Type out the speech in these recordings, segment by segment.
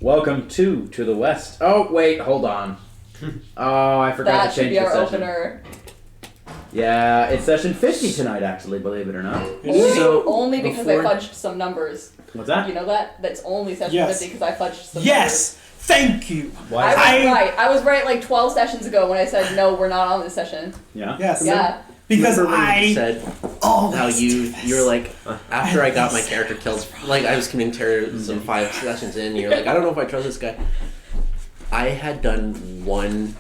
Welcome to the West. Oh, wait, hold on. Oh, I forgot That to should change be the our session. opener. Yeah, it's session 50 tonight, actually, believe it or not. Only because I fudged some numbers. What's that? You know that? That's only session Yes. 50 because I fudged some numbers. Yes! Thank you! Why? I was right like 12 sessions ago when I said, no, we're not on this session. Yeah? Yes. Yeah. Because Remember when you I said how you're like after I got my character killed, like I was committing terrorism 5 sessions in. You're like, I don't know if I trust this guy. I had done one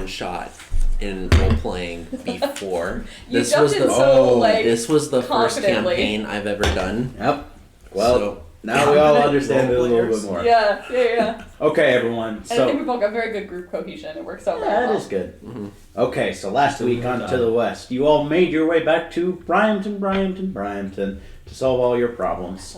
shot in role playing before. You jumped in so, like, this was the first confidently. campaign I've ever done. Yep. Well, So, now we all understand it a little bit more. Yeah. Okay, everyone. And I think So, we've all got very good group cohesion. It works out very that well. is good. Mhm. Okay, so last week on To the West, you all made your way back to Bryanton to solve all your problems.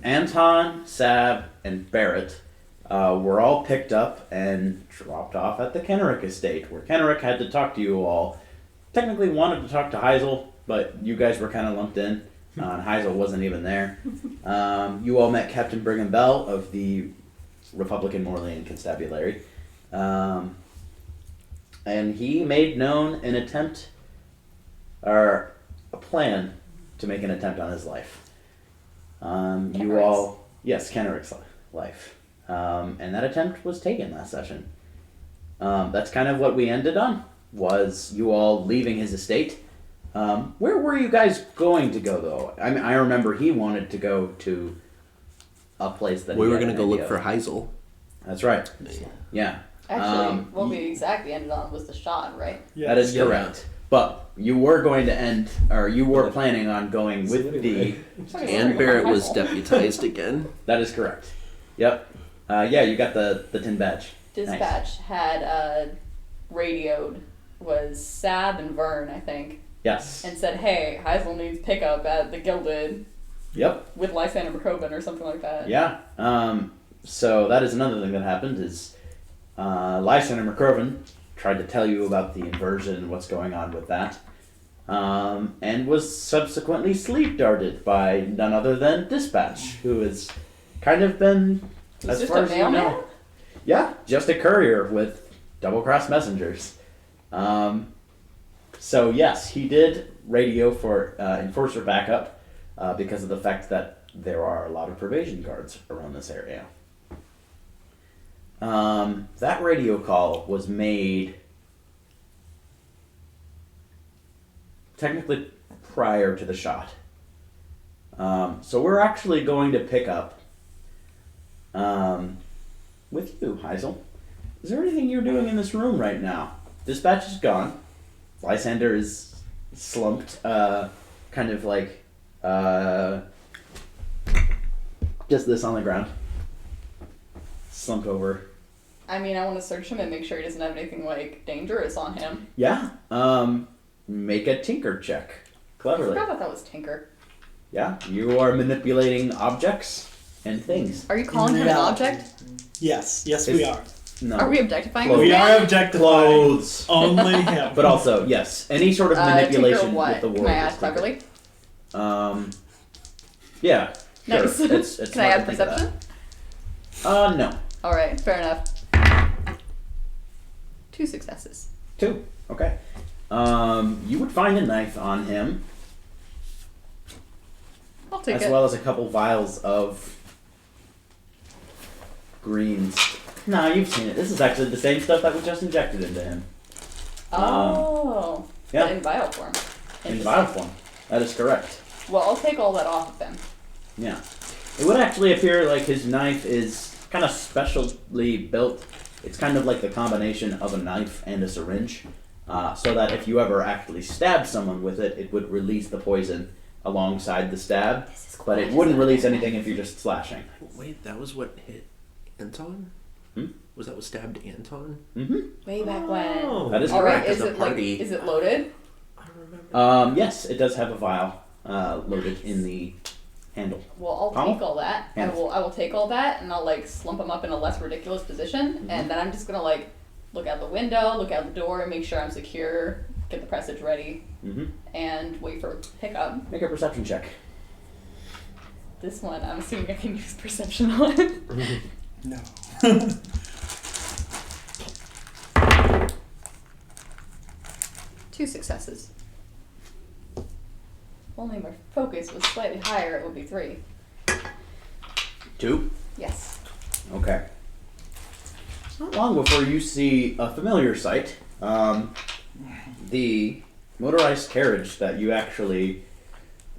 Anton, Sab, and Barrett were all picked up and dropped off at the Kenrick estate, where Kenrick had to talk to you all. Technically wanted to talk to Heisel, but you guys were kind of lumped in. And Heisel wasn't even there. You all met Captain Brigham Bell of the Republican Morlean Constabulary. And he made known an attempt, or a plan, to make an attempt on his life. You all, yes, Kenrick's life. And that attempt was taken last session. That's kind of what we ended on, was you all leaving his estate. Where were you guys going to go, though? I mean, I remember he wanted to go to a place that We he were had gonna an go look idea for of. Heisel. That's right. Yeah. Actually, what we exactly ended on was the shot, right? That is Yeah. correct. But you were going to end, or you were planning on going with the... And Barrett was deputized again. That is correct. Yep. Yeah, you got the tin badge. Dispatch had radioed, was Sab and Vern, I think, Yes. and said, hey, Heisel needs pickup at the Gilded Yep. with Lysander McCroven or something like that. Yeah. So that is another thing that happened is Lysander McCroven tried to tell you about the inversion and what's going on with that. And was subsequently sleep darted by none other than Dispatch, who has kind of been, Was as just far a as you mailman? know, yeah, just a courier with double-cross messengers. So yes, he did radio for enforcer backup because of the fact that there are a lot of probation guards around this area. That radio call was made technically prior to the shot. So we're actually going to pick up with you, Heisel. Is there anything you're doing in this room right now? Dispatch is gone. Lysander is slumped, kind of like just this on the ground. Slumped over. I mean, I want to search him and make sure he doesn't have anything, like, dangerous on him. Yeah. Make a tinker check. I Cleverly. forgot that was Tinker. Yeah. You are manipulating objects and things. Are you calling him an object? Yes, we It's- are. No. Are we objectifying Clothes. this We man? are objectifying Clothes. only him. But also, yes, any sort of manipulation Tinker what? with the world. Can I is add tinker. cleverly? Yeah. Sure. Nice. It's Can I smart add to think of perception? that. No. Alright, fair enough. 2 successes. 2. Okay. You would find a knife on him, I'll take as it. well as a couple vials of greens. No, you've seen it. This is actually the same stuff that was just injected into him. Oh. yeah. But in vial form. In Interesting. vial form. That is correct. Well, I'll take all that off of him. Yeah. It would actually appear like his knife is kind of specially built. It's kind of like the combination of a knife and a syringe. So that if you ever actually stabbed someone with it, it would release the poison alongside the stab. But it wouldn't release anything if you're just slashing. Wait, that was what hit Anton? Was that what stabbed Anton? Mm-hmm. Way back when. That is Alright, correct. is at the it like, party. is it loaded? I remember. Yes, it does have a vial loaded in the handle. Well, I'll Pommel? take all that. Hands. I will take all that and I'll like slump him up in a less ridiculous position, and then I'm just gonna like look out the window, look out the door, and make sure I'm secure, get the presage ready, Mm-hmm. and wait for pickup. Make a perception check. This one, I'm assuming I can use perception on. No. 2 successes. If only my focus was slightly higher, it would be 3. 2? Yes. Okay. Not long before you see a familiar sight. The motorized carriage that you actually,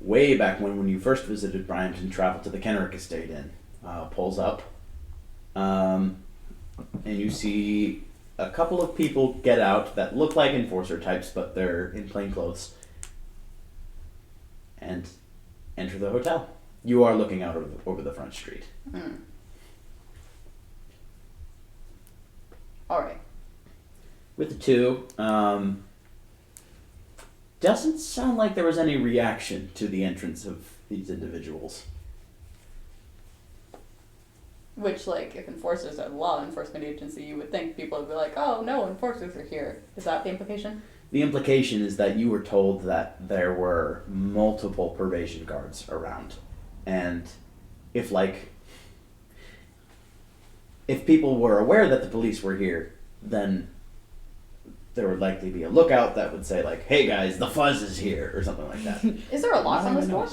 way back when you first visited Bryant and traveled to the Kenrick estate in, pulls up. And you see a couple of people get out that look like enforcer types, but they're in plain clothes. And enter the hotel. You are looking out over the front street. Alright. With the 2, doesn't sound like there was any reaction to the entrance of these individuals. Which, like, if enforcers are the law enforcement agency, you would think people would be like, oh, no, enforcers are here. Is that the implication? The implication is that you were told that there were multiple probation guards around. And if people were aware that the police were here, then there would likely be a lookout that would say, like, hey guys, the fuzz is here, or something like that. Is there a lock on this door?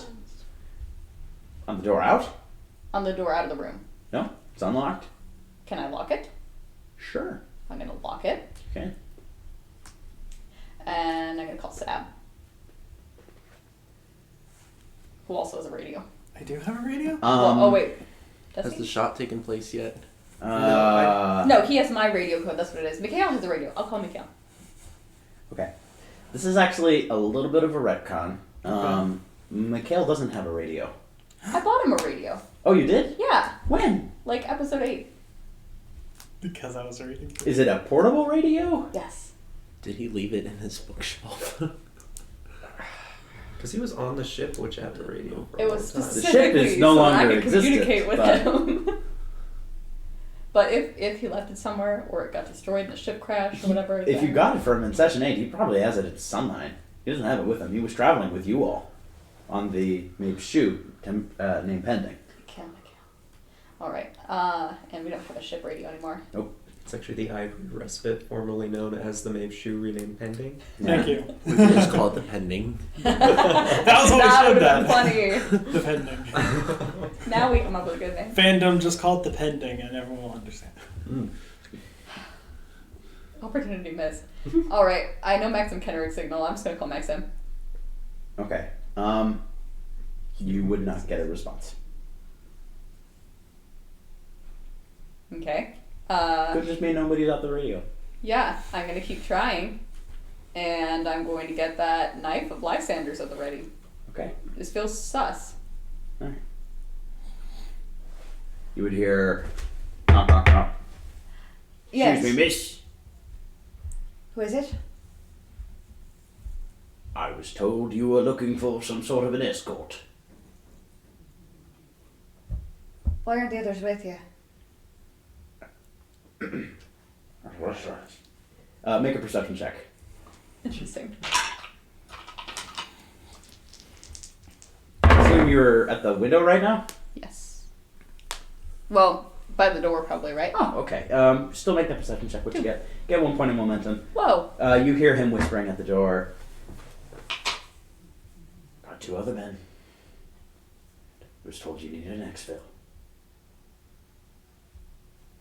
On the door out? On the door out of the room. No, it's unlocked. Can I lock it? Sure. I'm gonna lock it. Okay. And I'm gonna call Sab. Who also has a radio. I do have a radio? Oh, wait. Does Has he? the shot taken place yet? No, he has my radio code. That's what it is. Mikhail has a radio. I'll call Mikhail. Okay. This is actually a little bit of a retcon. Mikhail doesn't have a radio. I bought him a radio. Oh, you did? Yeah, When? like episode 8. Because I was reading. Is it a portable radio? Yes. Did he leave it in his bookshelf? Because he was on the ship, which had the radio. For It a was long time. specifically is no so that I longer could communicate existent, with but- him. But if he left it somewhere, or it got destroyed in a ship crash or whatever. If you got it from him in session 8, he probably has it at some line. He doesn't have it with him. He was traveling with you all on the Mabe shoe named Pending. Mikhail. Alright, and we don't have a ship radio anymore. It's actually the Ivory Respite, formerly known as the Maeve Shoe, renamed Pending. Thank you. We could just call it the pending. That was what That we would should have have been funny. The pending. Now we come up with a good name. Fandom just called the pending and everyone will understand. Opportunity missed. Alright, I know Maxim Kenrick signal. I'm just gonna call Maxim. Okay. You would not get a response. Okay. Could just mean nobody's at the radio. Yeah, I'm gonna keep trying. And I'm going to get that knife of Lysander's at the ready. Okay. This feels sus. You would hear, knock, knock, knock. Yes. Excuse me, miss. Who is it? I was told you were looking for some sort of an escort. Why aren't the others with you? Make a perception check. Interesting. I assume you're at the window right now? Yes. Well, by the door probably, right? Oh, okay. Still make that perception check. What you get? Get 1 point of momentum. Whoa. You hear him whispering at the door. Got 2 other men. Was told you needed an exfil.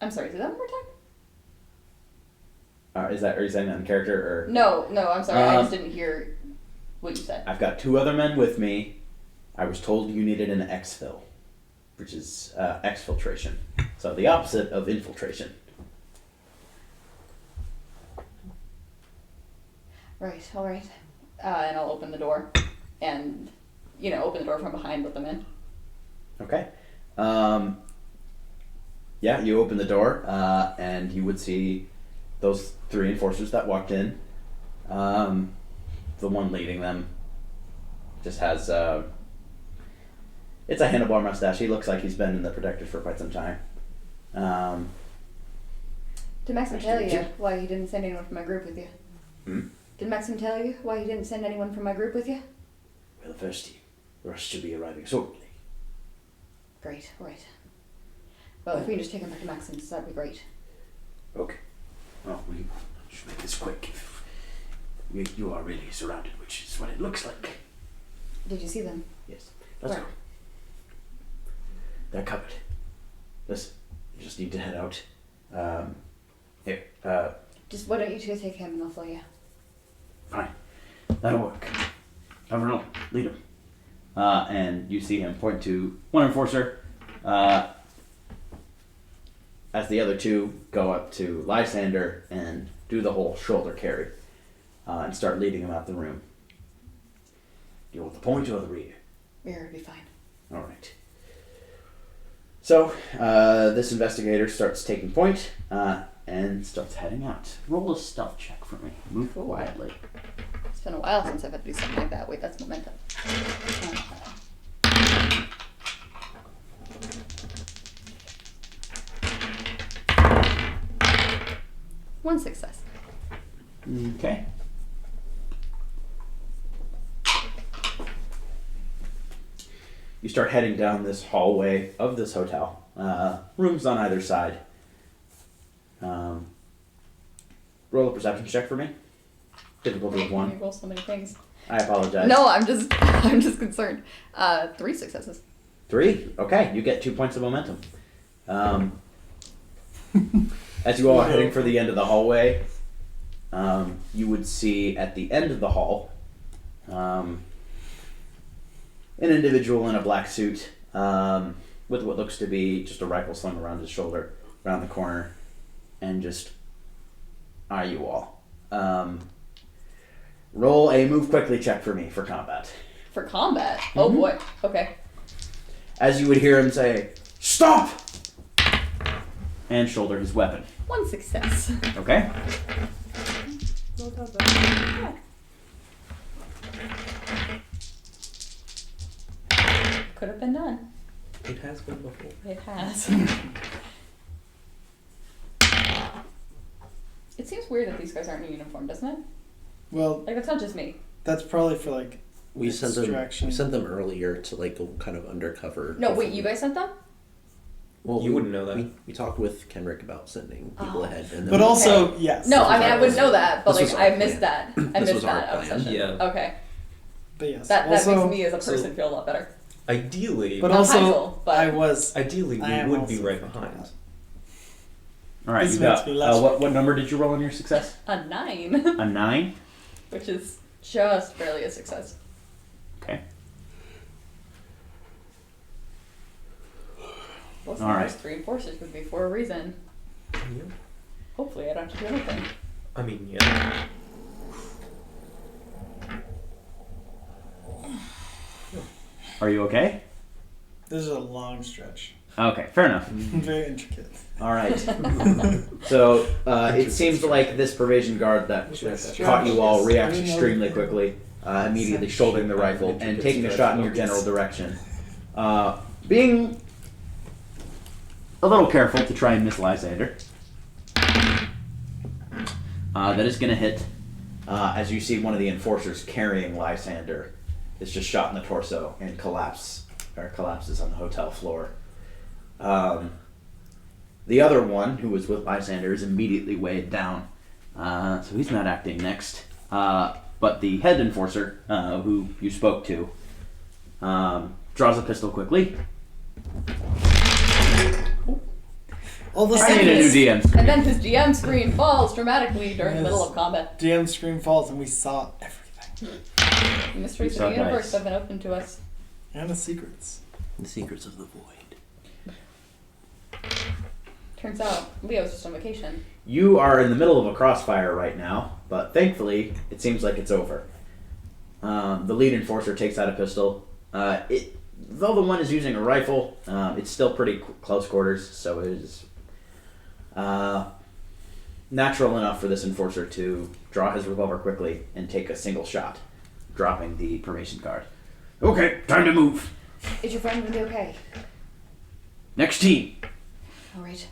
I'm sorry, say that one more time? Are you saying that in character or? No, I'm sorry. I just didn't hear what you said. I've got 2 other men with me. I was told you needed an exfil, which is exfiltration. So the opposite of infiltration. Right, alright. And I'll open the door. And, open the door from behind, let them in. Okay. Yeah, you open the door, and you would see those 3 enforcers that walked in. The one leading them just has it's a handlebar mustache. He looks like he's been in the Protectors for quite some time. Did Maxim Nice to tell meet you you. why he didn't send anyone from my group with you? Did Maxim tell you why he didn't send anyone from my group with you? Well, the rest should be arriving shortly. Right, right. Well, if we can just take him back to Maxim's, that'd be great. Okay. Well, we should make this quick. You are really surrounded, which is what it looks like. Did you see them? Yes. Let's Where? go. They're covered. Listen, you just need to head out. Here. Just why don't you two take him and I'll follow you? Fine. That'll work. Everyone, lead him. And you see him point to one enforcer. As the other two go up to Lysander and do the whole shoulder carry. And start leading him out the room. Do you want the point or the rear? Rear would be fine. Alright. So, this investigator starts taking point, and starts heading out. Roll a stealth check for me. Move Cool. quietly. It's been a while since I've had to do something like that. Wait, that's momentum. One success. Okay. You start heading down this hallway of this hotel. Rooms on either side. Roll a perception check for me. Difficulty of You 1. roll so many things. I apologize. No, I'm just concerned. 3 successes. 3? Okay, you get 2 points of momentum. As you all are heading for the end of the hallway, you would see at the end of the hall an individual in a black suit with what looks to be just a rifle slung around his shoulder, around the corner, and just eye you all. Roll a move quickly check for me for combat. For combat? Oh boy. Okay. As you would hear him say, "Stop!" and shoulder his weapon. 1 success. Okay? Could have been done. It has been before. It has. It seems weird that these guys aren't in uniform, doesn't it? Well, Like, that's not just me. that's probably for like We sent them. distraction. We sent them earlier to like go kind of undercover. No, wait, before- you guys sent them? Well, You wouldn't know that. We talked with Kenrick about sending people Oh. ahead, and then But also, yes. No, This I was mean, I our wouldn't plan. know that, but This was like, our I missed plan. that. I This missed was our that plan. obsession. Yeah. Okay. But yes. That also, makes me as a so- person feel a lot better. Ideally, But Not also, Heisel, but- I was. ideally I we am would be also right thinking behind. that. Alright, This you makes got. me less- What number did you roll on your success? A 9, A 9? which is just barely a success. Okay. Well, All right. there's 3 enforcers would be for a reason. Yeah. Hopefully, I don't have to do anything. I mean, yeah. Are you okay? This is a long stretch. Okay, fair enough. Very intricate. Alright. So, it seems like this provision guard that caught you all reacts extremely quickly, immediately shouldering the rifle and taking a shot in your general direction. Being a little careful to try and miss Lysander. That is going to hit as you see one of the enforcers carrying Lysander. It's just shot in the torso and collapses on the hotel floor. The other one, who was with Lysander, is immediately weighed down. So he's not acting next. But the head enforcer, who you spoke to, draws a pistol quickly. All the I need a new sudden, DM screen. And then his GM screen falls dramatically during the middle of combat. DM screen falls and we saw everything. The mysteries You of the saw universe dice. have been opened to us. And the secrets. the secrets of the void. Turns out, Leo's just on vacation. You are in the middle of a crossfire right now, but thankfully, it seems like it's over. The lead enforcer takes out a pistol. Though the one is using a rifle, it's still pretty close quarters, so it is natural enough for this enforcer to draw his revolver quickly and take a single shot, dropping the probation guard. Okay, time to move. Is your friend gonna be okay? Next team. Alright.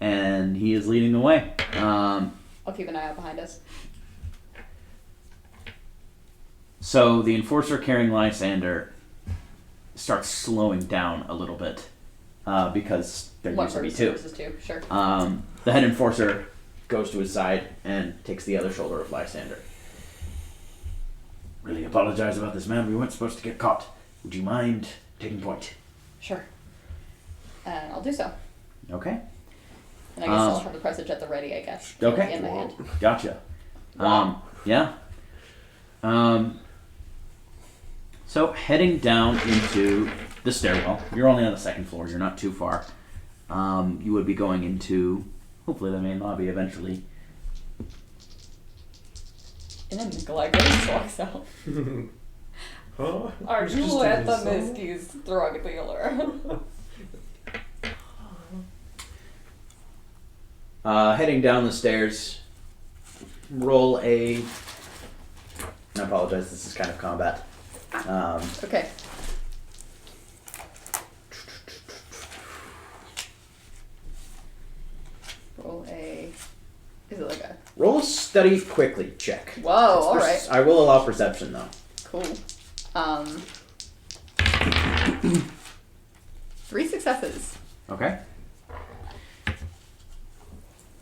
And he is leading the way. I'll keep an eye out behind us. So the enforcer carrying Lysander starts slowing down a little bit because there One used to be person two. versus two, sure. The head enforcer goes to his side and takes the other shoulder of Lysander. Really apologize about this, man. We weren't supposed to get caught. Would you mind taking point? Sure. And I'll do so. Okay. And I guess I'll have the presage at the ready, I guess. Okay. In my hand. Gotcha. Wow. Yeah. So heading down into the stairwell. You're only on the second floor. You're not too far. You would be going into, hopefully, the main lobby eventually. And then Nikolai just walks out. Huh? Are It's you just at in the his cell? Misty's drug dealer? Heading down the stairs. Roll a. I apologize. This is kind of combat. Okay. Roll a. Is it like a. Roll a study quickly check. Whoa, alright. I will allow perception though. Cool. 3 successes. Okay.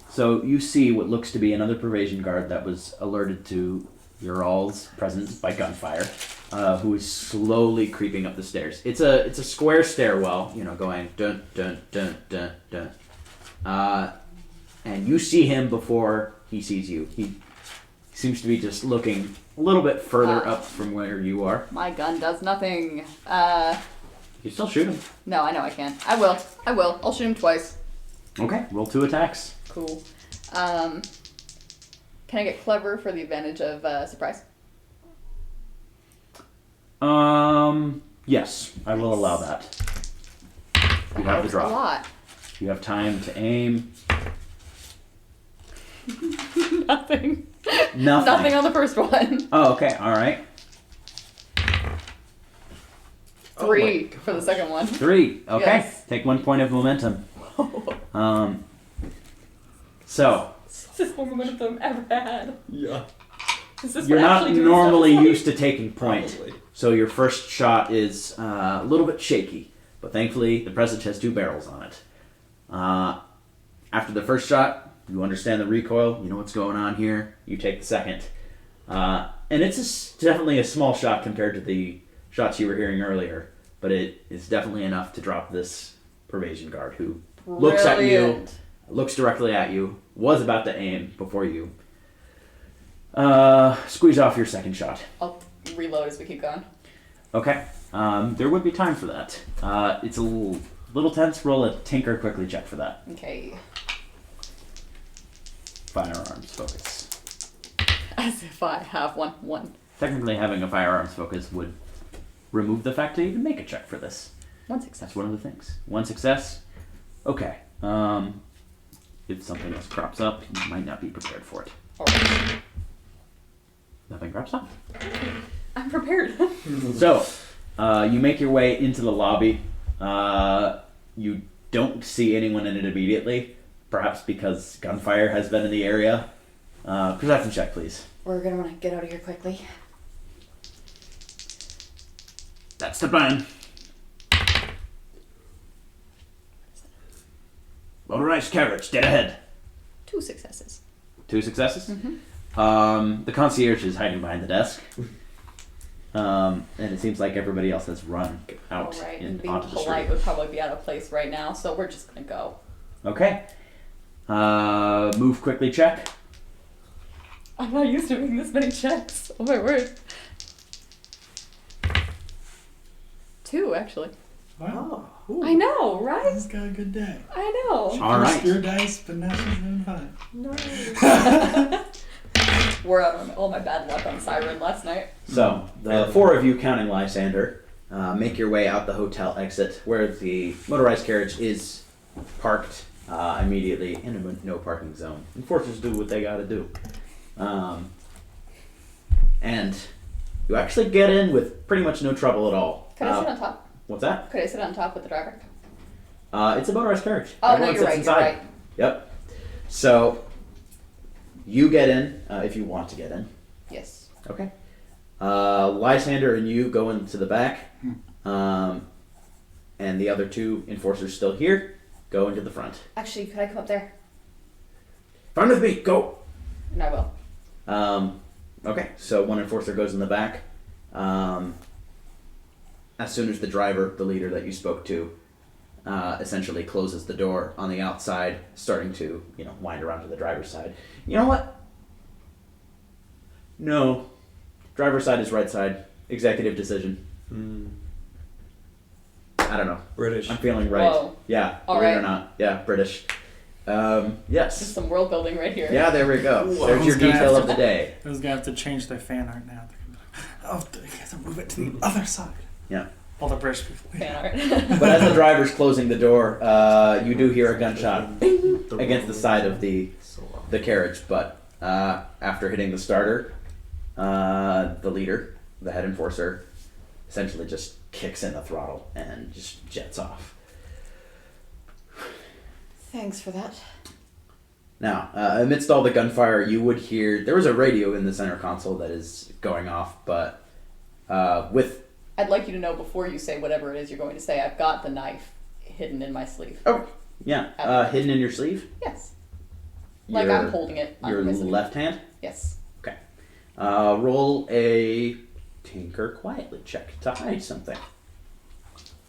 So you see what looks to be another probation guard that was alerted to your all's presence by gunfire, who is slowly creeping up the stairs. It's a square stairwell, going dun dun dun dun dun. And you see him before he sees you. He seems to be just looking a little bit further up from where you are. My gun does nothing. You still shoot him. No, I know I can. I will. I'll shoot him twice. Okay, roll 2 attacks. Cool. Can I get clever for the advantage of surprise? Yes, I will allow that. You have the A draw. lot. You have time to aim. Nothing. Nothing. Nothing on the first one. Oh, okay, alright. 3 for the second one. 3. Okay. Yes. Take 1 point of momentum. So, This is more momentum I've ever had. Yeah. Is this you're what not actually doing normally stuff? used to taking point. Probably. So your first shot is a little bit shaky, but thankfully the presage has 2 barrels on it. After the first shot, you understand the recoil, you know what's going on here, you take the second. And it's definitely a small shot compared to the shots you were hearing earlier, but it is definitely enough to drop this probation guard who looks at you, Brilliant. looks directly at you, was about to aim before you. Squeeze off your second shot. I'll reload as we keep going. Okay. There would be time for that. It's a little tense. Roll a tinker quickly check for that. Okay. Firearms focus. As if I have one. Technically, having a firearms focus would remove the fact to even make a check for this. 1 success. That's one of the things. 1 success. Okay. If something else crops up, you might not be prepared for it. Alright. Nothing crops up. I'm prepared. So, you make your way into the lobby. You don't see anyone in it immediately, perhaps because gunfire has been in the area. Perception check, please. We're gonna want to get out of here quickly. That's the plan. Motorized carriage, dead ahead. 2 successes. 2 successes? Mm-hmm. The concierge is hiding behind the desk. And it seems like everybody else has run out Alright, and being onto the polite street. would probably be out of place right now, so we're just gonna go. Okay. Move quickly check. I'm not used to making this many checks. Oh my word. 2, actually. Wow. Oh. I know, right? He's got a good day. I know. All right. Cursed your dice, but now she's doing fine. We're out on all my bad luck on Siren last night. So, the 4 of you, counting Lysander, make your way out the hotel exit where the motorized carriage is parked immediately in a no parking zone. Enforcers do what they gotta do. And you actually get in with pretty much no trouble at all. Could I sit on top? What's that? Could I sit on top with the driver? It's a motorized carriage. Oh, Everyone no, you're sits right, you're inside. right. Yep. So, you get in if you want to get in. Yes. Okay. Lysander and you go into the back. And the other 2 enforcers still here. Go into the front. Actually, could I come up there? Front with me, go! And I will. Okay, so 1 enforcer goes in the back. As soon as the driver, the leader that you spoke to, essentially closes the door on the outside, starting to, wind around to the driver's side. You know what? No. Driver's side is right side. Executive decision. I don't know. British. I'm feeling right. Whoa. Yeah, All believe it or right. not. Yeah, British. Just Yes. some world building right here. Yeah, there we go. Ooh, There's your I was gonna detail have of the day. I was gonna have to change their fan art now. Oh, they have to move it to the other side. Yeah. All the British people. Fan art. But as the driver's closing the door, you do hear a gunshot bing, against the side of the carriage. But after hitting the starter, the leader, the head enforcer, essentially just kicks in the throttle and just jets off. Thanks for that. Now, amidst all the gunfire, you would hear there was a radio in the center console that is going off, but with I'd like you to know before you say whatever it is you're going to say, I've got the knife hidden in my sleeve. hidden in your sleeve. Yes. Like Your- I'm holding it. Your under my sleeve. left hand. Yes. Okay. Roll a tinker quietly check to hide something.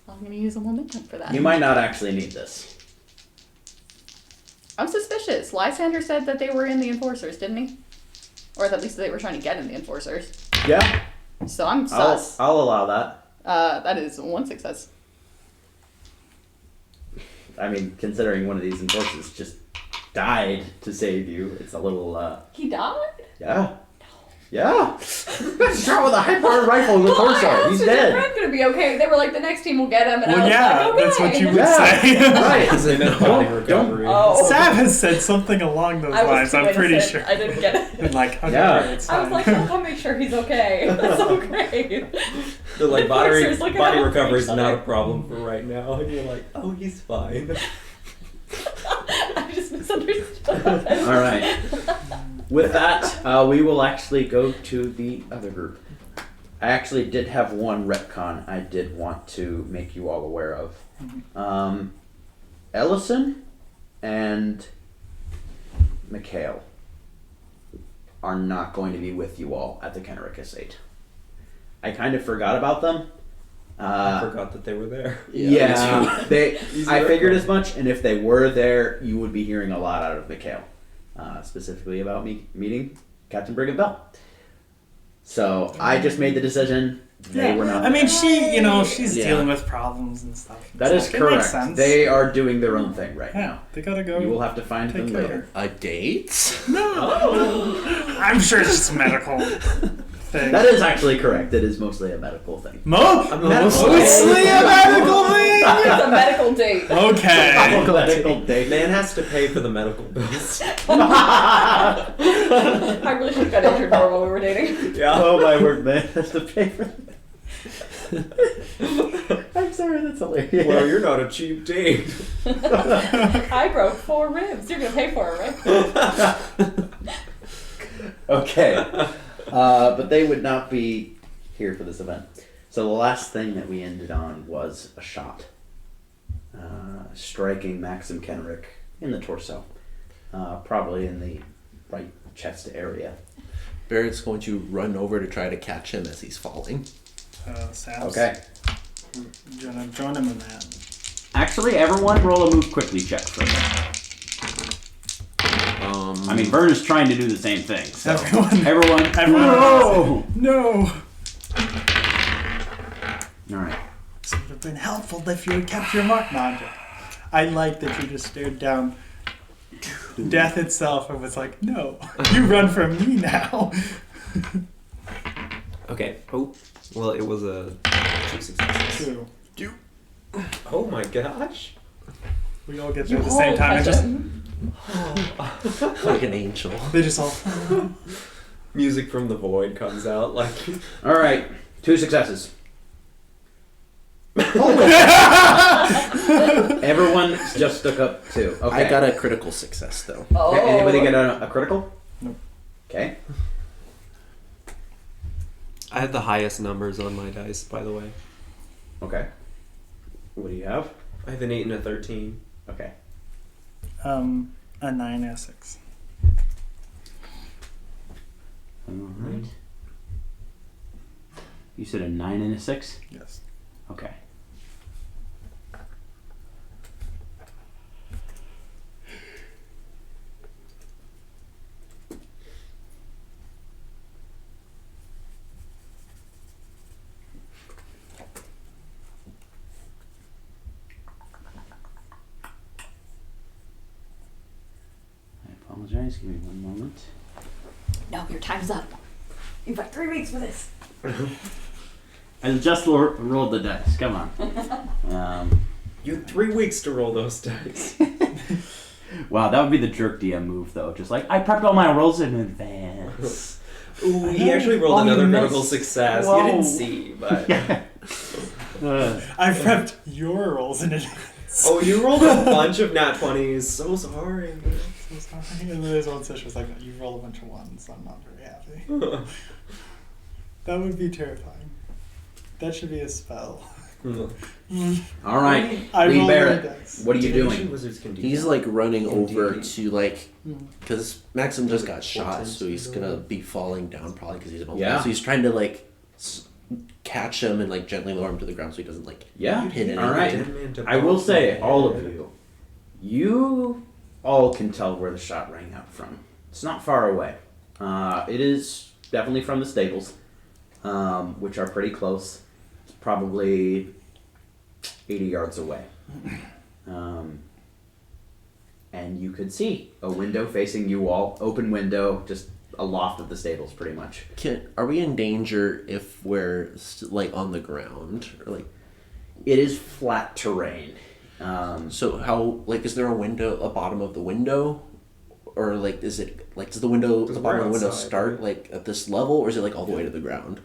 I'm going to use a momentum for that. You might not actually need this. I'm suspicious. Lysander said that they were in the Enforcers, didn't he? Or at least they were trying to get in the Enforcers. Yeah, So I'm sus. I'll allow that. That is 1 success. I mean, considering one of these enforcers just died to save you, it's a little, He died? yeah. Yeah. Shot with a high-powered rifle in the Well, I torso. asked, He's is your dead. friend going to be okay? They were like, the next team will get him. And I Well, was yeah, like, okay. that's what you would Yeah. say. Right. He's in a body recovery. Oh. Sam has said something along those I was lines. too I'm pretty innocent. sure. I didn't get it. Been like, okay, Yeah. great, it's I was fine. like, I'll come make sure he's okay. That's so great. They're like, body Enforcers looking body out for recovery is each not other. a problem for right now. And you're like, oh, he's fine. I just misunderstood. All right. With that, we will actually go to the other group. I actually did have one retcon I did want to make you all aware of. Ellison and Mikhail are not going to be with you all at the Kenrick Estate. I kind of forgot about them. I forgot that they were there. Yeah, He's I there. figured as much, and if they were there, you would be hearing a lot out of Mikhail, specifically about me meeting Captain Brigham Bell. So I just made the decision. They were not. I mean, she's Yeah. dealing with problems and stuff. That is It makes correct. sense. They are doing their own thing right Yeah, now. they gotta go. You will have to find take them care. later. A date? No, I'm sure it's just a medical thing. That is actually correct. It is mostly a medical thing. Mostly a medical thing. It's a medical date. Okay. Medical date. Man has to pay for the medical bills. I really should have got injured more while we were dating. Yeah. Oh my word, man! That's the paper. I'm sorry, that's hilarious. Well, you're not a cheap date. I broke 4 ribs. You're gonna pay for it, right? Okay. But they would not be here for this event. So the last thing that we ended on was a shot. Striking Maxim Kenrick in the torso. Probably in the right chest area. Barrett's going to run over to try to catch him as he's falling. Sam's Okay. gonna join him in that. Actually, everyone roll a move quickly check for me. I mean, Vern is trying to do the same thing. So Everyone. No! No. Alright. This would have been helpful if you had kept your mark, Nanja. I like that you just stared down death itself and was like, no, you run from me now. Okay. Oh, well, it was a 2 successes. Two. Oh my gosh. We all get there at the same time. And just, Like an angel. they just all. Music from the void comes out like. Alright. 2 successes. Everyone just stuck up 2. Okay. I got a critical success though. Oh. Okay, anybody get a critical? Nope. Okay. I had the highest numbers on my dice, by the way. Okay. What do you have? I have an 8 and a 13. Okay. A 9 and a 6. Alright. You said a 9 and a 6? Yes. Okay. I apologize. Give me one moment. No, your time's up. You've got 3 weeks for this. I just rolled the dice. Come on. You had 3 weeks to roll those dice. Wow, that would be the jerk DM move, though. Just like, I prepped all my rolls in advance. Ooh, he actually rolled Oh, you another missed. critical success. Whoa. You didn't see, but... I prepped your rolls in advance. Oh, you rolled a bunch of nat 20s. So sorry. So sorry. And then this one Sish was like, you roll a bunch of ones, so I'm not very happy. That would be terrifying. That should be a spell. All right, I Lee rolled Barrett, my dice. what are you Divination doing? Wizards can do He's that. like running Indeed. over to like, Mhm. because Maxim just got shot, Portents so he's to gonna the- be falling down probably because he's an old Yeah. man. So he's trying to like catch him and like gently lower him to the ground so he doesn't like Yeah, hit anything. all right. Dead man to I will both say, head. all of you all can tell where the shot rang out from. It's not far away. It is definitely from the stables, which are pretty close. It's probably 80 yards away. And you could see a window facing you all, open window, just aloft of the stables, pretty much. Are we in danger if we're like on the ground or like? It is flat terrain. So how like is there a window, a bottom of the window, or like is it like does the window, Because the bottom of the we're window outside, start right? like at this level, or is it like all the way to the ground?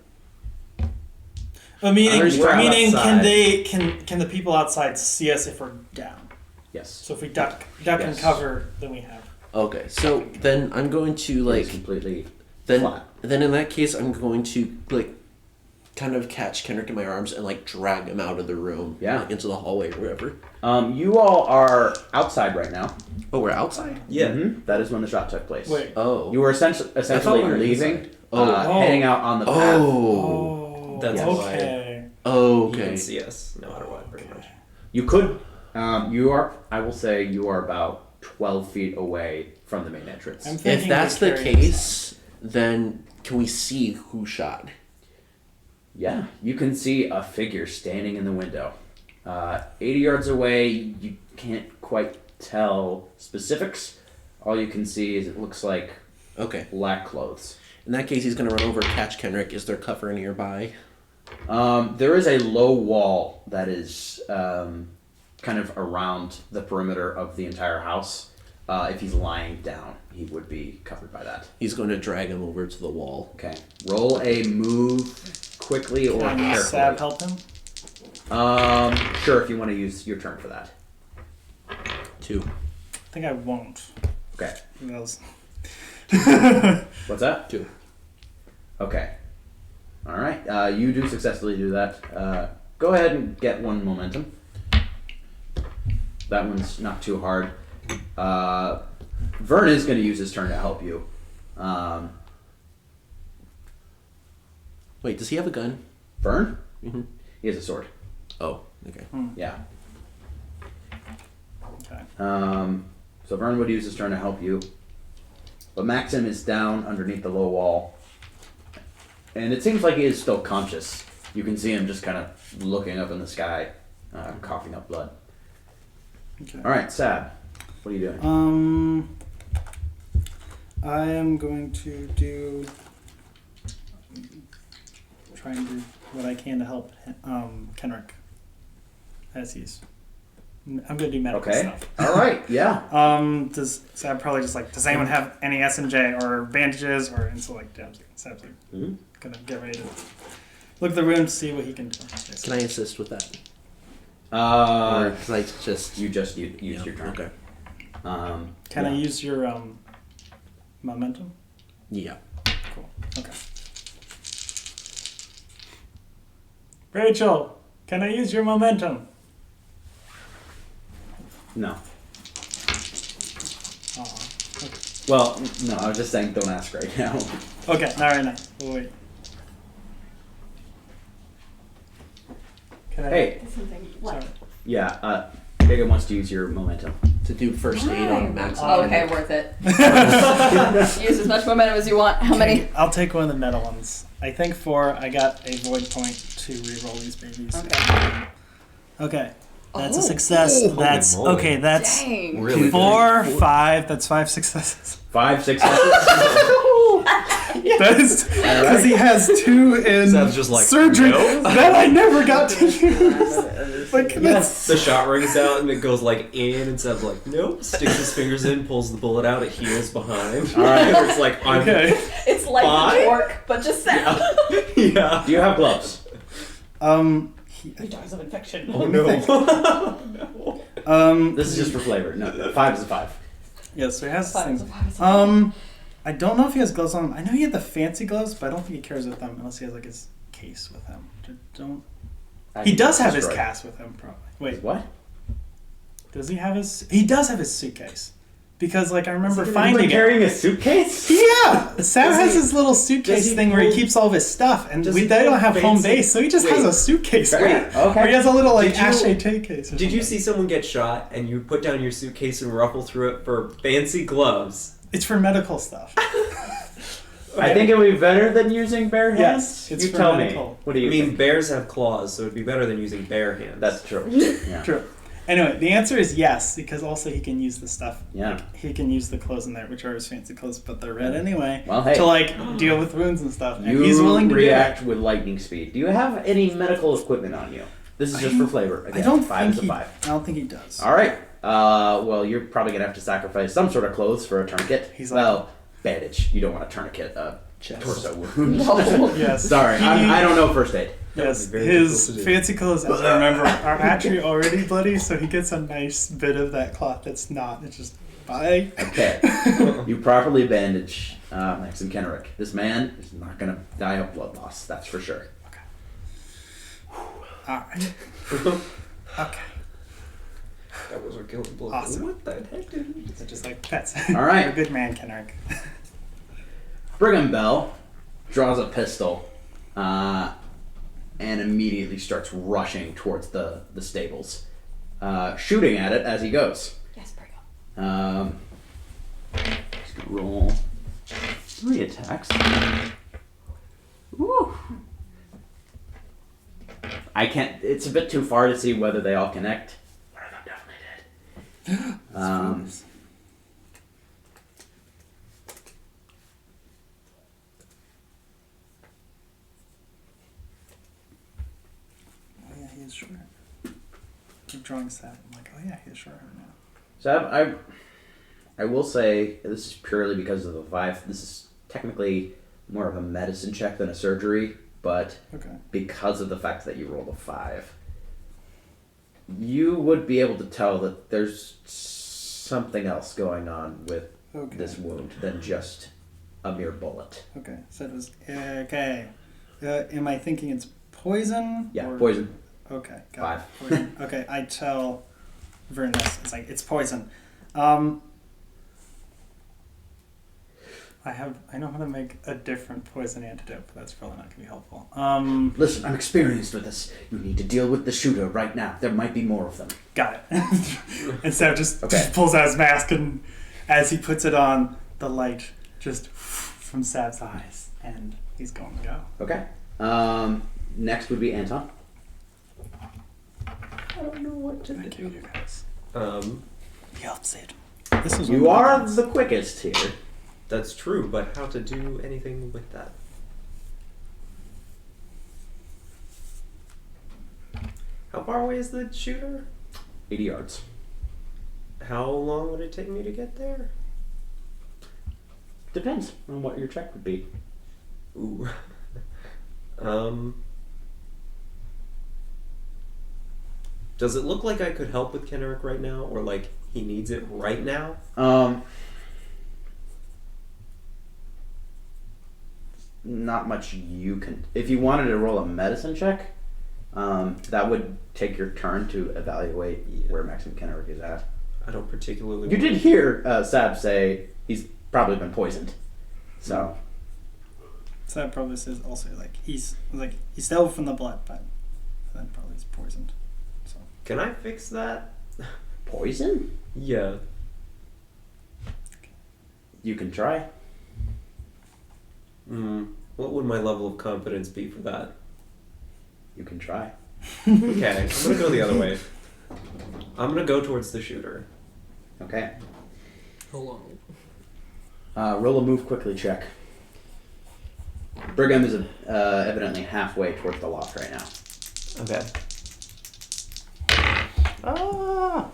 Meaning, We're can outside. can the people outside see us if we're down? Yes. So if we duck and Yes. cover, then we have. Okay, so then I'm going to It is like completely then flat. then in that case I'm going to like kind of catch Kendrick in my arms and like drag him out of the room, Yeah. like, into the hallway or wherever. You all are outside right now. Oh, we're outside. Yeah. Mhm. That is when the shot took place. Wait. Oh, You were essentially we were leaving, inside. Oh. heading out on the path. Oh. That's okay. Oh, You okay. can see us no matter what, pretty much. You could, I will say you are about 12 feet away from the main entrance. I'm If thinking that's we the carry case, then can we see who shot? Yeah, you can see a figure standing in the window. 80 yards away, you can't quite tell specifics. All you can see is it looks like Okay. black clothes. In that case, he's gonna run over, catch Kendrick. Is there cover nearby? There is a low wall that is kind of around the perimeter of the entire house. If he's lying down, he would be covered by that. He's going to drag him over to the wall. Okay. Roll a move quickly or Can Sab carefully. help him? Sure, if you want to use your turn for that. 2. I think I won't. Okay. Who knows? What's that? 2. Okay. All right. You do successfully do that. Go ahead and get one momentum. That one's not too hard. Vern is going to use his turn to help you. Wait, does he have a gun? Vern? Mm-hmm. He has a sword. Oh, okay. Yeah. Okay. So Vern would use his turn to help you. But Maxim is down underneath the low wall. And it seems like he is still conscious. You can see him just kind of looking up in the sky, coughing up blood. Okay. All right, Sab, what are you doing? I am going to try and do what I can to help Kenrick as he's. I'm gonna do medical Okay. stuff. All right. Yeah. Does Sab probably just like? Does anyone have any S&J or bandages or like Dabs? Sab's like, Mhm. gonna get ready to look at the room to see what he can do. Can I assist with that? Or Uh, can I just... you just used your turn. Okay. Can I yeah. use your momentum? Yeah. Cool. Okay. Rachel, Can I use your momentum? No. Aw. Well, no, I was just saying don't ask right now. Okay, not right now. We'll wait. Can I? Hey, Sorry. yeah, Giga wants to use your momentum. To do first aid on Max. Oh, okay, worth it. Use as much momentum as you want. How many? I'll take one of the metal ones. I think 4. I got a void point to re-roll these babies. Okay. Okay. That's a Oh. success. Holy That's moly. okay. That's Dang. Really 4, 5. That's 5 successes. 5 successes. That is because he has 2 in Sounds just like, surgery no. that I never got to use. Like that's The shot rings out and it goes like in and Seb's like, nope. Sticks his fingers in, pulls the bullet out, it heals behind. All right. It's like, I'm okay. It's like Fine. the torque, but just sound. yeah. Do you have gloves? He dies of infection. Oh no. This is just for flavor. No, 5 is a 5. Yeah, so he has Five things. is a five is a I don't know if he has gloves on. I know he had the fancy gloves, but I don't think he carries with them unless he has like his case with him. Don't. He does have his Destroyed. cast with him, probably. Wait, What? does he have his? He does have his suitcase, because like I remember Anyone finding it. carrying a suitcase? Yeah, Sam Does has he- his little does suitcase he thing where he pull- keeps all of his stuff, and does they he don't pull have home fancy- base, so he just has Wait. a suitcase. Right. Okay. Or he has a little like Did you- acheté case. Or Did you something. see someone get shot and you put down your suitcase and ruffle through it for fancy gloves? It's for medical stuff. I think it would be better than using bare hands. Yes, it's you for tell medical. me. What do I you mean, think? bears have claws, so it'd be better than using bare hands. That's true. Yeah. True. Anyway, the answer is yes, because also he can use the stuff. Yeah. He can use the clothes in there, which are his fancy clothes, but they're red anyway. Well, hey. To like deal with wounds and stuff. And You he's willing to react do with lightning speed. Do you have any medical equipment on you? This is I just for don't- flavor. it. Again, I don't 5 think is a he. 5. I don't think he does. All right. Well, you're probably gonna have to sacrifice some sort of clothes for a tourniquet. He's like- well, bandage. You don't want a tourniquet. Torso wound. No. Yes. Sorry, He- I don't know first aid. Yes, That would be very his difficult to do. fancy clothes, as I remember, are actually already bloody, so he gets a nice bit of that cloth that's not. It's just, bye. Okay. You properly bandage Maxim Kenrick. This man is not gonna die of blood loss. That's for sure. Alright. Okay. That was a killing blow. Awesome. What the heck, dude? So just like pets. All right. You're a good man, Kenrick. Brigham Bell draws a pistol and immediately starts rushing towards the stables, shooting at it as he goes. Yes, bring up. He's gonna roll 3 attacks. Woo. I can't. It's a bit too far to see whether they all connect. One of them definitely did. Oh yeah, he is short. Keep drawing Sab. I'm like, oh yeah, he is short now. So I will say this is purely because of the 5. This is technically more of a medicine check than a surgery, but Okay. because of the fact that you rolled a 5, you would be able to tell that there's something else going on with Okay. this wound than just a mere bullet. Okay. So it was okay. Am I thinking it's poison? Yeah, or- poison. Okay. Got 5. it. Poison. Okay. I tell Vernus, it's like it's poison. I know how to make a different poison antidote, but that's probably not gonna be helpful. Listen, I'm experienced with this. You need to deal with the shooter right now. There might be more of them. Got it. And Sam just Okay. pulls out his mask, and as he puts it on, the light just from Sav's eyes, and he's going to go. Okay. Next would be Anton. I don't know what to Thank you, you guys. do. You helped save him. This was You one of are ones. the quickest here. That's true, but how to do anything with that? How far away is the shooter? 80 yards. How long would it take me to get there? Depends on what your check would be. Ooh. Does it look like I could help with Kenrick right now, or like he needs it right now? Not much you can. If you wanted to roll a medicine check, That would take your turn to evaluate where Maxim Kenrick is at. I don't particularly. You did hear Sab say he's probably been poisoned. So. So that probably says also he's still from the blood, but then probably he's poisoned. So Can I fix that? Poison? Yeah. You can try. What would my level of confidence be for that? You can try. Okay, I'm gonna go the other way. I'm gonna go towards the shooter. Okay. Hello. Roll a move quickly check. Brigham is evidently halfway towards the loft right now. Okay. Ah.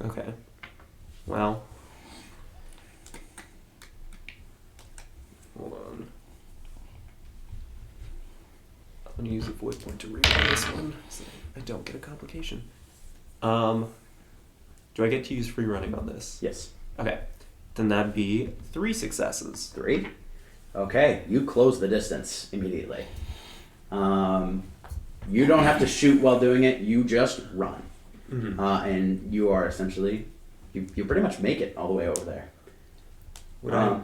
Okay. Well. Hold on. I'm gonna use a void point to read this one so I don't get a complication. Do I get to use free running on this? Yes. Okay. Then that'd be 3 successes. 3. Okay, you close the distance immediately. You don't have to shoot while doing it. You just run, and you are essentially you pretty much make it all the way over there. Would I?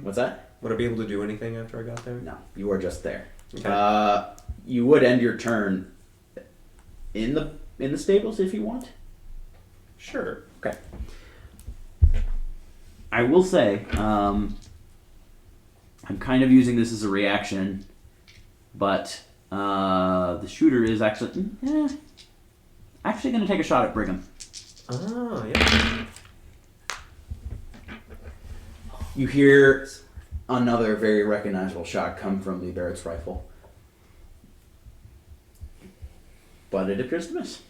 What's that? Would I be able to do anything after I got there? No, you are just there. Okay. You would end your turn in the stables if you want. Sure. Okay. I will say, I'm kind of using this as a reaction, but the shooter is actually going to take a shot at Brigham. Oh, yeah. You hear another very recognizable shot come from the Barrett's rifle, but it appears to miss.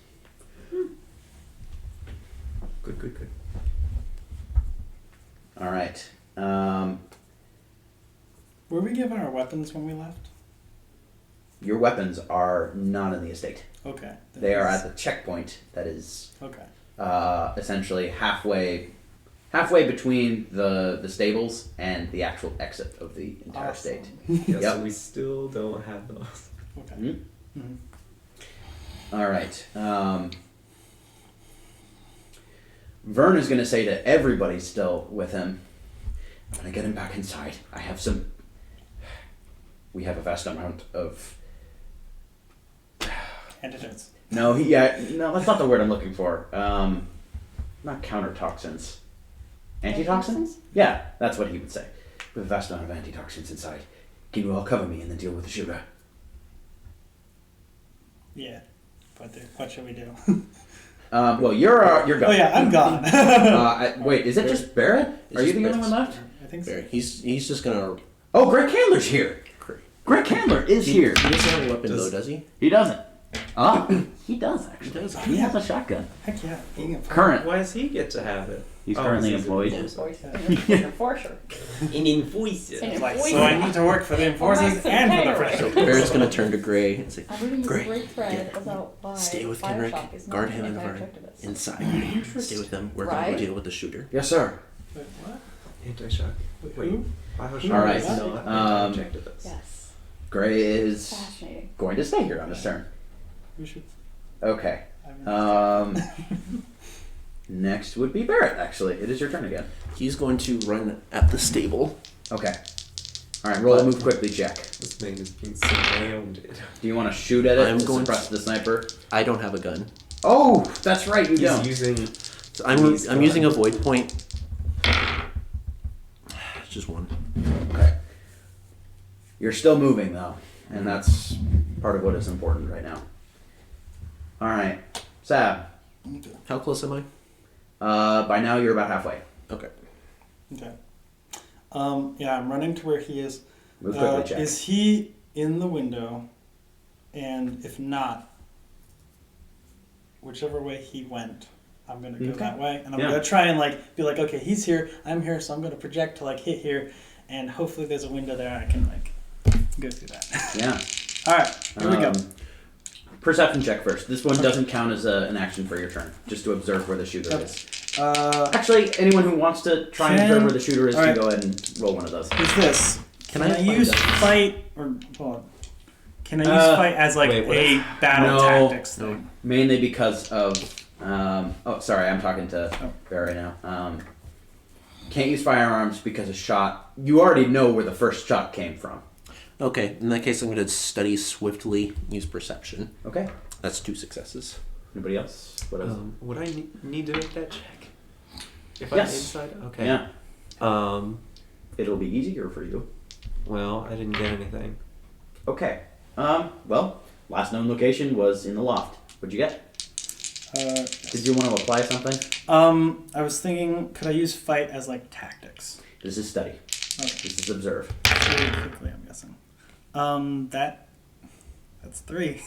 Good. All right. were we given our weapons when we left? Your weapons are not in the estate. Okay. They are at the checkpoint that is Okay. essentially halfway between the stables and the actual exit of the entire Awesome. state. Yeah, Yep. so we still don't have those. Okay. Mhm. Mm-hmm. All right. Vern is going to say to everybody still with him, I'm going to get him back inside. We have a vast amount of... Antidotes. No, that's not the word I'm looking for. Not countertoxins. Antitoxins? Yeah, that's what he would say. We have a vast amount of antitoxins inside. Can you all cover me and then deal with the shooter? Yeah. But what should we do? Well, you're gone. Oh yeah, I'm gone. Wait, is it just Barrett? It's Are you just the only one Barrett. left? I think so. There. He's just gonna. Oh, Greg Candler's here. Greg Candler is here. He doesn't have a weapon though, does he? He doesn't. He does actually. He does. He has a shotgun. Heck yeah. Being a Current. Why does he get to have it? He's Oh, currently he's employed. Enforcer. An enforcer. An Like, enforcer. so I need to work for the enforcers Max and for the Taylor. So fresh. Barrett's gonna turn to Gray and say, I'm reading this Great. great thread Yeah. about why "Stay with Bioshock Kenrick, is not guard an him and Vern anti-objectivist. inside. Stay with them. We're gonna Right? go deal with the shooter." Yes, sir. Wait, what? Anti-shock. Wait. Who? Bioshock All right. is not anti-objectivist. Yes. Gray is Fascinating. going to stay here on his turn. We should. Okay. I'm Next would be Barrett, actually. It is your turn again. He's going to run at the stable. Okay. Alright, roll a move quickly check. This man is being surrounded. Do you want to shoot at it I'm to going suppress the sniper? I don't have a gun. Oh, that's right, you He's don't. using. So I'm using a void point. It's just one. Okay. You're still moving, though. And that's part of what is important right now. Alright. Sab. How close am I? By now you're about halfway. Okay. Okay. Yeah, I'm running to where he is. Move quickly check. Is he in the window? And if not, whichever way he went, I'm gonna go Okay. that way, and I'm Yeah. gonna try and be like, okay, he's here, I'm here, so I'm gonna project to hit here, and hopefully there's a window there, and I can go through that. Yeah. All right, here we go. Perception check first. This one doesn't count as an action for your turn, just to observe where the shooter Okay. is. Is Actually, anyone who wants to try and observe where the shooter is can Alright. go ahead and roll one of those. this Can I use fight or hold on. Can I use fight as like wait, what a battle tactics thing? Mainly because of. Oh, sorry, I'm talking to Bear right now. Can't use firearms because a shot. You already know where the first shot came from. Okay, in that case, I'm going to study swiftly, use perception. Okay. That's 2 successes. Anybody else? What else? Would I need to make that check? If I'm Yes. inside? Okay. Yeah. It'll be easier for you. Well, I didn't get anything. Okay. Well, last known location was in the loft. What'd you get? Did you want to apply something? I was thinking, could I use fight as like tactics? This is study. Okay. This is observe. Really quickly, I'm guessing. That's 3.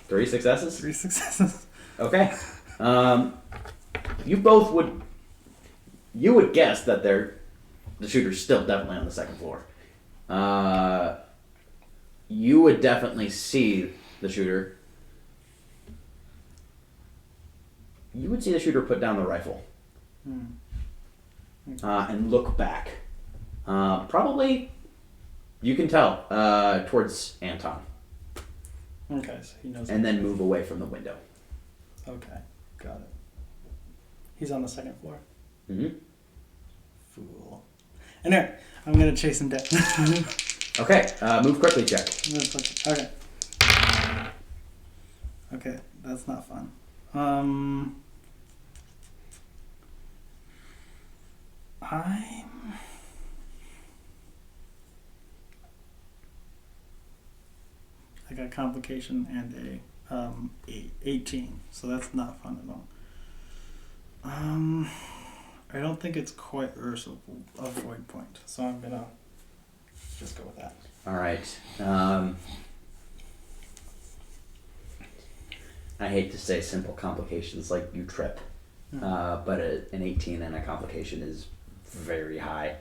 3 successes? 3 successes. Okay. You both would. You would guess that the shooter's still definitely on the second floor. You would definitely see the shooter. You would see the shooter put down the rifle. And look back. Probably, you can tell, towards Anton. Okay, so he knows. And then move away from the window. Okay, got it. He's on the second floor. Mm-hmm. Fool. Anyway, I'm gonna chase him down. Okay, move quickly check. Okay. Okay, that's not fun. I got complication and a 18, so that's not fun at all. I don't think it's quite a void point, so I'm gonna just go with that. All right. I hate to say simple complications like you trip, but an 18 and a complication is very high.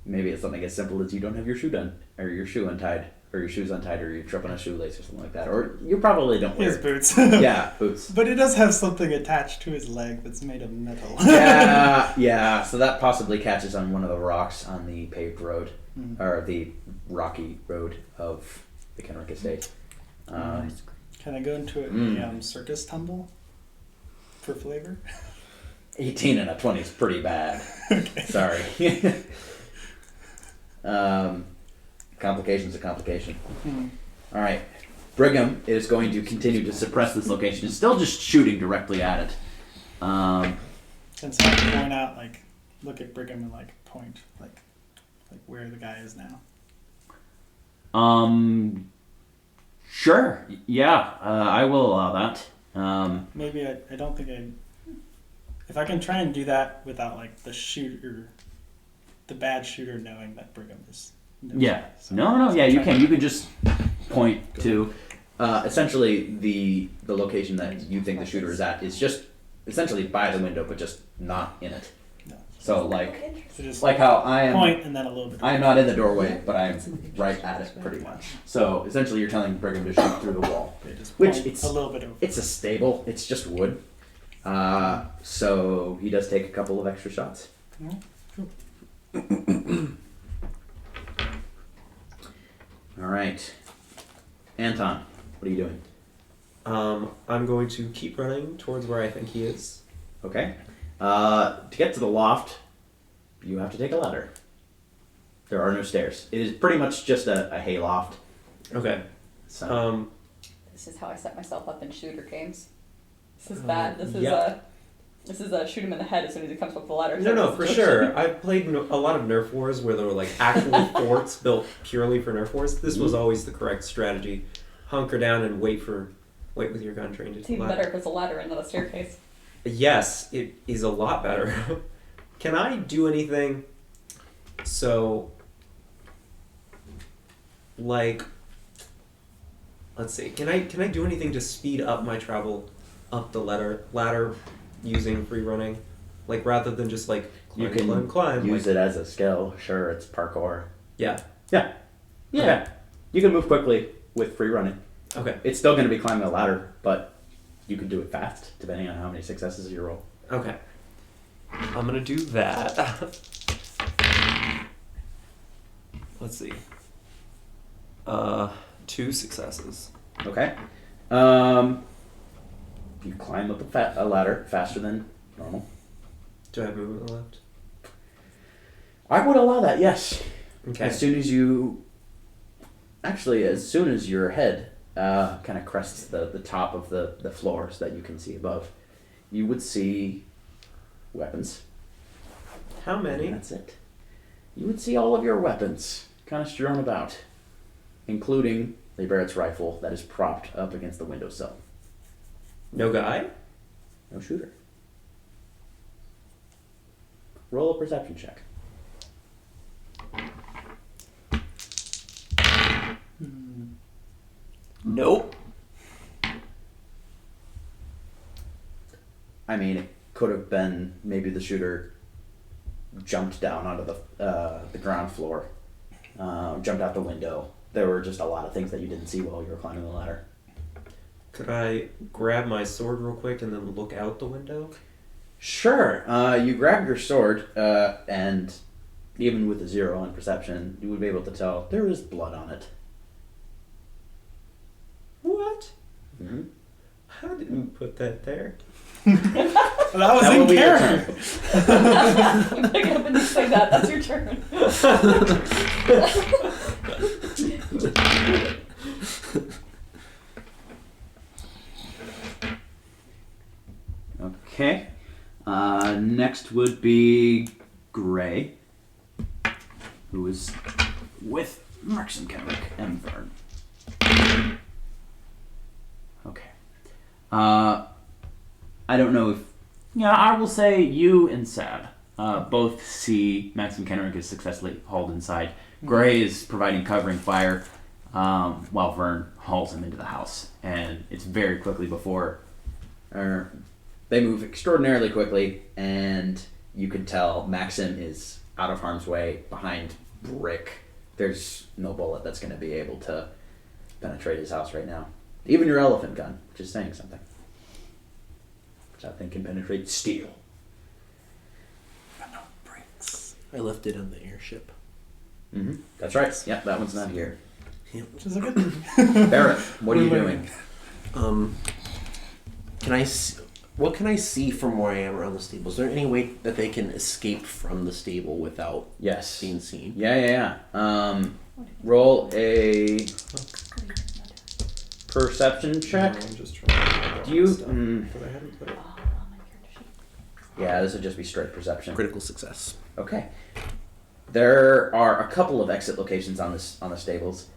Maybe it's something as simple as you don't have your shoe done, or your shoe untied, or your shoe's untied, or you trip on a shoelace or something like that, or you probably don't wear His boots. Yeah, boots. But it does have something attached to his leg that's made of metal. Yeah. So that possibly catches on one of the rocks on the paved road, or the rocky road of the Kenrick Estate. Can I go into a circus tumble for flavor? 18 and a 20 is pretty bad. Okay. Sorry. Complication's a complication. All right. Brigham is going to continue to suppress this location. It's still just shooting directly at it. And so I can point out, like, look at Brigham and, like, point, like where the guy is now. Sure. Yeah, I will allow that. Maybe I don't think if I can try and do that without, like, the bad shooter knowing that Brigham is. Yeah. So No. Yeah, you can. You can just point to essentially the location that you think the shooter is at is just essentially by the window, but just not in it. No. So like So just how I am. point and then a little bit. I am not in the doorway, but I'm right at it, pretty much. So essentially, you're telling Brigham to shoot through the wall, Okay, just which point it's a little bit over. It's a stable. It's just wood. So he does take a couple of extra shots. Cool. All right, Anton, what are you doing? I'm going to keep running towards where I think he is. Okay. To get to the loft, you have to take a ladder. There are no stairs. It is pretty much just a hay loft. Okay. So. This is how I set myself up in shooter games. This is bad. This is shoot him in the head as soon as he comes up the ladder. No, for sure. I've played a lot of Nerf wars where there were like actual forts built purely for Nerf wars. This was always the correct strategy. Hunker down and wait with your gun trained It's to even better if it's a ladder and not a staircase. Yes, it is a lot better. Can I do anything? So, like, let's see. Can I do anything to speed up my travel up the ladder using free running? Like rather than just like You can climb. use it as a skill. Sure, it's parkour. Yeah. Yeah. Okay. You can move quickly with free running. Okay. It's still going to be climbing a ladder, but you can do it fast, depending on how many successes you roll. Okay. I'm gonna do that. Let's see. 2 successes. Okay. You climb up a ladder faster than normal. Do I have movement left? I would allow that, yes. Okay. As soon as your head kind of crests the top of the floor so that you can see above, you would see weapons. How many? And that's it. You would see all of your weapons kind of strewn about, including the Barrett's rifle that is propped up against the windowsill. No guy? No shooter. Roll a perception check. Nope. I mean, it could have been maybe the shooter jumped down onto the ground floor, jumped out the window. There were just a lot of things that you didn't see while you were climbing the ladder. Could I grab my sword real quick and then look out the window? Sure. You grab your sword, and even with a 0 on perception, you would be able to tell there is blood on it. What? Mm-hmm. How did you put that there? Well, that was That will in be your character. turn. Pick it up and just say that. That's your turn. Okay. Next would be Gray, who is with Marks and Kenrick and Vern. Okay. I don't know if... Yeah, I will say you and Sad both see Max and Kenrick is successfully hauled inside. Gray is providing covering fire while Vern hauls him into the house. And it's very quickly before... they move extraordinarily quickly, and you can tell Maxim is out of harm's way behind brick. There's no bullet that's going to be able to penetrate his house right now. Even your elephant gun, which is saying something. Which I think can penetrate steel. But no bricks. I left it on the airship. Mm-hmm. That's right. Yeah, that one's not here. Which is a good thing. Barrett, what are you We're doing? Can I? What can I see from where I am around the stable? Is there any way that they can escape from the stable without Yes. being seen? Yeah. Roll a perception check. No, I'm just trying to Do you... stuff, but I haven't put it. Yeah, this would just be straight perception. Critical success. Okay. There are a couple of exit locations on the stables.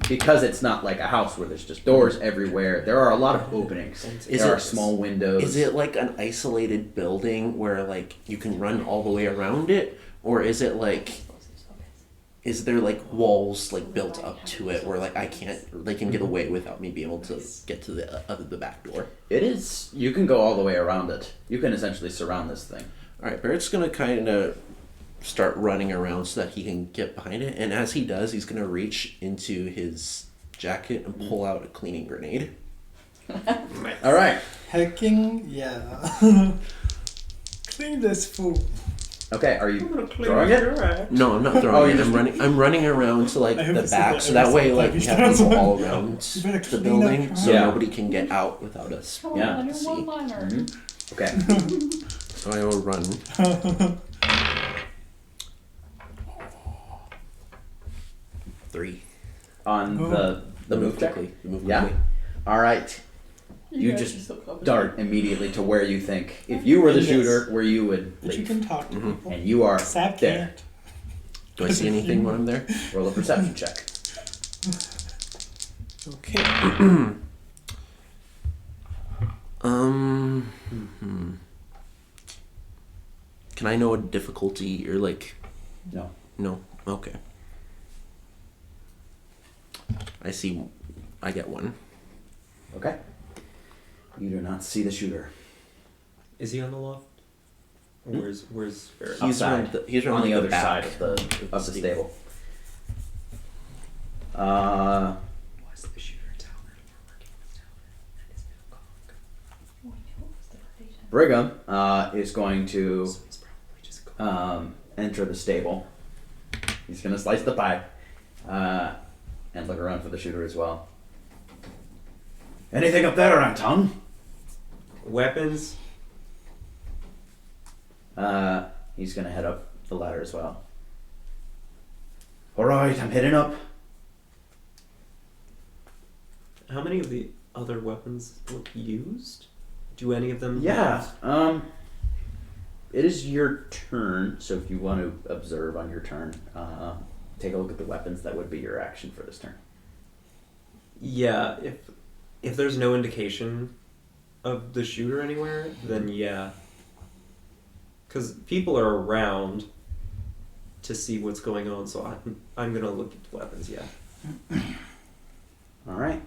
Because it's not like a house where there's just doors everywhere. There are a lot of openings. There are small windows. Is it like an isolated building where like you can run all the way around it, or is it like? Is there like walls like built up to it where like they can get away without me being able to get to the back door? It is. You can go all the way around it. You can essentially surround this thing. All right, Barrett's gonna kind of start running around so that he can get behind it, and as he does, he's gonna reach into his jacket and pull out a cleaning grenade. All right. Hecking, yeah. Clean this fool. Okay. Are you I'm gonna clean throwing your it? ass. No, I'm not throwing Oh, it. you're just- I'm running around to like I hope the it's like back, that so that every way single like time we you have start people all something. around You better the clean building, up so Yeah. nobody can get out without us. Come Yeah. on, your See. one-liner. Mhm. Okay. So I will run. 3. On Oh. the move check. quickly. Move Yeah? quickly. All right. You guys just are so confident. Dart immediately to where you think, if you were the Yes. shooter, where you would But you leave. can talk to people. And you are Sap there. can't. Do I see anything when I'm there? Roll a perception check. Okay. Can I know a difficulty or like? No. No. Okay. I see. I get 1. Okay. You do not see the shooter. Is he on the loft? Or where's Barrett? He's Outside. around. He's around On like the other back side of the stable. Was the shooter Talon? We're working with Talon and his new cock. We knew it was the rotation. Brigham is going to So he's probably just going. enter the stable. He's going to slice the pie and look around for the shooter as well. Anything up there, Anton? Weapons. He's going to head up the ladder as well. All right, I'm heading up. How many of the other weapons look used? Do any of them? Yeah. have- It is your turn, so if you want to observe on your turn, take a look at the weapons. That would be your action for this turn. Yeah. If there's no indication of the shooter anywhere, then yeah. Because people are around to see what's going on, so I'm gonna look at the weapons. Yeah. All right.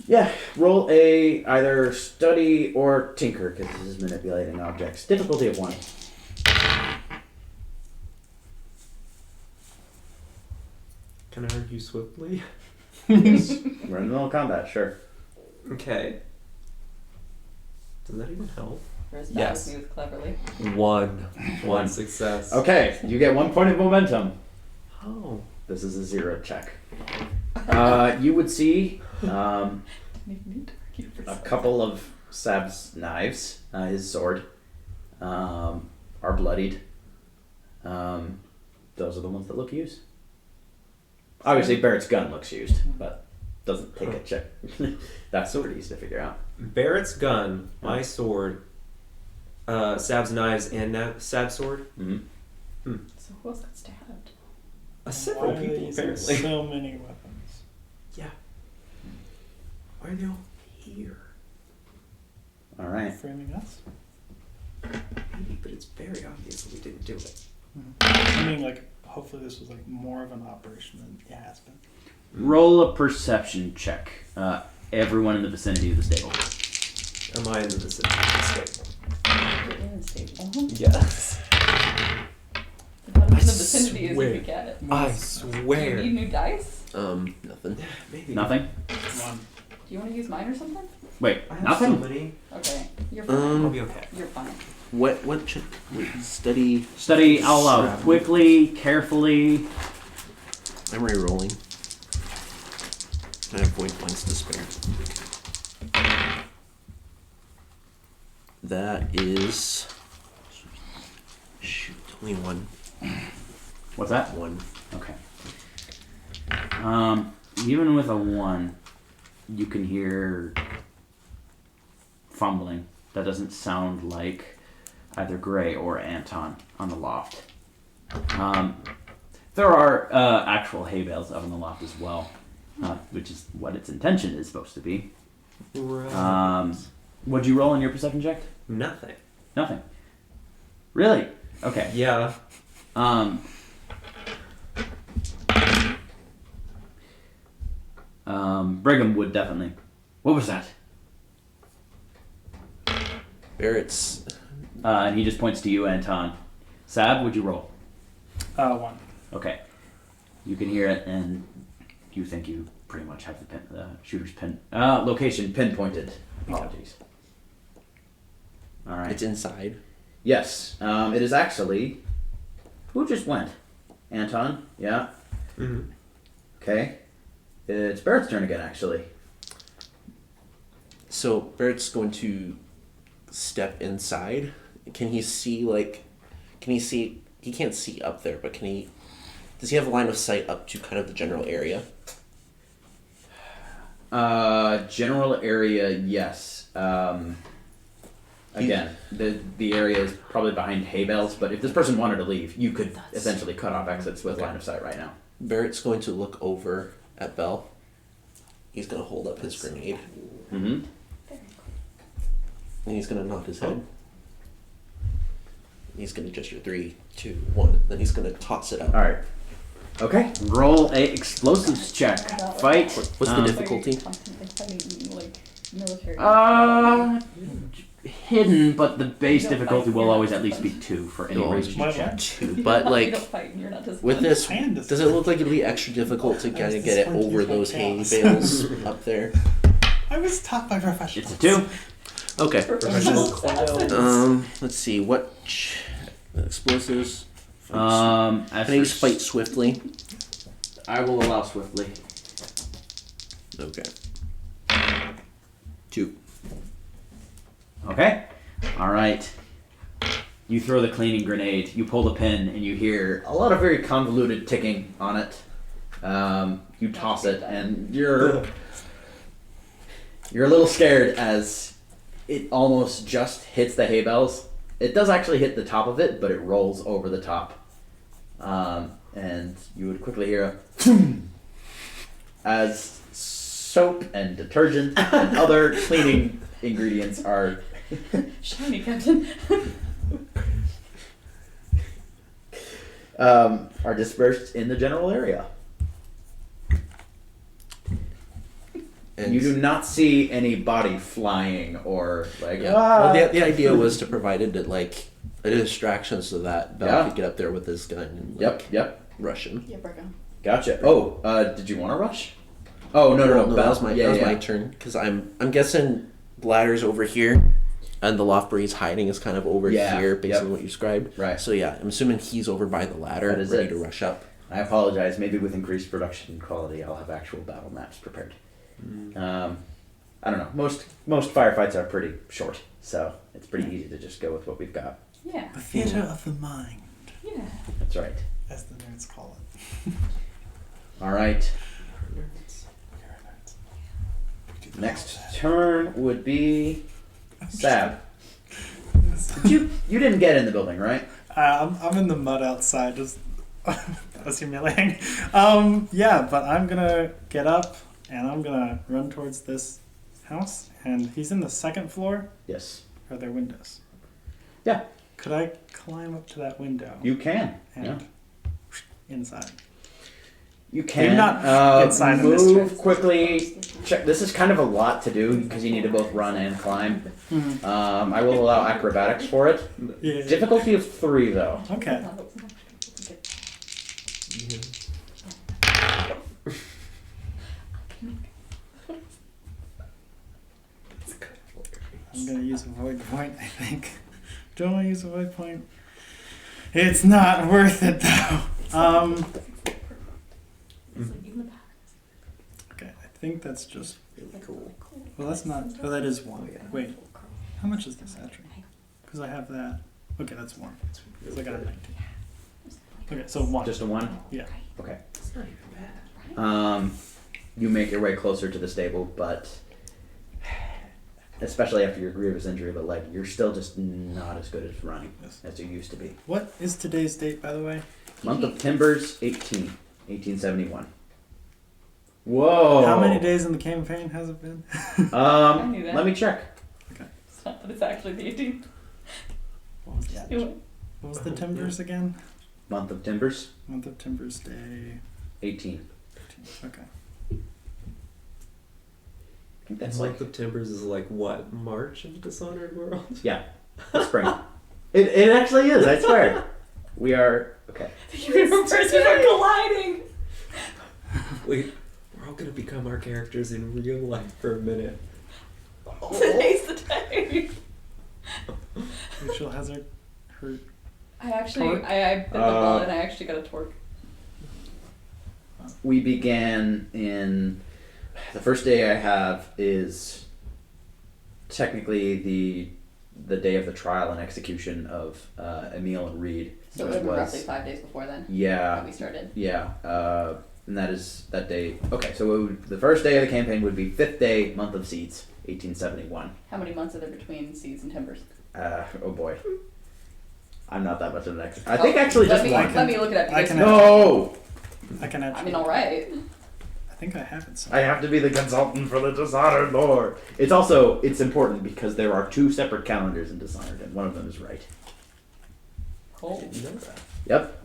Yeah, roll a either study or tinker because this is manipulating objects. Difficulty of 1. Can I argue swiftly? We're in the middle of combat, sure. Okay. Does that even help? Where's Yes. that with cleverly? One success. Okay, you get 1 point of momentum. Oh. This is a 0 check. You would see a couple of Sab's knives, his sword, are bloodied. Those are the ones that look used. Obviously, Barrett's gun looks used, but doesn't take a check. That's pretty easy to figure out. Barrett's gun, my sword, Sab's knives, and Sab's sword. Mm-hmm. So who else got stabbed? Several Why are they people using apparently. so many weapons? Yeah. Why are they all here? All right. Framing us? Maybe, but it's very obvious that we didn't do it. I mean, like, hopefully this was like more of an operation than it has been. Roll a perception check. Everyone in the vicinity of the stable. Am I in the vicinity? You're in the stable. Yes. If I'm in the vicinity as swear. we get it. I Do you swear. need new dice? Nothing. Maybe. Nothing? One. Do you want to use mine or something? Wait, I have nothing? so many. Okay, you're fine. I'll be okay. You're fine. What should wait, study Study out loud quickly, carefully. memory rolling? I have void points to spare. That is shoot, only one. What's that? One. Okay. Even with a 1, you can hear fumbling. That doesn't sound like either Gray or Anton on the loft. There are actual hay bales up on the loft as well, which is what its intention is supposed to be. Right. What'd you roll in your perception check? Nothing. Nothing. Really? Okay. Yeah. Brigham would definitely. What was that? Barrett's And he just points to you, Anton. Sab, would you roll? 1. Okay. You can hear it, and you think you pretty much have the shooter's location pinpointed. Apologies. All right. it's inside. Yes. It is actually. Who just went? Anton. Yeah. Mm-hmm. Okay. It's Barrett's turn again, actually. So Barrett's going to step inside. Can he see he can't see up there, but does he have a line of sight up to kind of the general area? General area, yes. Again, the area is probably behind hay bales, but if this person wanted to leave, you could essentially cut off exits with line of sight right now. Barrett's going to look over at Bell. He's going to hold up his grenade, Mm-hmm. and he's going to nod his head. He's going to gesture 3, 2, 1. Then he's going to toss it up. All right. Okay. Roll a explosives check. Fight. What's the difficulty? Constantly fighting, like, military. Hidden, but the base You don't difficulty fight, will you're always not at least be disciplined. 2 for any It'll always ranged be check. 2, You but don't like fight and you're not disciplined. with this, I understand. does it look like it'll be extra difficult to kind of get it over those hay bales up there? I was taught by professionals. It's a 2. Okay. Professional classes. Let's see. What explosives? As Can I use for fight swiftly? I will allow swiftly. Okay. 2. Okay. All right. You throw the cleaning grenade. You pull the pin, and you hear a lot of very convoluted ticking on it. You toss it, and you're a little scared as it almost just hits the hay bales. It does actually hit the top of it, but it rolls over the top. And you would quickly hear a boom as soap and detergent and other cleaning ingredients are Shiny, Captain. are dispersed in the general area. And You do not see any body flying or like. Yeah. "Ah." Well, the idea was to provide it like a distraction so that Bell Yeah. could get up there with his gun and Yep. Yep. rush him. Yeah, Burgo. Gotcha. Oh, did you want to rush? Oh no. That was my my turn because I'm guessing the ladder's over here, and the loft where he's hiding is kind of over Yeah, here based yep. on what you described. Right. So yeah, I'm assuming he's over by the ladder, That is ready it. to rush up. I apologize. Maybe with increased production quality, I'll have actual battle maps prepared. I don't know. Most firefights are pretty short, so it's pretty easy to just go with what we've got. Yeah. The theater of the mind, Yeah. That's right. as the nerds call it. All right. Next turn would be Sab. You didn't get in the building, right? I'm in the mud outside, just that's humiliating. Yeah, but I'm gonna get up and I'm gonna run towards this house. And he's in the second floor. Yes. Are there windows? Yeah. Could I climb up to that window You can. and Yeah. inside? You can. not inside the move mystery. quickly. Check. This is kind of a lot to do because you need to both run and climb. Mm-hmm. I will allow acrobatics for it. Yeah. Difficulty of 3 though. Okay. I'm gonna use a void point, I think. Don't I use a void point? It's not worth it though. Okay, I think that's just Really cool. well. That's not. Oh, that is 1. Wait, how much is this actually? Because I have that. Okay, that's 1. Because I got a 19. Okay, so 1. Just a 1. Yeah. Okay. It's not even bad. You make your way closer to the stable, but especially after your grievous injury, but like you're still just not as good as running Yes. as you used to be. What is today's date, by the way? Month of Timbers, 1871. Whoa. How many days in the campaign has it been? I knew that. Let me check. It's not that it's actually the 18th. What was that? Do it. What was the Timbers again? Month of Timbers, Month of Timbers Day. 18. Okay. I think that's Month like of Timbers is like what? March in Dishonored World? the spring. It actually is. I swear. We are okay. The universes are colliding. Wait, we're all gonna become our characters in real life for a minute. Today's the day. Rachel has her I actually, Torque? I bit the bullet and I actually got a torque. We began in the first day I have is technically the day of the trial and execution of Emil and Reed. So it would have been roughly 5 days before then Yeah, that we started. yeah, and that is that day. Okay, so the first day of the campaign would be 5th day, month of Seeds, 1871. How many months are there between seeds and timbers? Oh boy, I'm not that much of an expert. I think actually let just me, one. Let me look it up. I because- can- No, I can actually. I mean, all right. I think I have it. I have to be the consultant for the Dishonored lore. It's important because there are 2 separate calendars in Dishonored, and one of them is right. Cool. Didn't know that. Yep.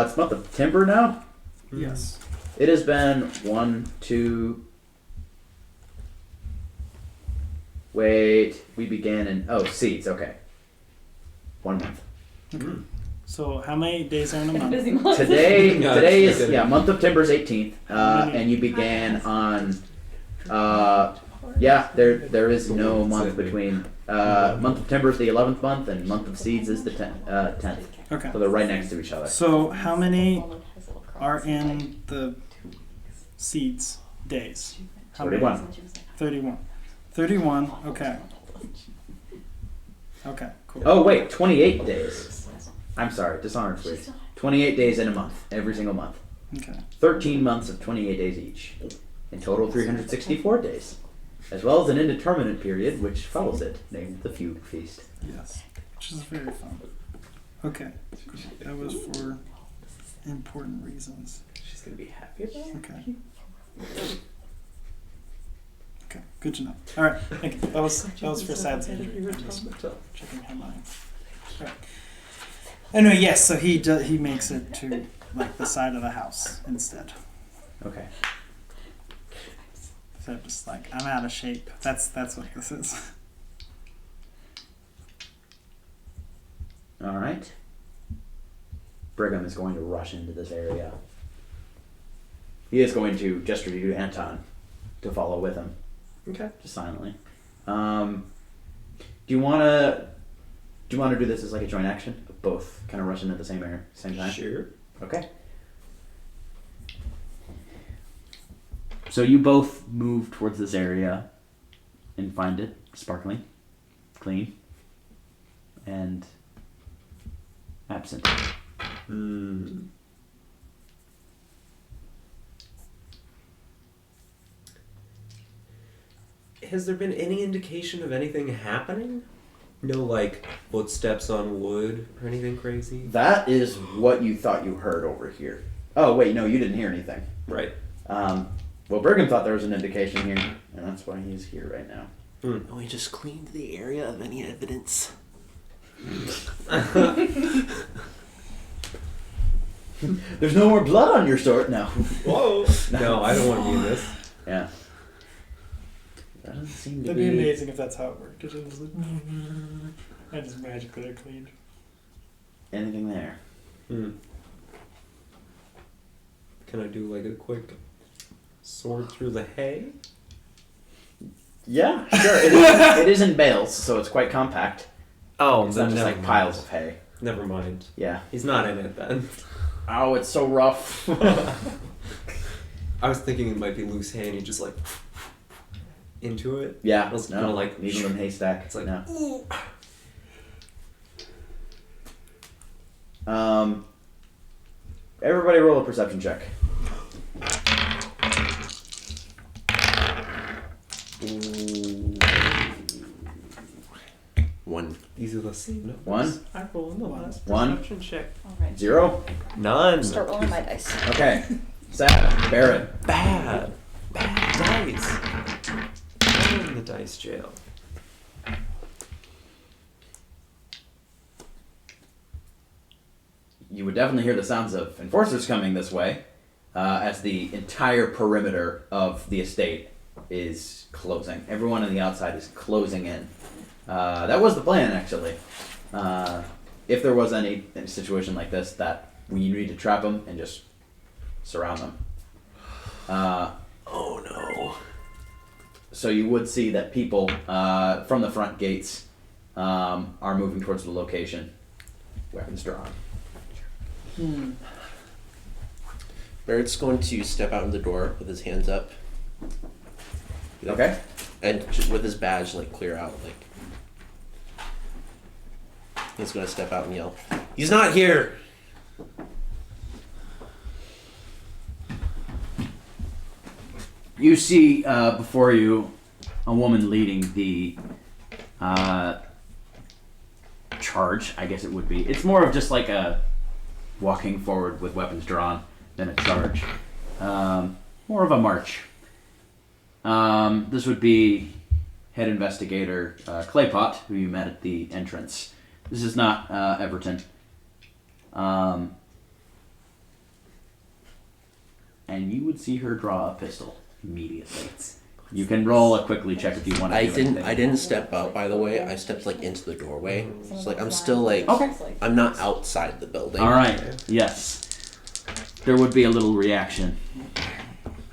It's month of Timber now. Yes. It has been 1, 2. Wait, we began in Seeds. Okay, 1 month. Okay. So how many days are in a Been a month? busy month. Today Yeah, is month of Timbers 18th, How many- and you began on Yeah, there is no That's month it. between. Month of September is the 11th month, and month of Seeds is the 10th. Okay. So they're right next to each other. So how many are in the seeds days? How many? 31. 31. 31. Okay. Okay. Cool. Oh wait, 28 days. I'm sorry, Dishonored's weird. 28 days in a month, every single month. Okay. 13 months of 28 days each. In total, 364 days. As well as an indeterminate period which follows it, named the Fugue Feast. Yes. Which is very fun. Okay. Great. That was for important reasons. She's gonna be happy about it. Okay. Okay. Good to know. All right. Thank you. That was for Sad's injury. I'm just checking her mind. All right. Anyway, yes. So he makes it to like the side of the house instead. Okay. So just like I'm out of shape. That's what this is. All right. Brigham is going to rush into this area. He is going to gesture to Anton to follow with him, Okay. just silently. Do you want to do this as like a joint action? Both kind of rush in at the same time. Sure. Okay. So you both move towards this area and find it sparkling, clean, and absent. Hmm. Has there been any indication of anything happening? No, like footsteps on wood or anything crazy? That is what you thought you heard over here. Oh wait, no, you didn't hear anything. Right. Well, Brigham thought there was an indication here, and that's why he's here right now. Oh, we just cleaned the area of any evidence. There's no more blood on your sword now. Whoa! No, I don't want to be in this. Yeah. That doesn't seem to That'd be be amazing if that's how it worked. It was like, I just magically cleaned. anything there. Hmm. Can I do like a quick sword through the hay? Yeah, sure. It is in bales, so it's quite compact. Oh, It's not just like piles of hay. Never mind. Yeah. He's not in it then. Oh, it's so rough. I was thinking it might be loose hay and he just like into it. Yeah. I was No, gonna, like, needle and haystack. It's like no. ooh. Everybody roll a perception check. One. These are the same numbers. One. I roll in the last One. perception check. Alright. 0. None. Start rolling my dice. Okay. Sad. Barrett. Bad. Bad dice. I'm in the dice jail. You would definitely hear the sounds of enforcers coming this way, as the entire perimeter of the estate is closing. Everyone on the outside is closing in. That was the plan, actually. If there was any situation like this, that we need to trap them and just surround them. Oh no. So you would see that people from the front gates are moving towards the location. Weapons drawn. Barrett's going to step out in the door with his hands up. Okay. And with his badge, like, clear out, like. He's gonna step out and yell, "He's not here!" You see before you a woman leading the charge, I guess it would be. It's more of just like a walking forward with weapons drawn than a charge. More of a march. This would be head investigator Claypot, who you met at the entrance. This is not Everton. And you would see her draw a pistol immediately. You can roll a quickly check if you want to. I didn't step out, by the way. I stepped like into the doorway. So like I'm still like Okay. I'm not outside the building. All right. Yes. There would be a little reaction.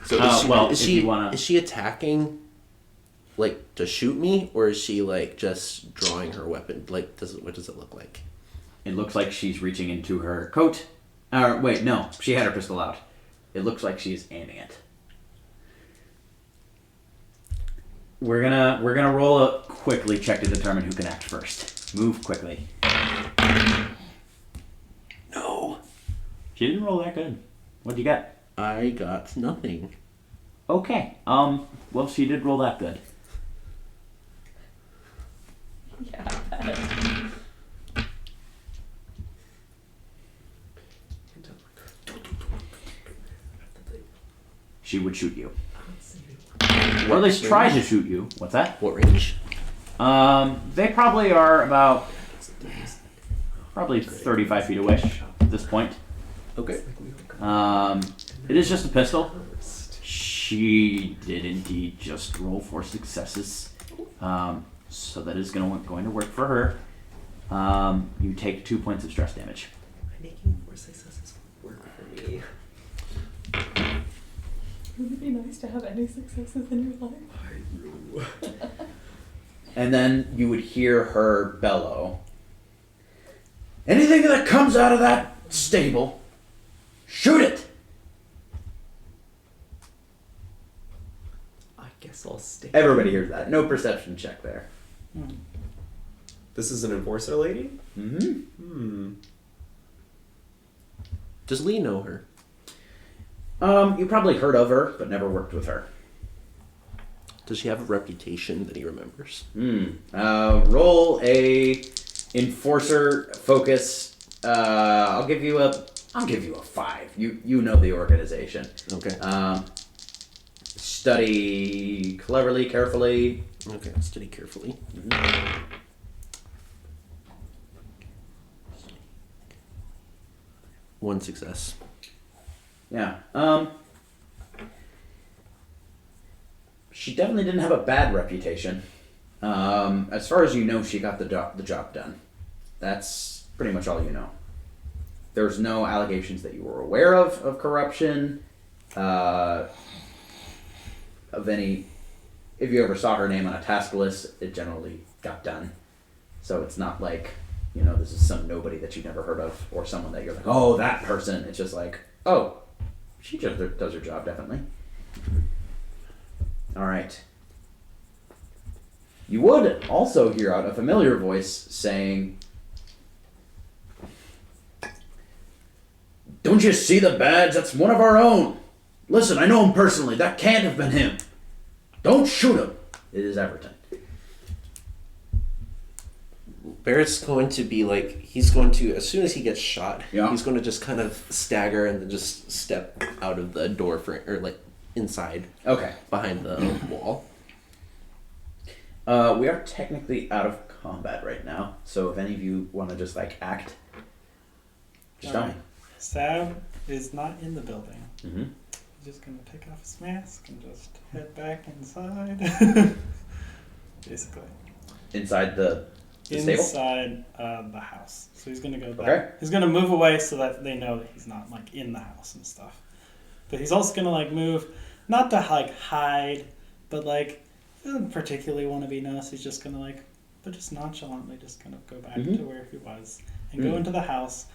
So well, is if she you wanna- is she attacking like to shoot me, or is she like just drawing her weapon? Like, what does it look like? It looks like she's reaching into her coat. Wait, no, she had her pistol out. It looks like she's aiming it. We're gonna roll a quickly check to determine who can act first. Move quickly. No. She didn't roll that good. What'd you get? I got nothing. Okay. Well, she did roll that good. Yeah, I bet. She would shoot you. Or at least try to shoot you. What's that? What range? They probably are about 35 feet away at this point. Okay. It is just a pistol. She did indeed just roll 4 successes. So that is going to work for her. You take 2 points of stress damage. Making 4 successes work for me. Wouldn't it be nice to have any successes in your life? And then you would hear her bellow. Anything that comes out of that stable, shoot it! I guess I'll stay. Everybody hears that. No perception check there. This is an enforcer lady? Mm-hmm. Does Lee know her? You probably heard of her, but never worked with her. Does she have a reputation that he remembers? Roll a enforcer focus. I'll give you a 5. You know the organization. Okay. Study cleverly, carefully. Okay, I'll study carefully. Mm-hmm. One success. Yeah. She definitely didn't have a bad reputation. As far as you know, she got the job done. That's pretty much all you know. There's no allegations that you were aware of corruption, of any. If you ever saw her name on a task list, it generally got done. So it's not like, this is some nobody that you've never heard of, or someone that you're like, oh, that person. It's just like, oh, she just does her job, definitely. All right. You would also hear out a familiar voice saying, "Don't you see the badge? That's one of our own. Listen, I know him personally. That can't have been him. Don't shoot him." It is Everton. Barrett's going to be like, he's going to, as soon as he gets shot, Yeah. he's going to just kind of stagger and then just step out of the door or like inside Okay. behind the wall. We are technically out of combat right now, so if any of you want to just like act, just tell me. Sab is not in the building. Mm-hmm. He's just gonna take off his mask and just head back inside. Basically. Inside the stable? Inside the house. So he's gonna go back. Okay. He's gonna move away so that they know that he's not like in the house and stuff. But he's also gonna like move, not to like hide, but like he doesn't particularly want to be noticed. He's just gonna like, but just nonchalantly just kind of go back Mhm. to where he was and go into the house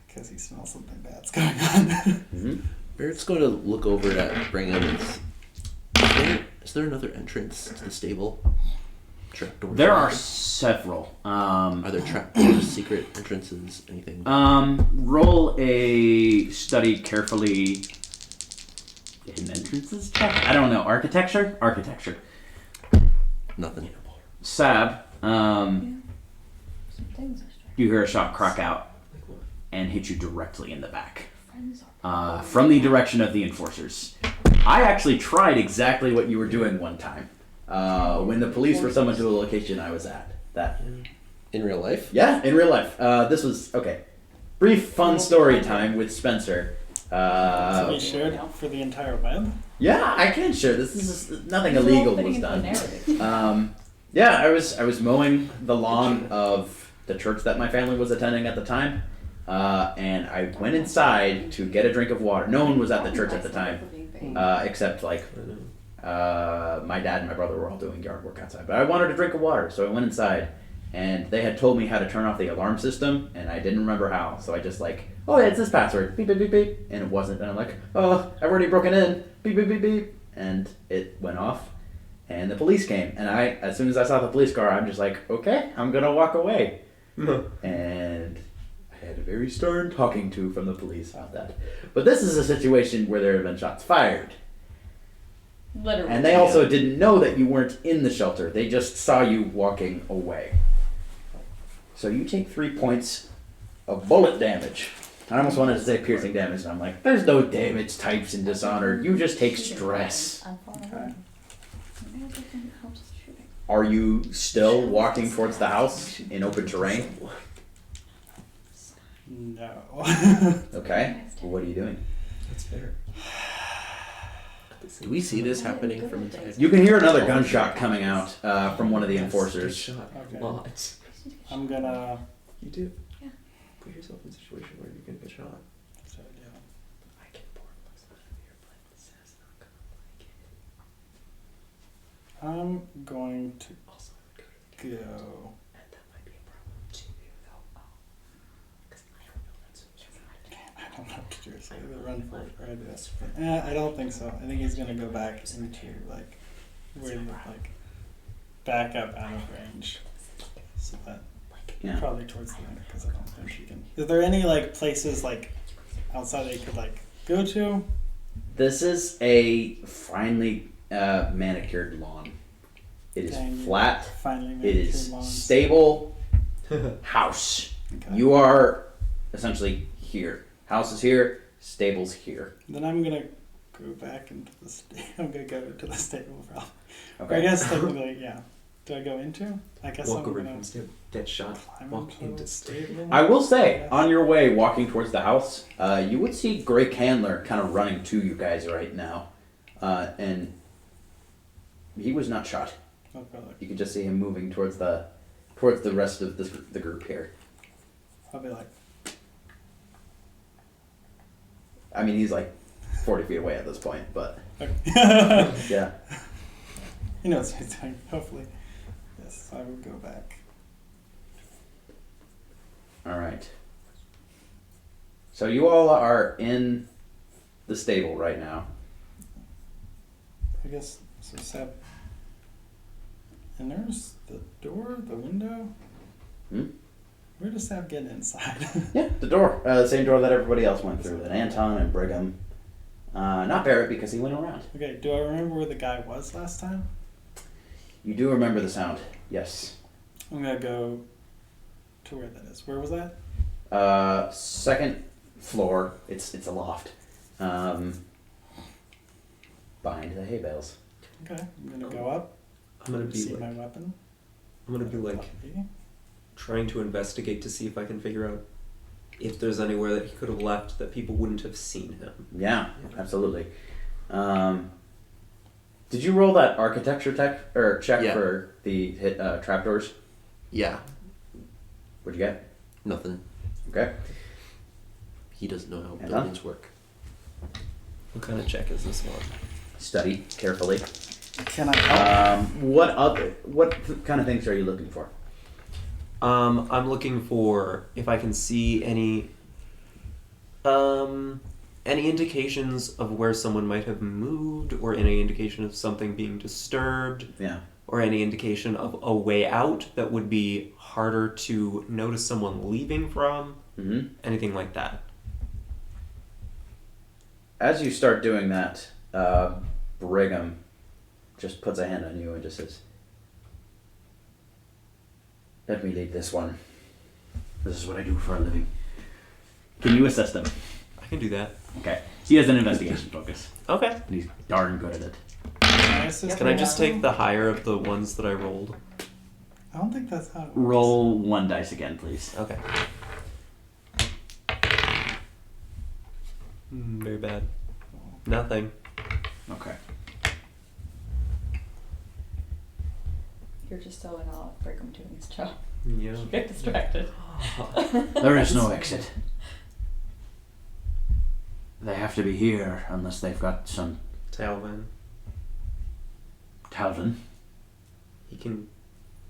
because he smells something bad's going on. Mm-hmm. Barrett's going to look over at Brigham and is there another entrance to the stable? Trapdoors? There are several. Are there trapdoors, secret entrances, anything? Roll a study carefully. Hidden entrances check? I don't know. Architecture? Architecture. Nothing. Sab, Some things are strange. you hear a shot crack out and hit you directly in the back. Friends are From the direction of the enforcers. I actually tried exactly what you were doing one time. When the police were summoned to a location I was at. That. In real life? Yeah, in real life. This was, okay. Brief fun story time with Spencer. So we shared for the entire web. Yeah, I can share this. This is nothing illegal was done. Yeah, I was mowing the lawn of the church that my family was attending at the time, and I went inside to get a drink of water. No one was at the church at the time, except like my dad and my brother were all doing yard work outside, but I wanted a drink of water, so I went inside, and they had told me how to turn off the alarm system, and I didn't remember how, so I just like, oh, yeah, it's this password, beep, beep, beep, beep, and it wasn't, and I'm like, oh, I've already broken in, beep, beep, beep, beep, and it went off, and the police came, and as soon as I saw the police car, I'm just like, okay, I'm gonna walk away, and I had a very stern talking to from the police about that. But this is a situation where there have been shots fired. Literally. And they also didn't know that you weren't in the shelter. They just saw you walking away. So you take 3 points of bullet damage. I almost wanted to say piercing damage, and I'm like, there's no damage types in Dishonored. You just take stress. Okay. Are you still walking towards the house in open terrain? No. Okay. Well, what are you doing? That's fair. Do we see this happening from inside? You can hear another gunshot coming out from one of the Good enforcers. shot. Okay. Lots. I'm gonna. You do. Yeah. Put yourself in a situation where you can get shot. So, yeah. I can pour looks out of here, but it says not gonna like it. I'm going to Also, I would go to the go. and that might be a problem too, though. Because I don't know that's I don't know what to do. So either run for it or I do this. I don't think so. I think he's gonna go back into like where like back up out of range. So that Yeah. probably towards the end because I don't think he can. Is there any like places like outside that you could like go to? This is a finely manicured lawn. It is Dang. flat. Finally, It made is two lawns. stable house. Okay. You are essentially here. House is here. Stable's here. Then I'm gonna go back into the I'm gonna go to the stable probably. Okay. I guess technically, yeah. Do I go into? I guess Walk I'm over gonna from stable. Get shot. climb Walk into into the stable. stable. I will say, on your way walking towards the house, you would see Gray Candler kind of running to you guys right now, and he was not shot. Oh, brother. You could just see him moving towards the rest of the group here. I'll be like, I mean, he's like 40 feet away at this point, but okay. yeah. He knows what he's doing, hopefully. Yes, I will go back. All right. So you all are in the stable right now. I guess, so Seb enters the door, the window? Hmm? Where does Seb get inside? Yeah, the door. The same door that everybody else went through. That Anton and Brigham. Not Barrett because he went around. Okay, do I remember where the guy was last time? You do remember the sound. Yes. I'm gonna go to where that is. Where was that? Second floor. It's a loft. Behind the hay bales. Okay, I'm gonna go up. I'm gonna be See like, my weapon. I'm gonna be like trying to investigate to see if I can figure out if there's anywhere that he could have left that people wouldn't have seen him. Yeah, absolutely. Did you roll that architecture check Yeah. for the hit trapdoors? Yeah, What'd you get? nothing. Okay. He doesn't know how Anton? buildings work. What kind of check is this one? Study carefully. Can I help? What kind of things are you looking for? I'm looking for if I can see any indications of where someone might have moved, or any indication of something being disturbed, Yeah. or any indication of a way out that would be harder to notice someone leaving from, Mm-hmm. anything like that. As you start doing that, Brigham just puts a hand on you and just says, "Let me lead this one. This is what I do for a living." Can you assist him? I can do that. Okay. He has an investigation focus, Okay. and he's darn good at it. Can I just take the higher of the ones that I rolled? I don't think that's how it works. Roll 1 dice again, please. Okay. Very bad. Nothing. Okay. You're just so in awe of Brigham doing his job. Yeah. You get distracted. There is no exit. They have to be here unless they've got some... Talvin. Talvin, He can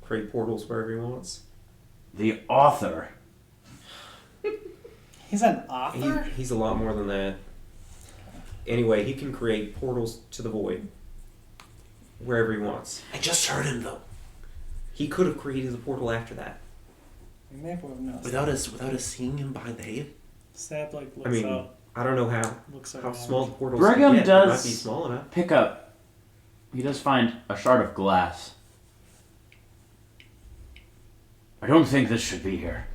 create portals wherever he wants. the author. He's an author? He's a lot more than that. Anyway, he can create portals to the void wherever he wants. I just heard him though. He could have created the portal after that. We may have noticed. Without us seeing him behind the hay. Sab like looks I mean, out. I don't know how Looks how around. small the portals Brigham can get. They might does- be small enough. Pick up. He does find a shard of glass. I don't think this should be here.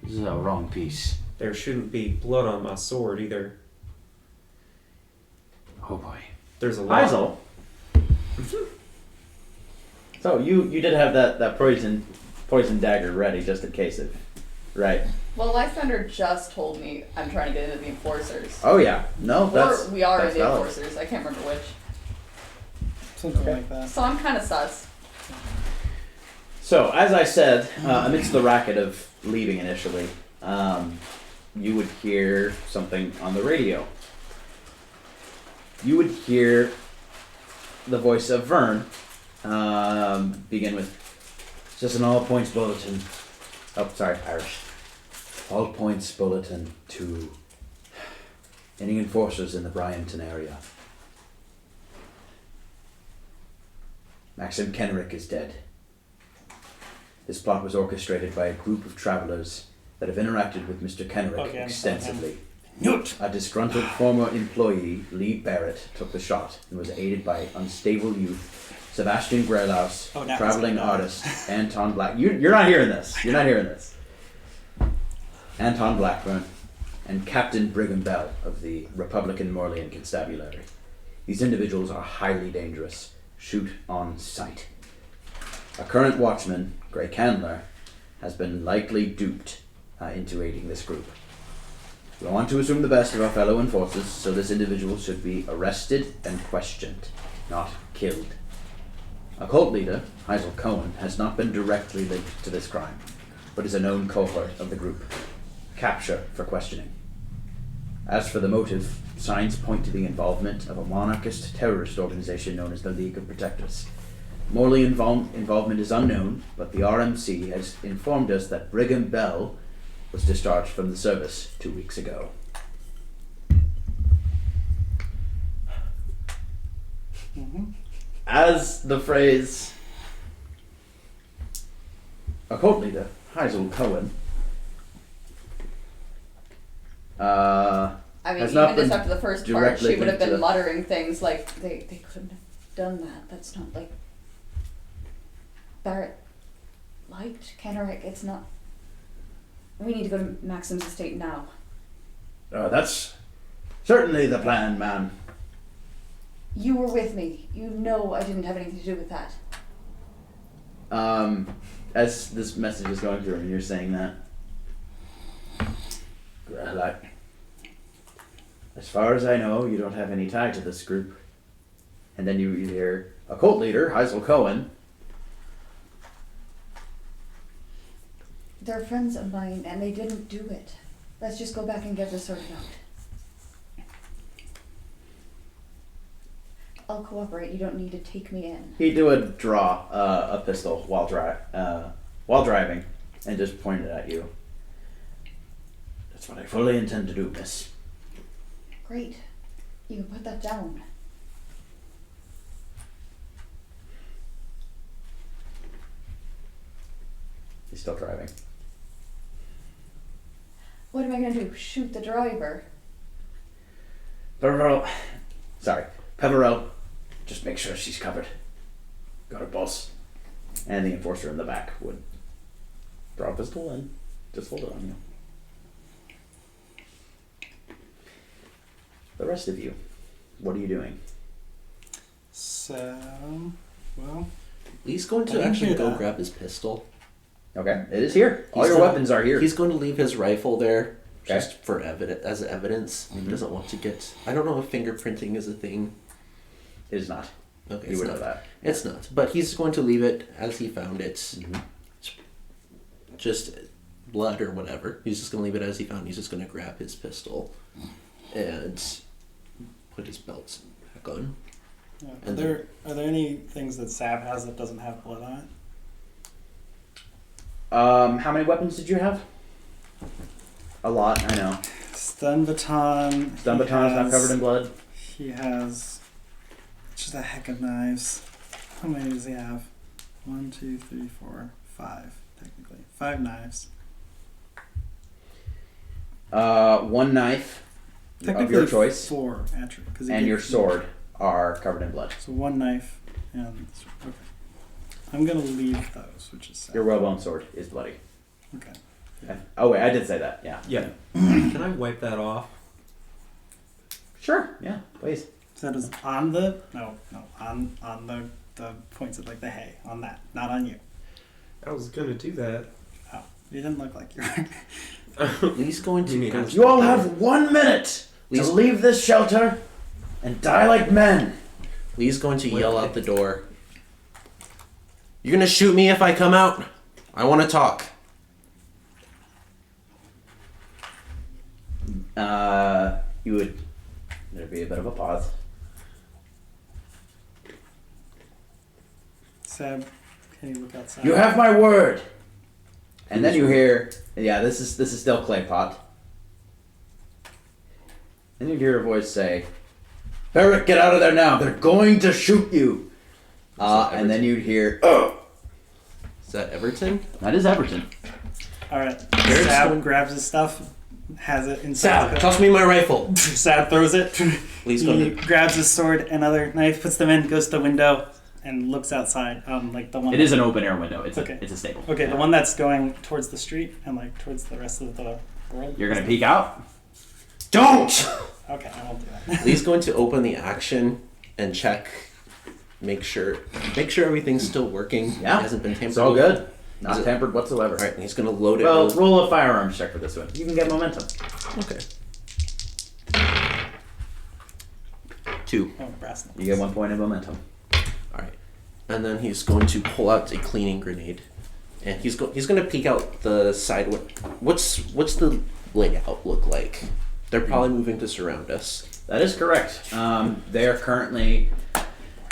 This is a wrong piece. There shouldn't be blood on my sword either. Oh boy. There's a lot. Heisel. So you did have that poison dagger ready just in case of, right? Well, Lysander just told me I'm trying to get into the Enforcers. Oh yeah, no, that's Or we are in that's the valid. Enforcers. I can't remember which. Something Okay. like that. So I'm kind of sus. So as I said, amidst the racket of leaving initially, you would hear something on the radio. You would hear the voice of Vern begin with, just an all points bulletin. Oh, sorry, Irish. All points bulletin to any enforcers in the Bryanton area. Maxim Kenrick is dead. This plot was orchestrated by a group of travelers that have interacted with Mr. Kenrick Okay, extensively. Newt! A disgruntled former employee, Lee Barrett, took the shot and was aided by unstable youth Sebastian Grelos, Oh, now traveling it's- artist Anton Black. You're not hearing this. You're not hearing this. Anton Blackburn and Captain Brigham Bell of the Republican Morlean Constabulary. These individuals are highly dangerous. Shoot on sight. A current watchman, Gray Candler, has been likely duped into aiding this group. We want to assume the best of our fellow enforcers, so this individual should be arrested and questioned, not killed. A cult leader, Heisel Cohen, has not been directly linked to this crime, but is a known cohort of the group. Capture for questioning. As for the motive, signs point to the involvement of a monarchist terrorist organization known as the League of Protectors. Morley involvement is unknown, but the RMC has informed us that Brigham Bell was discharged from the service 2 weeks ago. Mm-hmm. As the phrase a cult leader, Heisel Cohen, I mean, Has not even just been after the first part, directly she would have linked to been the- muttering things like, they couldn't have done that. That's not like. Barrett liked Kenrick. It's not. We need to go to Maxim's estate now. that's certainly the plan, ma'am. You were with me. You know I didn't have anything to do with that. As this message is going through and you're saying that, like, as far as I know, you don't have any tie to this group. And then you hear a cult leader, Heisel Cohen. They're friends of mine, and they didn't do it. Let's just go back and get this sorted out. I'll cooperate. You don't need to take me in. He would draw a pistol while driving, and just point it at you. That's what I fully intend to do, miss. Great. You can put that down. He's still driving. What am I gonna do? Shoot the driver? Peverell, just make sure she's covered. Got her, boss. And the enforcer in the back would draw a pistol and just hold it on you. The rest of you, what are you doing? So, well, Lee's going I to didn't actually hear go that. grab his pistol. Okay, it is here. All He's your gonna- weapons are here. He's going to leave his rifle there Okay. just for as evidence. He doesn't want to get. I don't know if fingerprinting is a thing. It is not. Okay, You it's would not. know that. It's not. But he's going to leave it as he found it. Mhm. Just blood or whatever. He's just going to leave it as he found. He's just going to grab his pistol and put his belt back on. Yeah. Are And there any things that Sab has that doesn't have blood on it? How many weapons did you have? A lot, I know. Stun baton. Stun baton is not covered in blood. He has just a heck of knives. How many does he have? 1, 2, 3, 4, 5. Technically, 5 knives. One knife of your choice, 4 actually, and your sword are covered in blood. So 1 knife and okay. I'm gonna leave those, which is sad. Your whalebone sword is bloody. Okay. Oh wait, I did say that. Yeah. Yeah. Can I wipe that off? Sure. Yeah. Please. So that is on the on the points of like the hay on that, not on you. I was gonna do that. Oh, you didn't look like you were. Lee's going to. You all have 1 minute to leave this shelter and die like men. Lee's going to yell out the door. You're gonna shoot me if I come out? I want to talk. You would. There'd be a bit of a pause. Sab, can you look outside? You have my word. And then you hear, yeah, this is still Claypot. Then you hear a voice say, "Barrett, get out of there now! They're going to shoot you!" And then you'd hear, "Oh!" Is that Everton? That is Everton. All right. Barrett's Sab going- grabs his stuff, has it inside. Sab, toss me my rifle. Sab throws it. Lee's He going to. grabs his sword, another knife, puts them in, goes to the window, and looks outside. Like the one. It is an open air window. It's Okay. it's a stable. Okay, the one that's going towards the street and like towards the rest of the world. You're gonna peek out. Don't! Okay, I won't do that. Lee's going to open the action and check, make sure everything's still working. Yeah. It hasn't been tampered. It's all with. good. Not Is it- tampered whatsoever. All right, and he's going to load it. Well, with- roll a firearms check for this one. You can get momentum. Okay. 2. Oh, brass knuckles. You get 1 point of momentum. All right, and then he's going to pull out a cleaning grenade, and he's going to peek out the side. What's the layout look like? They're probably moving to surround us. That is correct. They are currently.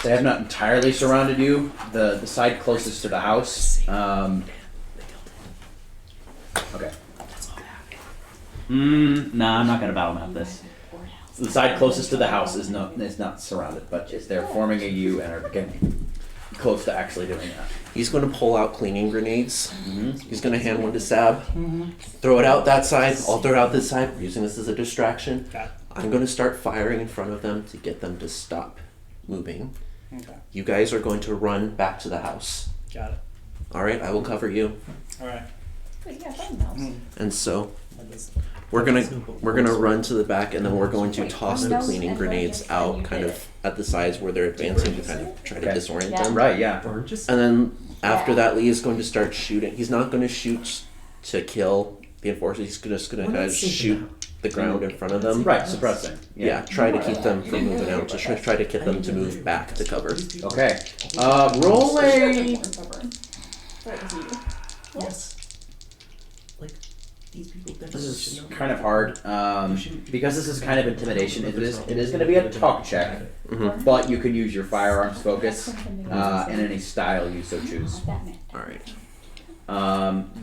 They have not entirely surrounded you. The side closest to the house. Okay. Nah, I'm not gonna battle map this. The side closest to the house is not surrounded, but they're forming a U and are getting close to actually doing that. He's going to pull out cleaning grenades. Mm-hmm. He's going to hand one to Sab. Throw it out that side. I'll throw it out this side. We're using this as a distraction. Got I'm going to start firing in front of them to get them to stop moving. it. Okay, You guys are going to run back to the house. got it. All right, I will cover you. All right. Wait, yeah, that mouse. And so That is- we're gonna run to the back, and then we're going to toss the cleaning grenades out, kind of at the sides where they're advancing to kind of try to Okay. disorient Yeah. them. Right. Yeah. Burgess? And then after Yeah. that, Lee is going to start shooting. He's not going to shoot to kill the enforcers. He's just going to kind of shoot the ground in front of them. Right. Suppressing. Yeah, try to keep them from moving out. Just try to get them to move back to cover. Okay. Roll a. Yes. Like these people. This is kind of hard because this is kind of intimidation. It is going to be a talk check, but you can use your firearms focus in any style you so choose. All right.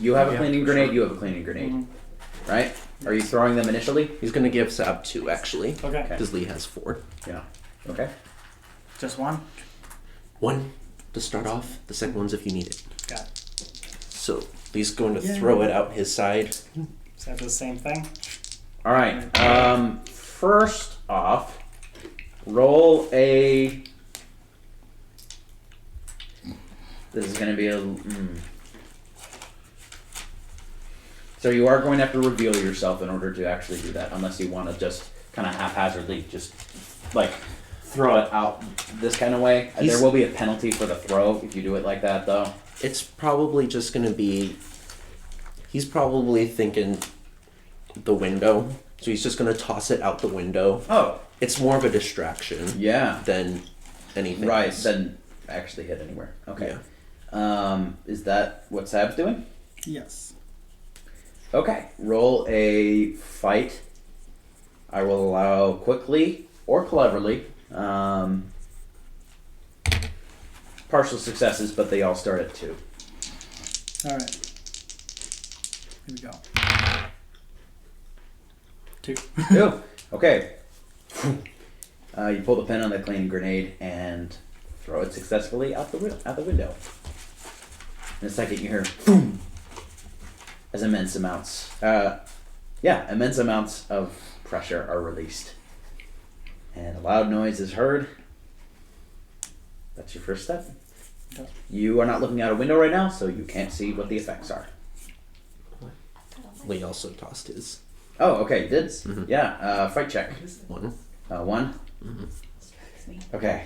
You have a cleaning grenade. You have a cleaning grenade, right? Are you throwing them initially? He's going to give Sab 2 actually, Okay. because Lee has 4. Yeah. Okay. Just one. 1 to start off. The second one's if you need it. Got it. So Lee's going to throw it out his side. So I do the same thing. All right. First off, roll a. This is going to be a. So you are going to have to reveal yourself in order to actually do that, unless you want to just kind of haphazardly just like throw it out this kind of way. There will be a penalty for the throw if you do it like that, though. It's probably just going to be. He's probably thinking the window, so he's just going to toss it out the window. Oh, It's more of a distraction yeah. than anything Right. else. Then actually hit anywhere. Okay. Yeah. Is that what Sab's doing? Yes. Okay. Roll a fight. I will allow quickly or cleverly. partial successes, but they all start at 2. All right. Here we go. 2. 2. Okay. You pull the pin on the cleaning grenade and throw it successfully out the window. In a second, you hear boom, as immense amounts of pressure are released, and a loud noise is heard. That's your first step. Okay. You are not looking out a window right now, so you can't see what the effects are. Lee also tossed his Oh, okay, you did. Mhm. Yeah, fight check. 1. 1. Mhm. Okay.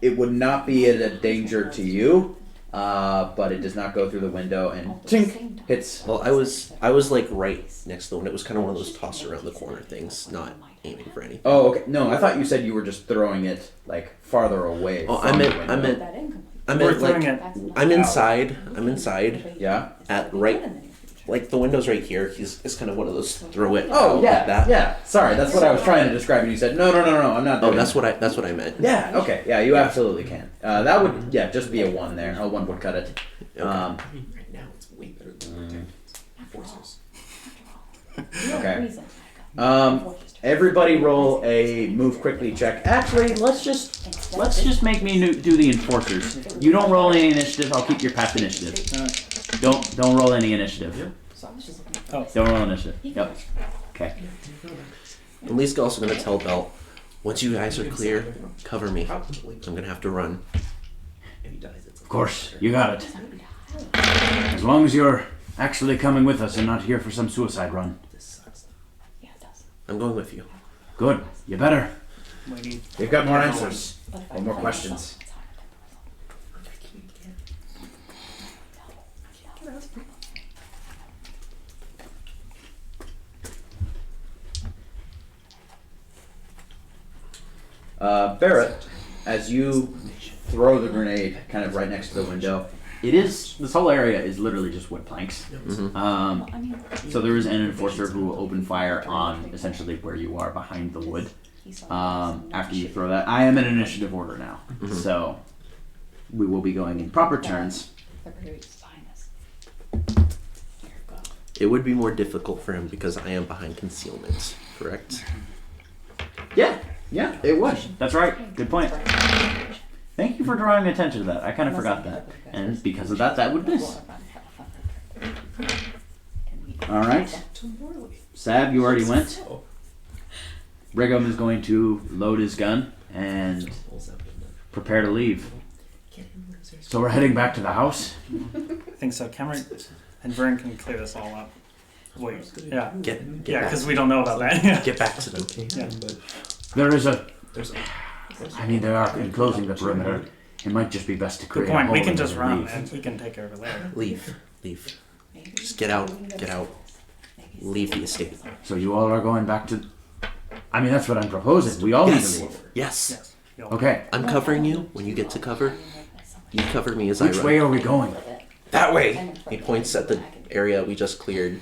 It would not be a danger to you, but it does not go through the window and tink hits. Well, I was like right next to the one. It was kind of one of those toss around the corner things, not aiming for anything. Oh, okay. No, I thought you said you were just throwing it like farther away. Oh, from I the meant window. We're throwing like it. I'm inside. I'm inside Yeah. at right, like the window's right here. It's kind of one of those throw it. Oh out yeah. like that. Yeah. Sorry, that's what I was trying to describe, and you said no. I'm not. Oh, Doing that's that. what I meant. Yeah. Okay. Yeah, you absolutely can. That would just be a 1 there. A 1 would cut it. Okay. Um, Right now, it's way better than Enforcers. Okay. Everybody roll a move quickly check. Actually, let's just make me do the enforcers. You don't roll any initiative. I'll keep your past initiative. Don't roll any initiative. Oh. Don't roll initiative. Yep. Okay. And Lee's also gonna tell Belt, once you guys are clear, cover me. I'm gonna have to run. If he dies, it's Of course, you got it. As long as you're actually coming with us and not here for some suicide run. this sucks. I'm going with you. Good. You better. Lady. You've got more answers or more questions. Barrett, as you throw the grenade kind of right next to the window, this whole area is literally just wood planks. So there is an enforcer who will open fire on essentially where you are behind the wood. After you throw that, I am in initiative order now, so we will be going in proper turns. It would be more difficult for him because I am behind concealment, correct? Yeah, it would. That's right. Good point. Thank you for drawing attention to that. I kind of forgot that. And because of that, that would miss. Alright. Sab, you already went. Brigham is going to load his gun and prepare to leave. So we're heading back to the house. I think so. Cameron and Vern can clear this all up. Wait. Yeah. Get Yeah, back. because we don't know about that. Yeah. Get back to them. Yeah. There is a... There's a. I mean, they are enclosing the perimeter. It might just be best to create Good a point. hole We can and just then run leave. and we can take over later. Leave. Just get out. Leave the estate. So you all are going back to... I mean, that's what I'm proposing. We all Yes. need to leave. Yes. Yes. You'll- Okay. I'm covering you. When you get to cover, you cover me as I Which run. way are we going? That way. He points at the area we just cleared.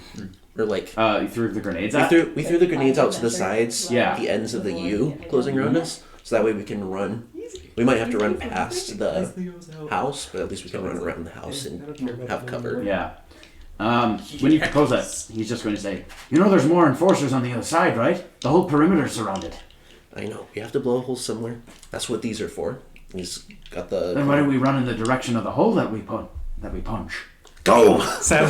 Or like You threw the grenades we at? threw the grenades out to the sides, Yeah. the ends of the U closing around us, so that way we can run. We might have to run past the house, but at least we can run around the house and have cover. Yeah. When you propose that, he's just going to say, you know there's more enforcers on the other side, right? The whole perimeter's surrounded. I know. We have to blow a hole somewhere. That's what these are for. He's got the. Then why don't we run in the direction of the hole that we punch? Go! So,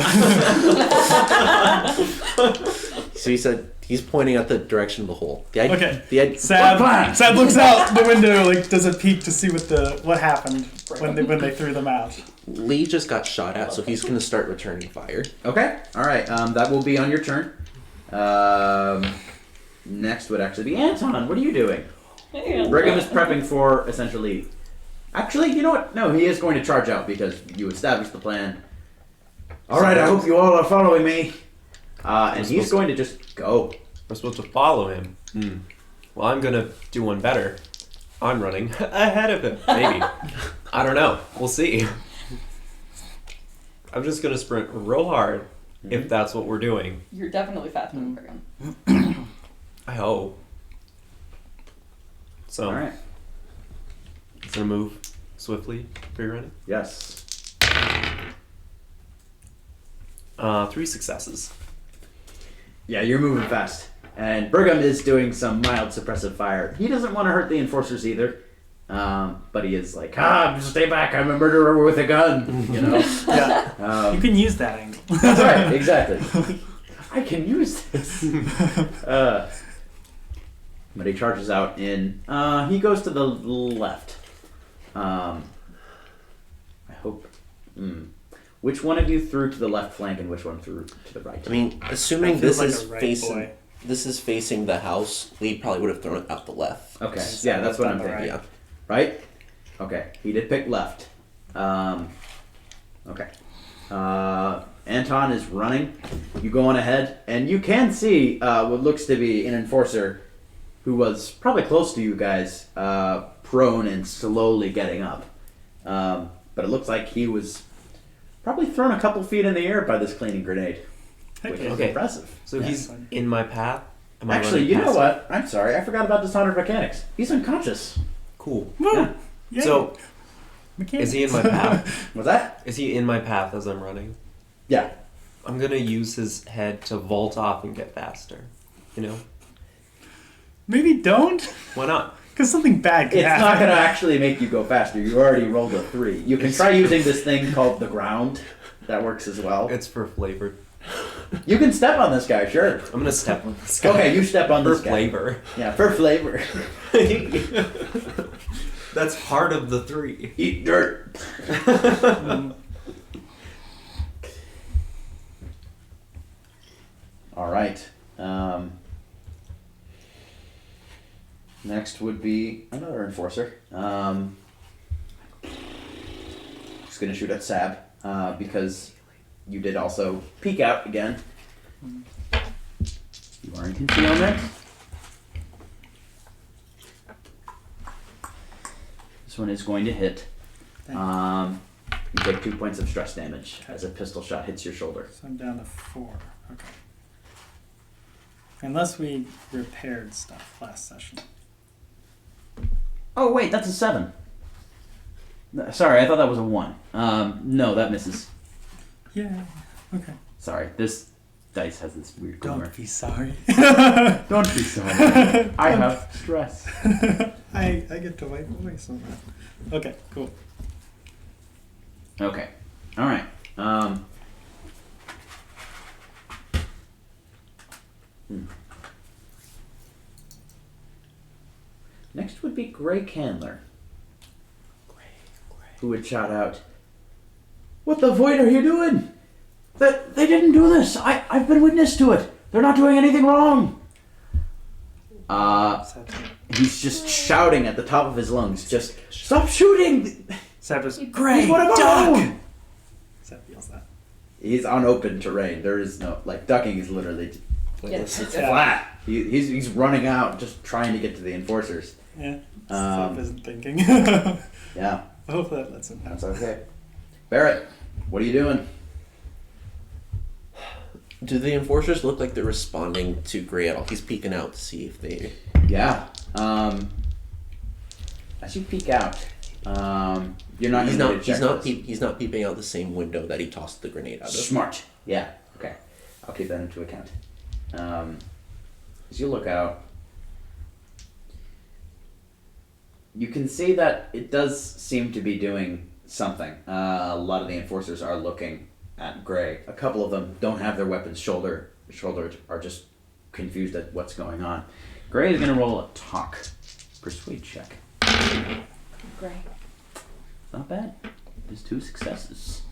So he said he's pointing at the direction of the hole. Okay. The Sad looks out the window, like does a peek to see what happened when they threw them out. Lee just got shot at, so he's gonna start returning fire. Okay. Alright, that will be on your turn. Next would actually be Anton. What are you doing? Brigham is prepping for essentially... Actually, you know what? No, he is going to charge out because you established the plan. Alright, I hope you all are following me. And he's going to just go. We're supposed to follow him. Well, I'm gonna do one better. I'm running ahead of him. Maybe. I don't know. We'll see. I'm just gonna sprint real hard if that's what we're doing. You're definitely faster than Brigham. I hope. So Alright. it's gonna move swiftly free running. Yes. 3 successes. Yeah, you're moving fast. And Brigham is doing some mild suppressive fire. He doesn't want to hurt the enforcers either. But he is like, stay back, I'm a murderer with a gun. You know? Yeah. You can use that angle. That's right, exactly. I can use this. But he charges out in. He goes to the left. I hope. Which one of you threw to the left flank and which one threw to the right? I mean, assuming That feels this like is a right facing boy. this is facing the house, we probably would have thrown it out the left. Okay, yeah, that's what I'm thinking. Right. Yeah. Right? Okay, he did pick left. Okay. Anton is running. You go on ahead, and you can see what looks to be an enforcer who was probably close to you guys, prone and slowly getting up. But it looks like he was probably thrown a couple feet in the air by this cleaning grenade, which is Okay. impressive. So Yeah. he's in my path. Am I Actually, running you know past what? I'm sorry, I forgot about Dishonored mechanics. He's unconscious. him? Cool. Woo! Yeah. Yay. So Mechanics. is he in my path? Was that? Is he in my path as I'm running? Yeah. I'm gonna use his head to vault off and get faster. You know? Maybe don't, Why not? because something bad could It's happen. not going to actually make you go faster. You already rolled a 3. You can try using this thing called the ground. That works as well. It's for flavor. You can step on this guy, sure. I'm gonna step on this guy. Okay, you step on For this guy. flavor. Yeah, for flavor. That's part of the 3. Eat dirt. All right. Next would be another enforcer. Just gonna shoot at Sab because you did also peek out again. You are in concealment. This one is going to hit. You take 2 points of stress damage as a pistol shot hits your shoulder. So I'm down to 4. Okay. Unless we repaired stuff last session. Oh wait, that's a 7. Sorry, I thought that was a 1. No, that misses. Yeah. Okay. Sorry, this dice has this weird glimmer. Don't be sorry. Don't be sorry. I have stress. I get to wipe away some of that. Okay, cool. Okay. All right. Next would be Gray Candler, who would shout out, "What the void are you doing? They didn't do this. I've been witness to it. They're not doing anything wrong." He's just shouting at the top of his lungs, just, "Stop shooting! Seb is He's great. one of our own!" Seb feels that. He's on open terrain. There is no, ducking is literally, Yes. it's flat. He's running out, just trying to get to the enforcers. Yeah. Um, Seb isn't thinking. Yeah, I hope that lets him know. that's okay. Barrett, what are you doing? Do the enforcers look like they're responding to Gray at all? He's peeking out to see if they. Yeah. As you peek out, you're not. He's gonna not. need to check this. He's not peeping out the same window that he tossed the grenade out of. Smart. Yeah. Okay. I'll keep that into account. As you look out, you can see that it does seem to be doing something. A lot of the enforcers are looking at Gray. A couple of them don't have their weapons shouldered, are just confused at what's going on. Gray is going to roll a talk. Persuade check. Great. Not bad. There's 2 successes.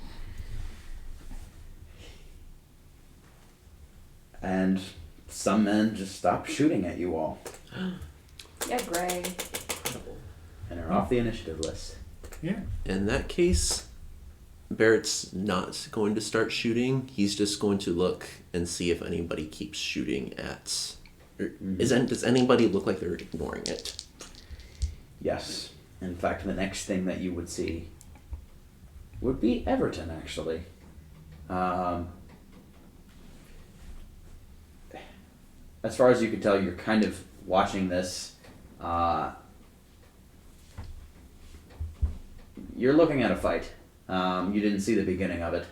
And some men just stop shooting at you all Yeah, Gray. and are off the initiative list. Yeah. In that case, Barrett's not going to start shooting. He's just going to look and see if anybody keeps shooting at. Does anybody look like they're ignoring it? Yes. In fact, the next thing that you would see would be Everton, actually. As far as you can tell, you're kind of watching this you're looking at a fight. You didn't see the beginning of it,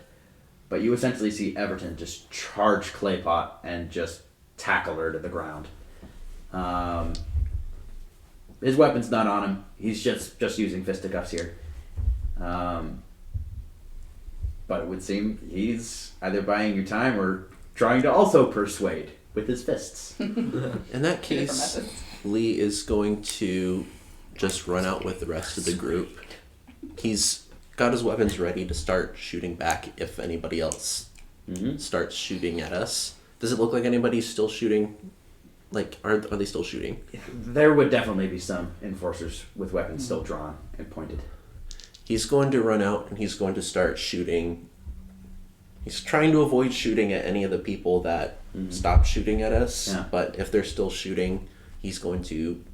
but you essentially see Everton just charge Claypot and just tackle her to the ground. His weapon's not on him. He's just using fisticuffs here. But it would seem he's either buying your time or trying to also persuade with his fists. In that case, Lee is going to just run out with the rest of the group. He's got his weapons ready to start shooting back if anybody else starts shooting at us. Does it look like anybody's still shooting? Like, are they still shooting? There would definitely be some enforcers with weapons still drawn and pointed. He's going to run out and he's going to start shooting. He's trying to avoid shooting at any of the people that stop shooting at us. Yeah. But if they're still shooting, he's going to,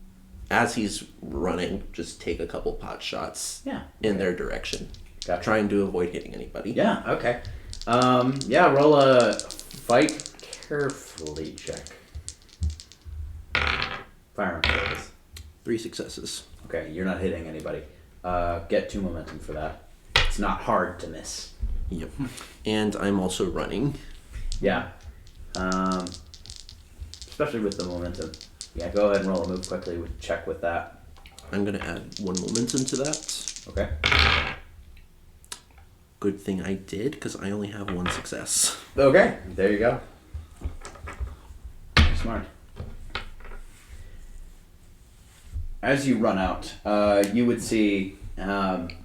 as he's running, just take a couple pot shots in their direction. Gotcha. Trying to avoid hitting anybody. Yeah, okay. Roll a fight carefully check. Firearm skills. 3 successes. Okay, you're not hitting anybody. Get 2 momentum for that. It's not hard to miss. Yep. And I'm also running. Yeah. Especially with the momentum. Yeah, go ahead and roll a move quickly. Check with that. I'm going to add 1 momentum to that. Okay. Good thing I did, because I only have 1 success. Okay, there you go. Smart. As you run out, you would see Claypot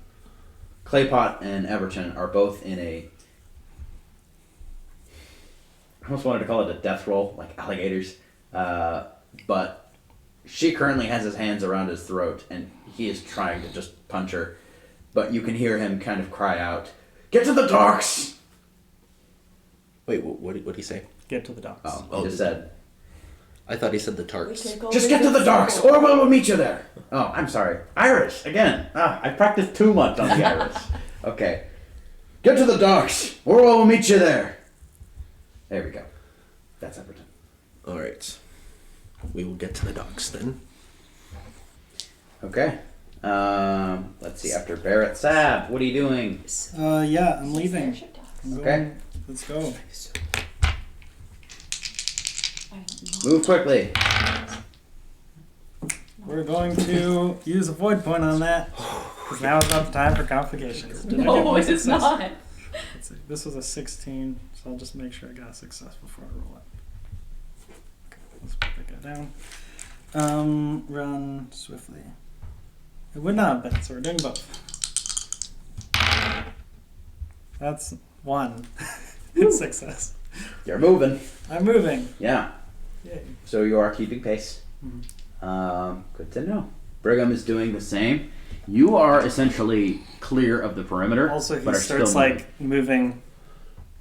and Everton are both in a... I almost wanted to call it a death roll, like alligators. But she currently has his hands around his throat, and he is trying to just punch her. But you can hear him kind of cry out, "Get to the docks!" Wait, what did he say? Get to the docks. He just said, I thought he said the tarts. "Just get to the docks, or we'll meet you there." Oh, I'm sorry. Irish, again. I practiced too much on the Irish. Okay. "Get to the docks, or we'll meet you there." There we go. That's Everton. Alright. We will get to the docks then. Okay. Let's see. After Barrett, Sab, what are you doing? Yeah, I'm leaving. I'm Okay. going- Let's go. Move quickly. We're going to use a void point on that. Because now is not the time for complications. Did I get No, one it is success? not. Let's see. This was a 16, so I'll just make sure I got a success before I roll it. Okay, let's put that guy down. Run swiftly. It would not have been, so we're doing both. That's 1. It's success. You're moving. I'm moving. Yeah. Yay. So you are keeping pace. Good to know. Brigham is doing the same. You are essentially clear of the perimeter. Also, he but are starts still moving. like moving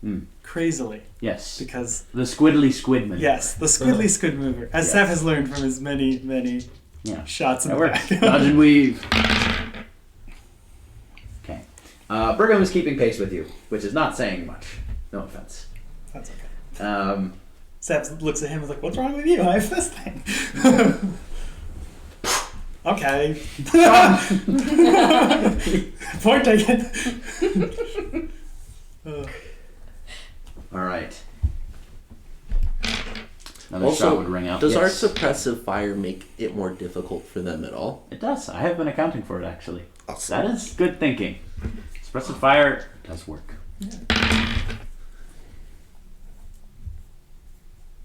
Mm. crazily Yes. because The squiddly squidman. yes, the squiddly squid mover, as Yes. Seth has learned from his many Yeah. shots in That the works. back. Dodge and weave. Okay. Brigham is keeping pace with you, which is not saying much. No offense. That's okay. Seth looks at him and is like, "What's wrong with you? I have this thing." Okay. Point taken. All right. Another Also, shot would ring out. Does our Yes. suppressive fire make it more difficult for them at all? It does. I have been accounting for it, actually. Awesome. That is good thinking. Suppressive fire does work.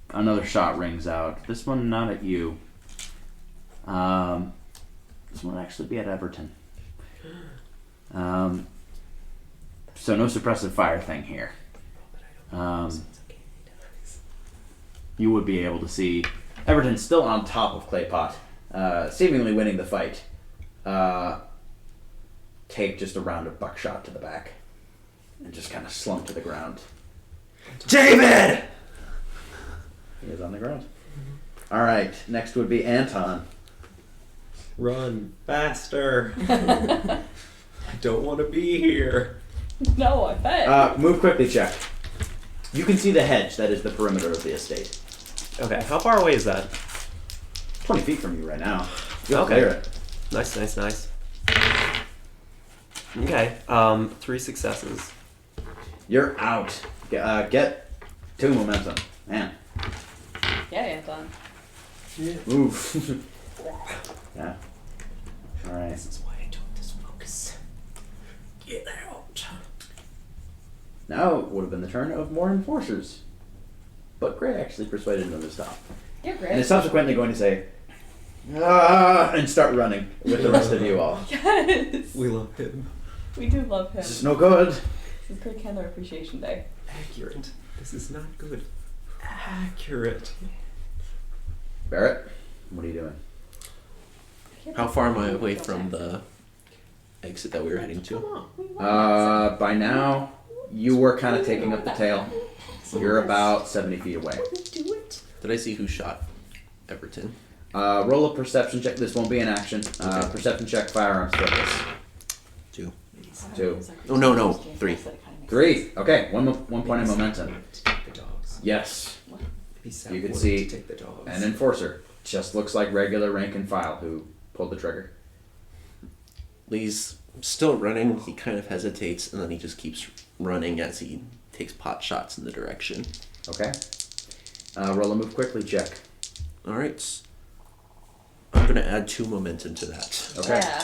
Another shot rings out. This one not at you. This one will actually be at Everton. So no suppressive fire thing here. You would be able to see Everton still on top of Claypot, seemingly winning the fight. Take just a round of buckshot to the back and just kind of slump to the ground. David! He is on the ground. All right, next would be Anton. Run faster. I don't want to be here. No, I bet. Move quickly check. You can see the hedge that is the perimeter of the estate. Okay, how far away is that? 20 feet from you right now. You'll Okay. clear it. Nice. Okay. 3 successes. You're out. Get 2 momentum. Man. Yeah, Anton. Oof. Yeah. Alright. This is why I don't just focus. Get out. Now it would have been the turn of more enforcers. But Gray actually persuaded them to stop. Yeah, And great. is subsequently going to say, "Ah," and start running with the rest of you all. Yes. We love him. We do love him. This is no good. This is Great Candler Appreciation Day. Accurate. This is not good. Accurate. Barrett, what are you doing? How far am I away from the exit that we were heading to? By now, you were kind of taking up the tail. You're about 70 feet away. Did I see who shot Everton? Roll a perception check. This won't be an action. Okay. Perception check, firearms focus. 2. 2. Oh, no, 3. 3. Okay, one point of momentum. Take the dogs. Yes, Maybe Sam You can wanted see to take the dogs. an enforcer. Just looks like regular rank and file who pulled the trigger. Lee's still running. He kind of hesitates, and then he just keeps running as he takes pot shots in the direction. Okay. Roll a move quickly check. All right. I'm going to add 2 momentum to that. Okay. Yeah.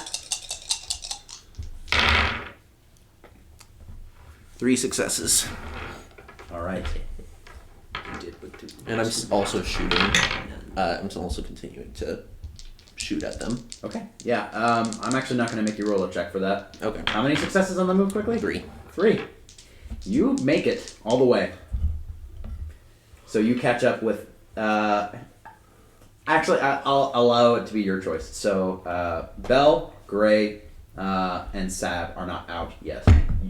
3 successes. All right. You did with two. And I'm also shooting. I'm also continuing to shoot at them. Okay. Yeah. I'm actually not going to make you roll a check for that. Okay. How many successes on the move quickly? 3. 3. You make it all the way. So you catch up with. Actually, I'll allow it to be your choice. So Bell, Gray, and Sab are not out yet.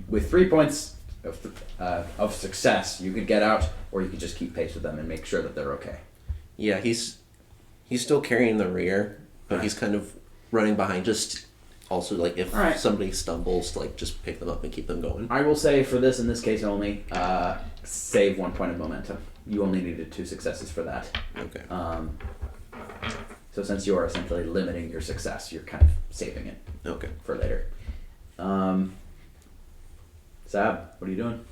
With 3 points of success, you could get out, or you could just keep pace with them and make sure that they're okay. Yeah, he's still carrying the rear, but he's kind of running behind. Just also like if Alright. somebody stumbles, like just pick them up and keep them going. I will say for this, in this case only, save 1 point of momentum. You only needed 2 successes for that. Okay. So since you are essentially limiting your success, you're kind of saving it Okay. for later. Sab, what are you doing?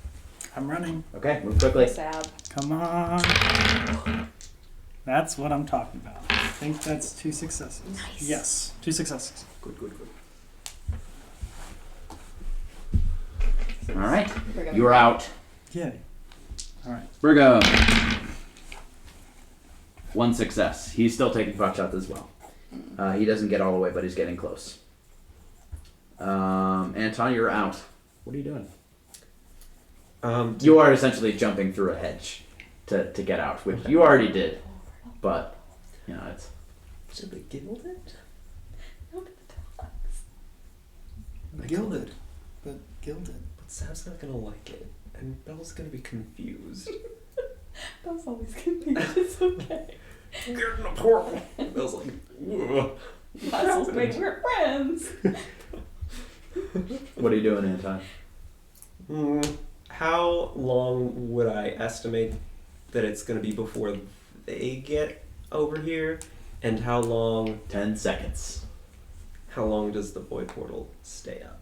I'm running. Okay, move quickly. Sad. Come on. That's what I'm talking about. I think that's 2 successes. Nice. Yes, 2 successes. Good, good, good. All right, We're gonna- you're out. Yay. All right. Virgo. 1 success. He's still taking pot shots as well. He doesn't get all the way, but he's getting close. Anton, you're out. What are you doing? You are essentially jumping through a hedge to get out, which you already did. But, you know, it's... Should we gild it? No, but the dogs. Gilded. But gilded. But Sam's not gonna like it, and Belle's gonna be confused. That's always confused. It's okay. Get in the portal. Belle's like, "Ugh." That's the way we're friends. What are you doing, Anton? How long would I estimate that it's gonna be before they get over here? And how long 10 seconds. does the void portal stay up?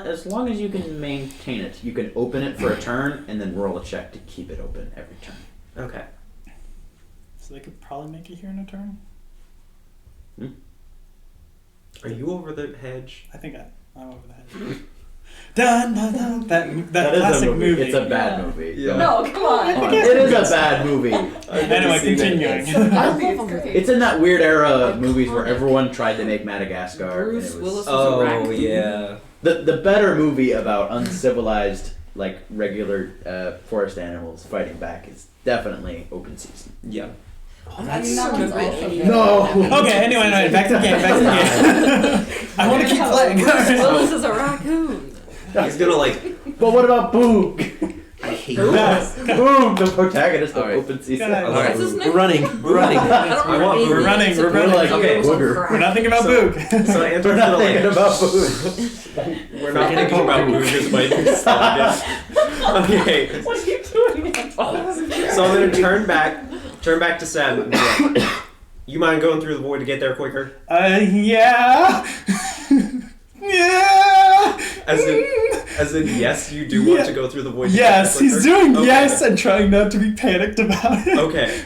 As long as you can maintain it. You can open it for a turn and then roll a check to keep it open every turn. Okay. So they could probably make it here in a turn. Are you over the hedge? I think I'm over the hedge. Dun, dun, dun. That Is classic a movie. It's a Yeah. bad movie. Yeah. No, come on. It is a bad movie. Anyway, continuing. I think it's great. It's in that weird era of movies where everyone tried to make Madagascar. And Bruce it was, Willis. Oh raccoon. yeah. the better movie about uncivilized, like regular forest animals fighting back is definitely Open Season. Yeah. Oh, I mean, that's that so one's good. also good. No. Okay, anyway, back to the game, I want to keep playing. Willis is a raccoon. He's gonna like. But what about Boog? I hate Who? that. Boog, the protagonist of Alright. Open Season. Good. Alright, What's his name? we're running. We're running. I want- we're running, we're running. Like, okay, booger. We're not thinking about So- Boog. So We're Anton's not gonna thinking like. about Boog. We're not thinking about Boogers by Okay. What are you doing, Anton? So I'm gonna turn back to Sam and be like, you mind going through the void to get there quicker? Yeah. Yeah. As in, yes, you do want to go through the void. Yes, to get he's the clicker? doing Okay. yes and trying not to be panicked about it. Okay,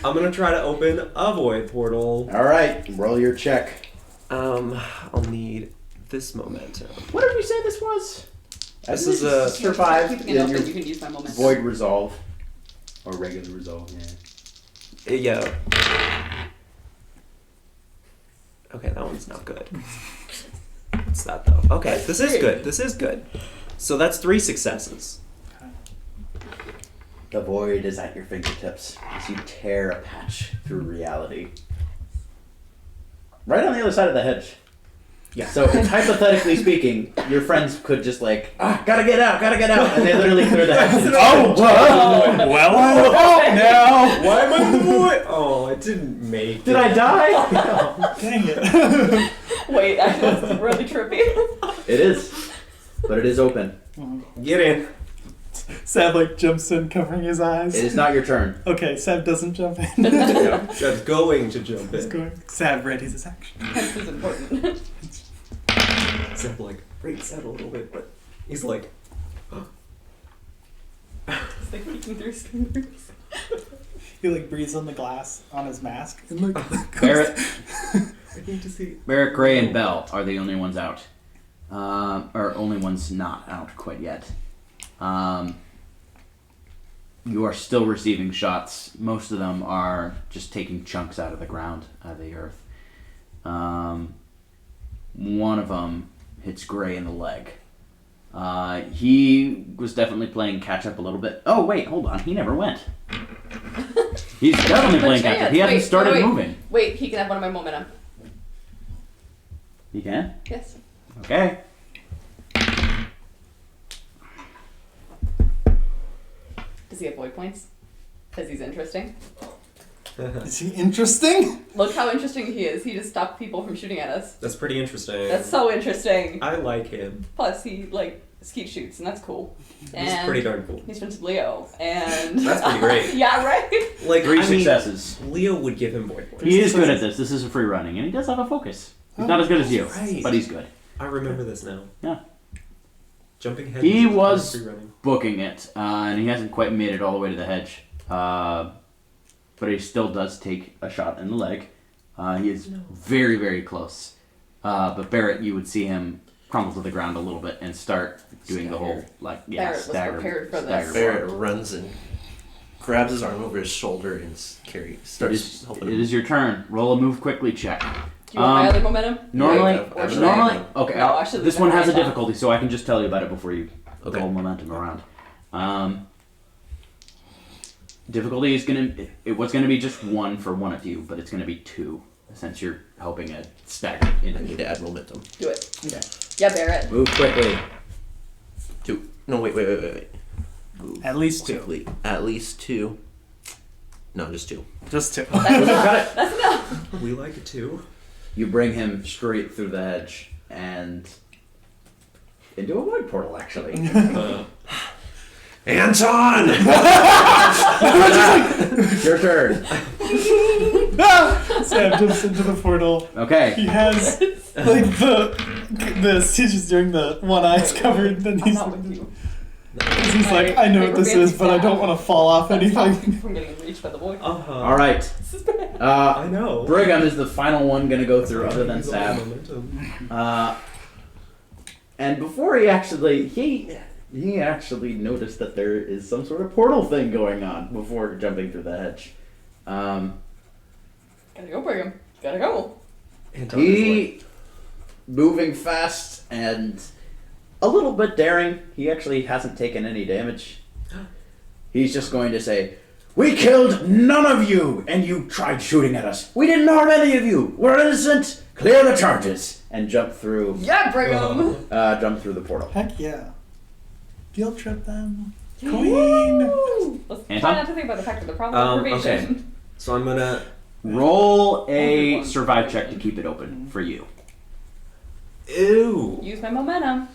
I'm gonna try to open a void portal. All right, roll your check. I'll need this momentum. What did you say this was? This is a survive. Keeping it Yeah, open, your you can use my momentum. void resolve or regular resolve. Yeah. Yeah. Okay, that one's not good. What's that though? Okay, this is good. This is good. So that's 3 successes. The void is at your fingertips as you tear a patch through reality. Right on the other side of the hedge. Yeah. So it's hypothetically speaking, your friends could just like, gotta get out, and they literally clear the hedge. Oh, well, I'm out now. Why am I in the void? Oh, I didn't make Did it. I die? Dang it. Wait, actually, that's really trippy. It is, but it is open. Get in. Sab like jumps in, covering his eyes. It is not your turn. Okay, Sab doesn't jump in. That's going to jump He's in. going. Sab readies his action. This is important. Zeb like breaks out a little bit, but he's like, It's like peeking through his fingers. He like breathes on the glass on his mask. And like, Barrett, I need to see. Barrett, Gray, and Bell are the only ones out. Or only ones not out quite yet. You are still receiving shots. Most of them are just taking chunks out of the ground, out of the earth. One of them hits Gray in the leg. He was definitely playing catch up a little bit. Oh wait, hold on. He never went. He's definitely playing catch up. He hasn't started moving. Wait, he can have one of my momentum. He can? Yes. Okay. Does he have void points? Because he's interesting. is he interesting? Look how interesting he is. He just stopped people from shooting at us. That's pretty interesting. That's so interesting. I like him. Plus, he like skeet shoots, and that's cool. He's And pretty darn cool. he's Prince of Leo, and That's pretty great. Yeah, right. Like 3 I mean, successes. Leo would give him void points. He is good at this. This is a free running, and he does have a focus. He's not as good as you, right. but he's good. I remember this now. Yeah. Jumping head. He is was free running. booking it, and he hasn't quite made it all the way to the hedge. But he still does take a shot in the leg. He is very, very close. But Barrett, you would see him crumble to the ground a little bit and start doing the whole, like, Barrett was stagger. prepared for this. stagger Barrett walk. runs and grabs his arm over his shoulder and It starts is, helping it him. is your turn. Roll a move quickly check. Do you want my other momentum? Normally, Yeah, or should I- normally, okay. No, I should This leave one that has a right now. difficulty, so I can just tell you about it before you Okay. roll momentum around. Difficulty is what's gonna be just 1 for one of you, but it's gonna be 2 since you're helping a stagger I into need to add momentum. Do it. Okay. Yeah, Barrett. Move quickly. 2. No, wait. Move At least 2. quickly. At least 2. No, just 2. Just 2. Got it. That's enough. We like it too. You bring him straight through the hedge and into a void portal, actually. Anton! Your turn. Sam jumps into the portal. He Okay. has like this. He's just doing the one eye's covered. Then I'm he's not with you. he's like, I know what this is, but I don't want to fall off That's anything. stopping from getting reached by the void. All right. This is bad. I know. Brigham is the final one going to go through, other than He's all Sab. momentum. And before he actually noticed that there is some sort of portal thing going on before jumping through the hedge. Gotta go, Brigham. Gotta go. Anton is like, He, moving fast and a little bit daring, he actually hasn't taken any damage. He's just going to say, "We killed none of you, and you tried shooting at us. We didn't harm any of you. We're innocent. Clear the charges." And jump through Yeah, Brigham. the portal. Heck yeah. Guilt trip them. Queen. Woo! Let's try Anton? not to think about the fact that the problem is okay. probation. So I'm gonna. Roll a survive check to keep it open for you. Ew. Use my momentum.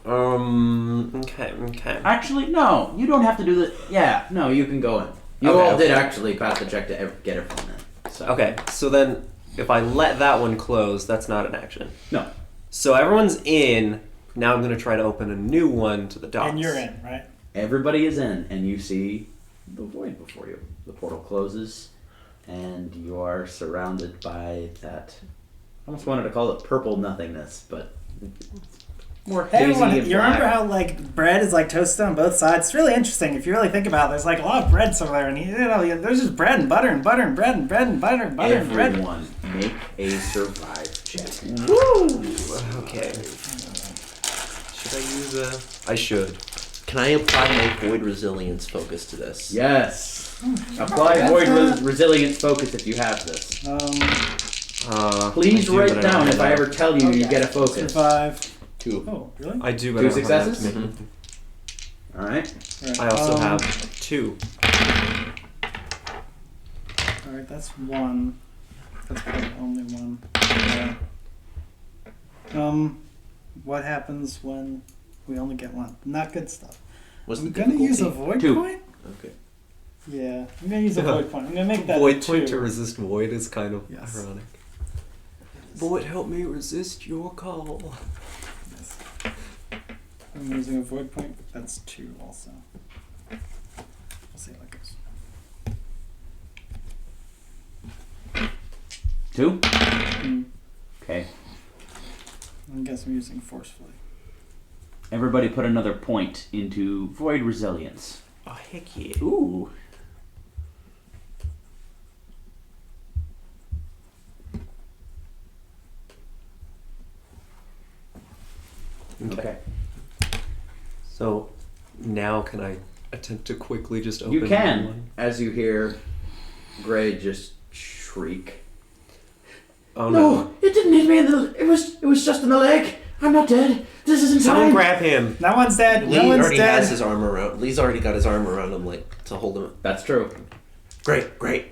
Okay. Actually, no. You don't have to do the. Yeah, no. You can go in. You Okay, all okay. did actually pass the check to get everyone in. So. Okay, so then if I let that one close, that's not an action. No. So everyone's in. Now I'm gonna try to open a new one to the docks. And you're in, right? Everybody is in, and you see the void before you. The portal closes, and you are surrounded by that. I almost wanted to call it purple nothingness, but more Hey, hazy everyone, and you remember black. how like bread is like toasted on both sides? It's really interesting if you really think about it. There's like a lot of bread somewhere, and there's just bread and butter and butter and bread and bread and butter and butter and bread. Everyone, make a survive check. Okay. Should I use a? I should. Can I apply my void resilience focus to this? Yes. Apply void resilience focus if you have this. Please I do, write but I don't down have if I that. ever tell you you get a focus. Survive. 2. Oh, really? I do, but Two I don't have that successes? to make it. All right. Right. I also have 2. All right, that's 1. That's probably only 1. Yeah. What happens when we only get 1? Not good stuff. What's I'm the gonna use a difficulty? void 2. point. Okay. Yeah, I'm gonna use a void point. I'm gonna make that Void 2. point to resist void is kind of Yes. ironic. Void, help me resist your call. Yes. I'm using a void point. That's 2 also. We'll see how it goes. 2? Hmm. Okay. I guess I'm using forcefully. Everybody put another point into void resilience. Oh, heck yeah. Ooh. Okay. So, now can I attempt to quickly just open You can, one? as you hear Gray just shriek. Oh no. It didn't hit me in the. It was just in the leg. I'm not dead. This isn't Someone time. grab him. No one's dead. Lee No one's already dead. has his arm around. Lee's already got his arm around him, like to hold him. That's true. Great.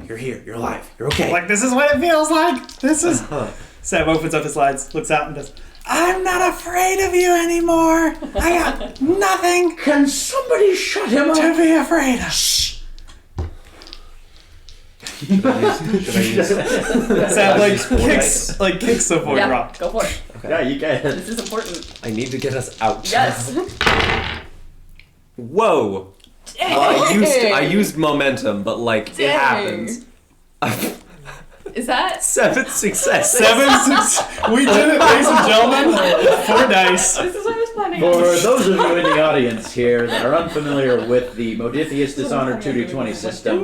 You're here. You're alive. You're okay. Like, this is what it feels like. This is. Huh. Sam opens up his slides, looks out, and goes, I'm not afraid of you anymore. I got nothing Can somebody shut him to up? be afraid of. Should I use Sam kicks the void Yeah, rock. go for it. Yeah, you can. This is important. I need to get us out. Yes. Whoa. I used momentum, but like it Dang. happens. Is that? 7 success. 7, 6. We did it, ladies and gentlemen. 4 dice. This is what I was planning For on. those of you in the audience here that are unfamiliar with the Modiphius Dishonored 2d20 system,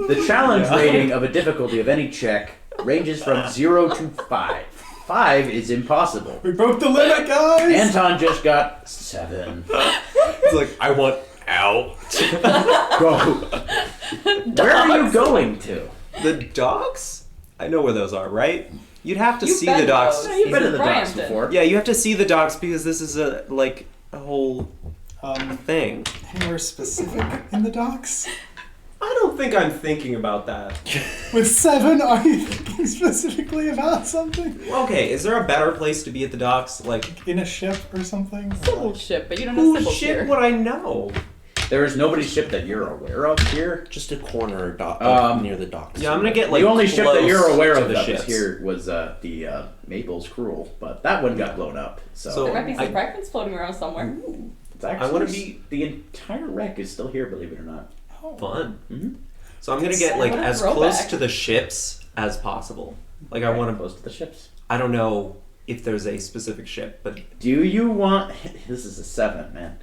the challenge rating of a difficulty of any check ranges from 0 to 5. 5 is impossible. We broke the limit, guys. Anton just got 7. It's like I want out. Go. Where are you going to? The docks? I know where those are, right? You'd have to You've see been the to docks. those. You've been to the docks Brianton. before. Yeah, you have to see the docks because this is a whole thing. And we're specific in the docks. I don't think I'm thinking about that. With 7, are you thinking specifically about something? Okay, is there a better place to be at the docks? Like, In a ship or something? Sybil ship, but you don't know whose Sybil shit here. would I know? There is nobody's ship that you're aware of here. Just a corner near the docks. Yeah, I'm gonna get like The only ship that you're close aware to of the that ships. was here was the Maple's Cruel, but that one got blown up. So, So- There might be some I- fragments floating around somewhere. it's actually, I wanna be- the entire wreck is still here, believe it or not. Fun. Mhm. So I'm gonna get like What a as throwback. close to the ships as possible. Like I want to. close to the ships. I don't know if there's a specific ship, but Do you want? This is a 7, man.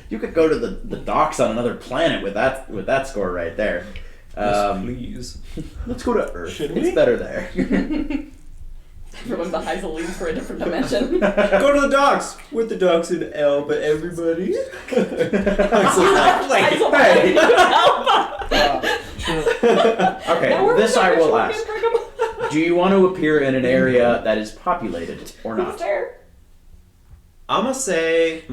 You could go to the docks on another planet with that score right there. please. Let's go to Earth. Should It's we? better there. Everyone behind the leaves for a different dimension. Go to the docks with the docks in L, but everybody. Hey. Okay, Now we're this I will trying to ask. bring 'em. Do you want to appear in an area that is populated or Who's not? there? I'm gonna say.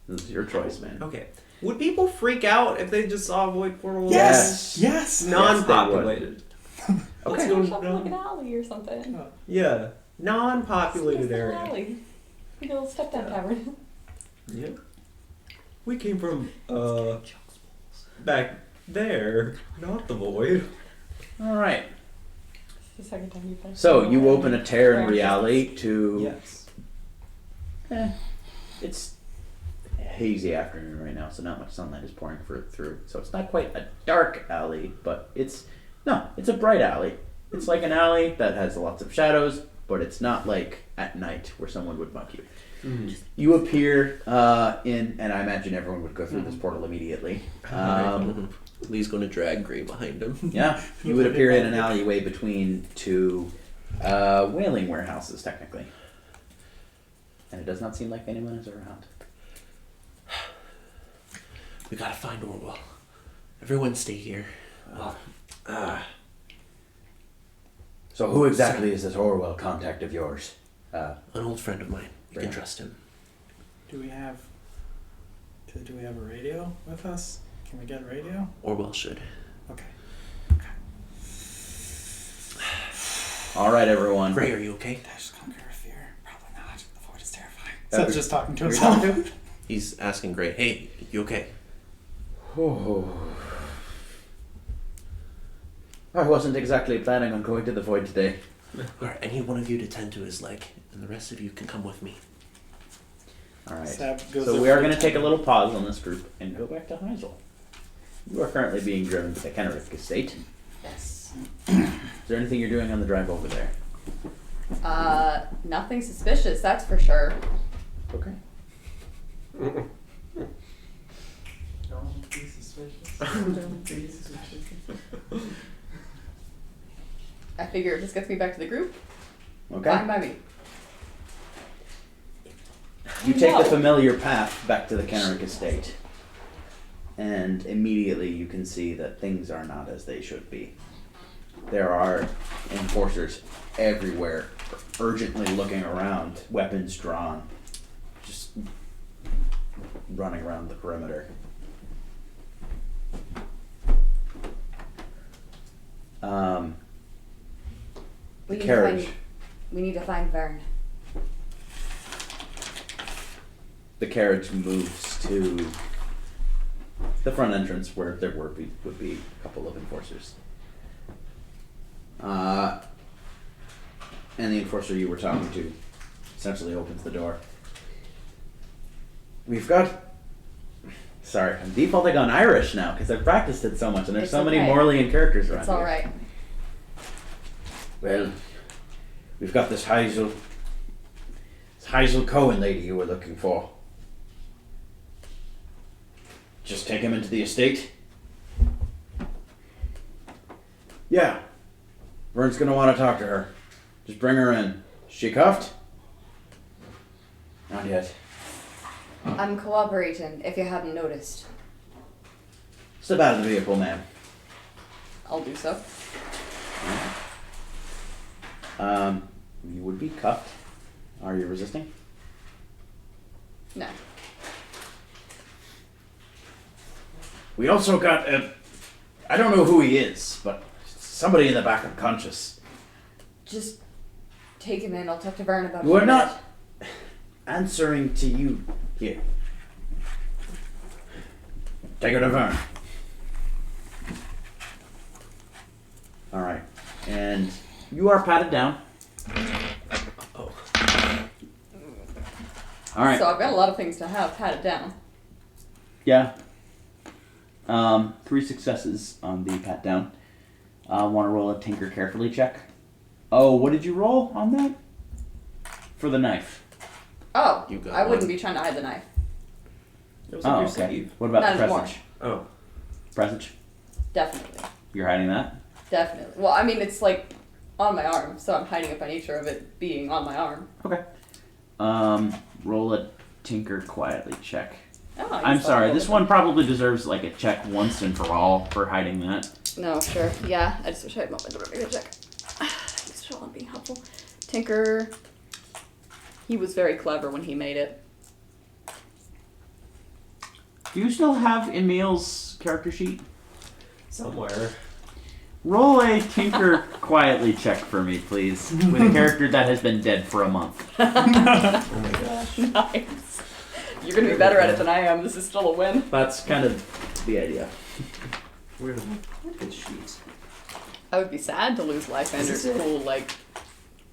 This is your choice, man. Okay. Would people freak out if they just saw a void portal? Yes! Yes! Non-populated. Let's Okay. go. Shop in like an alley or something. Yeah. Non-populated Nice little area. alley. Like a little step-down tavern. Yep. We came from back there, not the void. All right. This is the second time you've been. So you open a tear in reality to Yes. It's a hazy afternoon right now, so not much sunlight is pouring through. So it's not quite a dark alley, but it's a bright alley. It's like an alley that has lots of shadows, but it's not like at night where someone would muck you. You appear and I imagine everyone would go through this portal immediately. Lee's going to drag Gray behind him. Yeah, you would appear in an alleyway between two whaling warehouses, technically. And it does not seem like anyone is around. We gotta find Orwell. Everyone stay here. So who exactly is this Orwell contact of yours? An old friend of mine. You can trust him. Do we have a radio with us? Can we get a radio? Orwell should. Okay. All right, everyone. Gray, are you okay? Dash conquer fear. Probably not. The void is terrifying. Uh, Seth's just talking to who are you himself. talking to? He's asking Gray, hey, you okay? I wasn't exactly planning on going to the void today. Alright, I need one of you to tend to his leg, and the rest of you can come with me. All right. Sab goes So over we are to going to take a Tanner. little pause on this group and go back to Heisel. You are currently being driven to the Kenrick estate. Yes. Is there anything you're doing on the drive over there? Nothing suspicious, that's for sure. Okay. Don't be suspicious. Don't be suspicious. I figure if this gets me back to the group, Okay. fine by me. You take No. the familiar path back to the Kenrick estate. And immediately you can see that things are not as they should be. There are enforcers everywhere, urgently looking around, weapons drawn, just running around the perimeter. We The need to carriage. find- We need to find Vern. The carriage moves to the front entrance where there would be a couple of enforcers. And the enforcer you were talking to essentially opens the door. We've got... Sorry, I'm defaulting on Irish now because I've practiced it so much and there's It's so many okay. Morlean characters around It's here. alright. Well, we've got this Heisel Cohen lady you were looking for. Just take him into the estate? Yeah. Vern's gonna want to talk to her. Just bring her in. Is she cuffed? Not yet. I'm cooperating, if you haven't noticed. Step out of the vehicle, ma'am. I'll do so. You would be cuffed. Are you resisting? No. We also got I don't know who he is, but somebody in the back unconscious. Just take him in, I'll talk to Vern about it. We're in a not answering to you here. Take her to Vern. Alright. And you are patted down. Oh. Alright. So I've got a lot of things to have patted down. Yeah. 3 successes on the pat down. Want to roll a tinker carefully check? Oh, what did you roll on that? For the knife. Oh, You got I wouldn't one. be trying to hide the knife. That was Oh, like your okay. save. What about Not the anymore. presage? Oh. Presage? Definitely. You're hiding that? Definitely. Well, I mean, it's like on my arm, so I'm hiding it by nature of it being on my arm. Okay. Roll a tinker quietly check. Oh, I I'm guess sorry, I'll this roll one probably deserves like a check once and for all for hiding that. it. No, sure. Yeah, I just wish I had moment to make a check. Thanks for all being helpful. Tinker. He was very clever when he made it. Do you still have Emil's character sheet? Somewhere. Roll a tinker quietly check for me, please, with a character that has been dead for a month. Oh my gosh. Nice. You're gonna be better at it than I am. This is still a win. That's kind of the idea. Where's the sheet? I would be sad to lose Lifehander's Is this it? cool, like,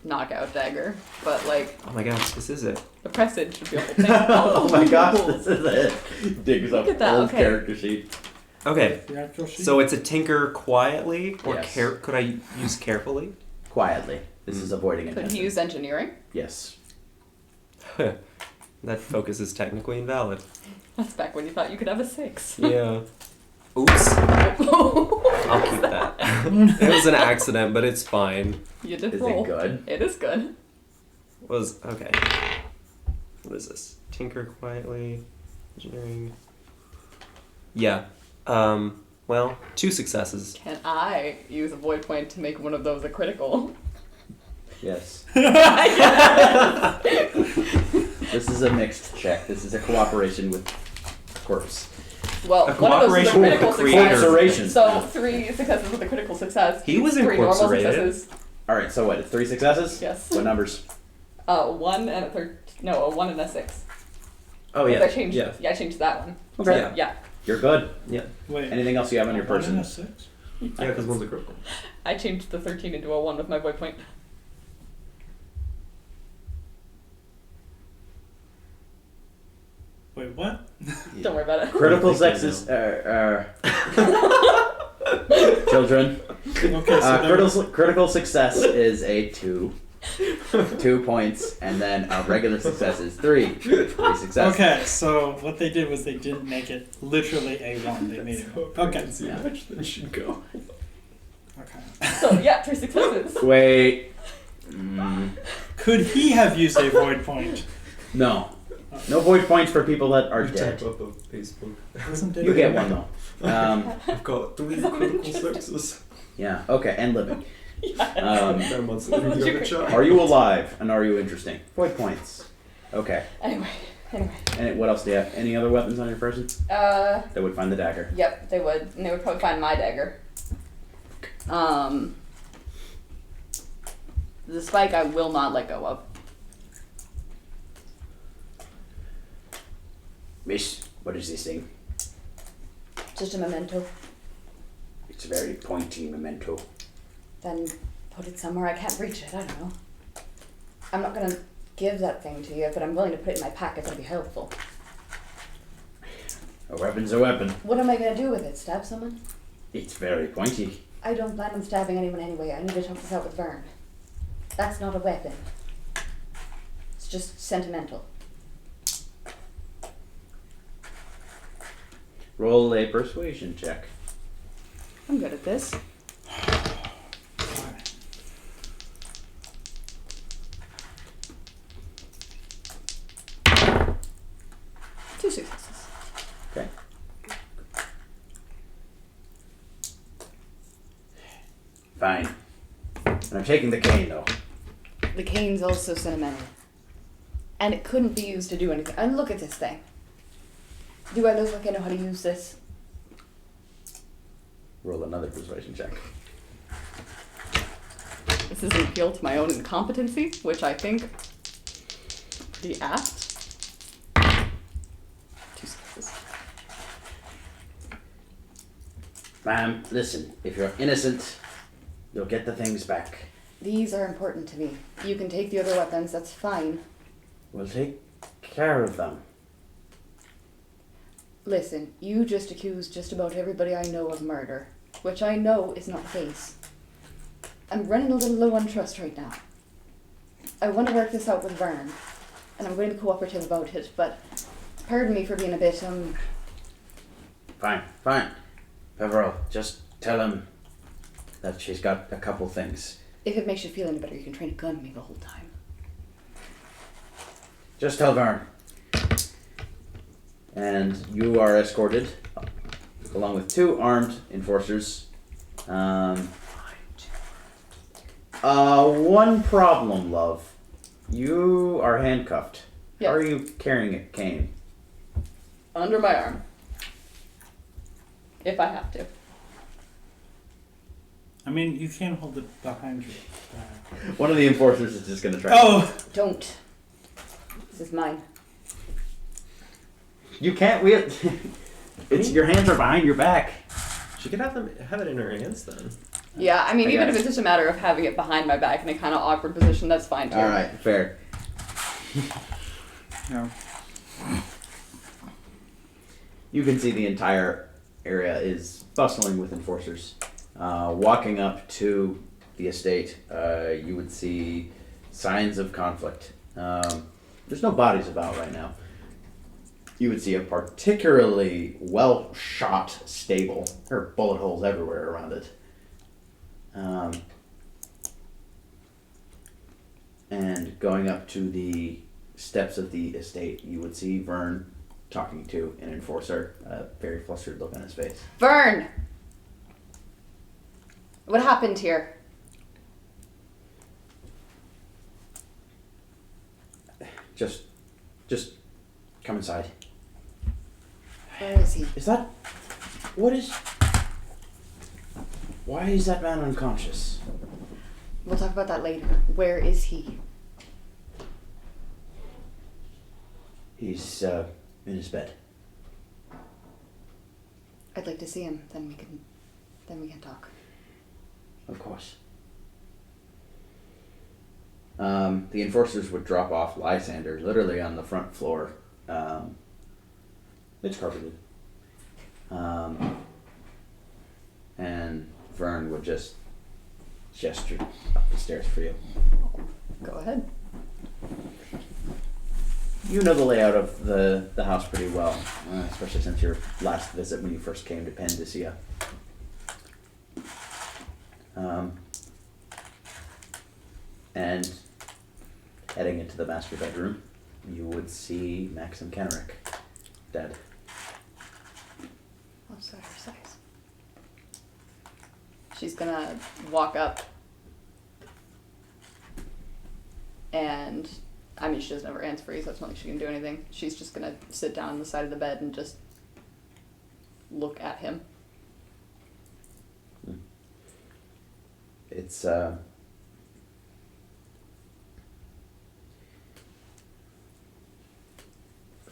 knockout dagger, but like Oh my gosh, this is it. the presage should be a whole thing. Oh my gosh, this is it. Digs up Look at that, old okay. character sheet. Okay, The actual sheet. so it's a tinker quietly, or Yes. could I use carefully? Quietly. This is avoiding Could attention. he use engineering? Yes. That focus is technically invalid. That's back when you thought you could have a 6. Yeah. Oops. I'll keep that. It was an accident, but it's fine. You did Is roll. it good? It is good. Okay. What is this? Tinker quietly. Engineering. Yeah. Well, 2 successes. Can I use a void point to make one of those a critical? Yes. This is a mixed check. This is a cooperation with corpse. Well, A one of those is a cooperation with critical the creator. success. Corporation. So 3 successes with a critical success. He was 3 normal incorporated. successes. All right. So what? It's 3 successes. Yes. What numbers? 1 and a a 1 and a 6. Oh yeah. I changed. Yeah. I changed that one. Okay. Yeah. Yeah. You're good. Wait. Anything else you have on your a 1 and person? a 6? Yeah, because one's a critical. I changed the 13 into a 1 with my void point. Wait, what? Don't worry about it. Critical Thinking sexes. Children. Okay, so there- Critical success is a 2. 2 points, and then a regular success is 3. 3 successes. Okay, so what they did was they didn't make it literally a 1. They made it. Okay. Yeah. Which then should go. Okay. So yeah, 3 successes. Wait. Could he have used a void point? No. No void points for people that are dead. Type up of Facebook. Wasn't it? You get one though. I've got 3 critical successes. Yeah. Okay. And living. Yeah. 10 months later, the other child. Are you alive and are you interesting? Void points. Okay. Anyway. And what else do you have? Any other weapons on your person? That would find the dagger. Yep, they would. And they would probably find my dagger. The spike I will not let go of. Miss, what is this thing? Just a memento. It's a very pointy memento. Then put it somewhere I can't reach it. I don't know. I'm not gonna give that thing to you, but I'm willing to put it in my pack if it'll be helpful. A weapon's a weapon. What am I gonna do with it? Stab someone? It's very pointy. I don't plan on stabbing anyone anyway. I need to talk this out with Vern. That's not a weapon. It's just sentimental. Roll a persuasion check. I'm good at this. Two successes. Okay. Fine. And I'm taking the cane though. The cane's also sentimental. And it couldn't be used to do anything. And look at this thing. Do I look like I know how to use this? Roll another persuasion check. This is an appeal to my own incompetency, which I think pretty apt. Two successes. Ma'am, listen, if you're innocent, you'll get the things back. These are important to me. You can take the other weapons, that's fine. We'll take care of them. Listen, you just accused just about everybody I know of murder, which I know is not the case. I'm running a little low on trust right now. I want to work this out with Vern, and I'm going to be cooperative about it, but pardon me for being a bit, Fine. Peveril, just tell him that she's got a couple things. if it makes you feel any better, you can train a gun me the whole time. Just tell Vern. And you are escorted along with 2 armed enforcers. One problem, love. You are handcuffed. Yeah. How are you carrying a cane? Under my arm. If I have to. I mean, you can't hold it behind you. One of the enforcers is just going to try. Oh! Don't. This is mine. You can't wield. It's your hands are behind your back. She could have it in her hands then. Yeah, I mean, I even got if it. it's just a matter of having it behind my back in a kind of awkward position, that's fine too. All right, fair. No. You can see the entire area is bustling with enforcers. Walking up to the estate, you would see signs of conflict. There's no bodies about right now. You would see a particularly well-shot stable. There are bullet holes everywhere around it. And going up to the steps of the estate, you would see Vern talking to an enforcer, a very flustered look on his face. Vern! What happened here? Just come inside. Where is he? Is that... Why is that man unconscious? We'll talk about that later. Where is he? He's, in his bed. I'd like to see him. Then we can talk. Of course. The enforcers would drop off Lysander literally on the front floor. It's carpeted. And Vern would just gesture up the stairs for you. Go ahead. You know the layout of the house pretty well, especially since your last visit when you first came to Pandisia. And heading into the master bedroom, you would see Maxim Kenrick dead. Oh, so her size. She's gonna walk up and, I mean, she doesn't have her hands free, so it's not like she can do anything. She's just gonna sit down on the side of the bed and just look at him. It's, it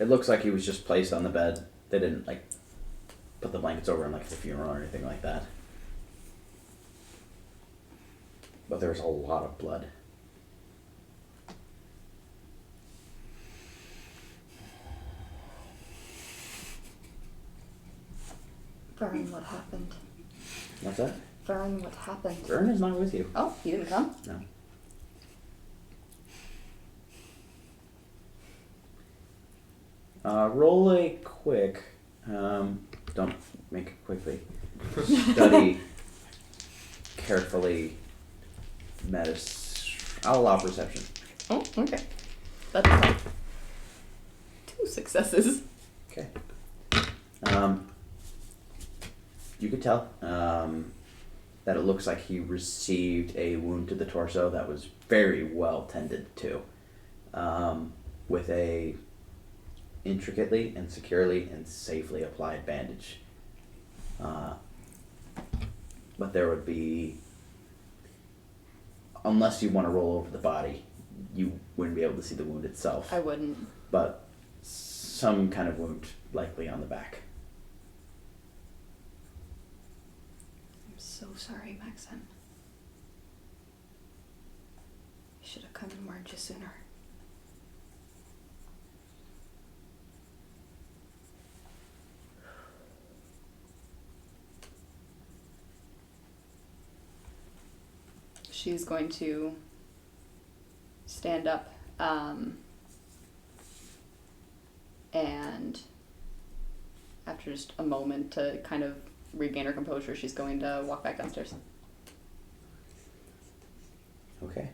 looks like he was just placed on the bed. They didn't, like, put the blankets over him like it's a funeral or anything like that. But there's a lot of blood. Vern, what happened? What's that? Vern, what happened? Vern is not with you. Oh, he didn't come? No. Roll a quick. Don't make it quickly. Study carefully. I'll allow perception. Oh, okay. That's fine. 2 successes. Okay. You could tell that it looks like he received a wound to the torso that was very well tended to, with a intricately and securely and safely applied bandage. But there would be, unless you want to roll over the body, you wouldn't be able to see the wound itself. I wouldn't. But some kind of wound, likely on the back. I'm so sorry, Maxim. You should have come and warned you sooner. She's going to stand up and after just a moment to kind of regain her composure, she's going to walk back downstairs. Okay.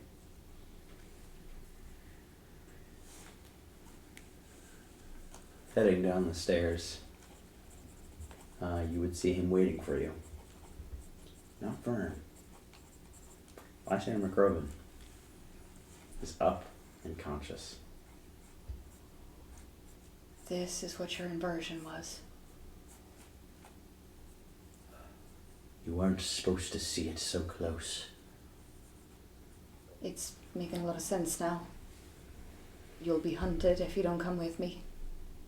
Heading down the stairs, you would see him waiting for you. Not Vern. Lysander McRoven is up and conscious. This is what your inversion was. You weren't supposed to see it so close. It's making a lot of sense now. You'll be hunted if you don't come with me.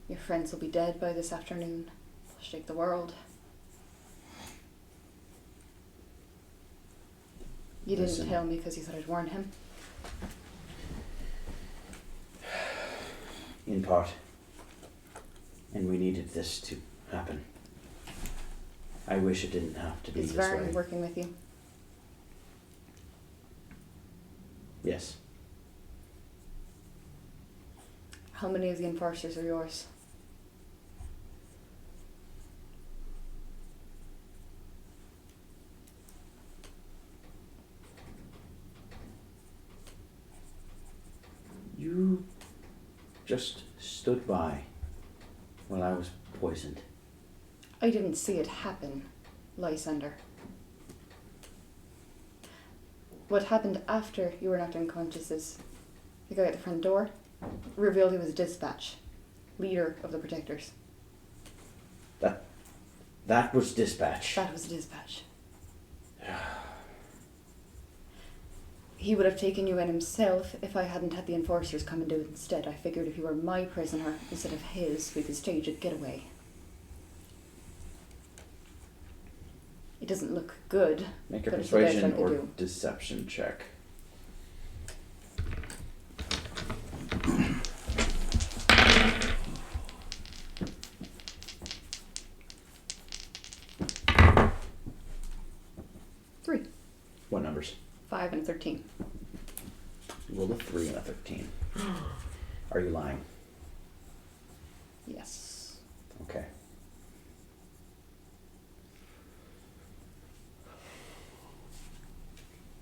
Your friends will be dead by this afternoon. They'll shake the world. You didn't Listen. tell me because you thought I'd warn him. In part. And we needed this to happen. I wish it didn't have to be Is this Vern way. working with you? Yes. How many of the enforcers are yours? You just stood by while I was poisoned. I didn't see it happen, Lysander. What happened after you were knocked unconscious is the guy at the front door revealed he was Dispatch, leader of the Protectors. That was Dispatch. That was Dispatch. He would have taken you in himself if I hadn't had the enforcers come and do it instead. I figured if you were my prisoner instead of his, we could stage a getaway. It doesn't look good. Make a But it's the best persuasion I could or do. deception check. Three. What numbers? 5 and 13. Roll a 3 and a 13. Are you lying? Yes. Okay.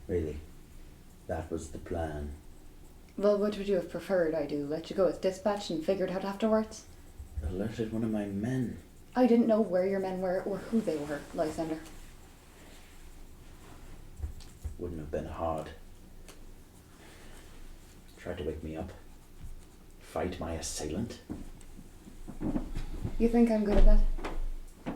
Really? That was the plan. Well, what would you have preferred I do? Let you go with Dispatch and figure it out afterwards? Alerted one of my men. I didn't know where your men were or who they were, Lysander. Wouldn't have been hard. Tried to wake me up. Fight my assailant. You think I'm good at that?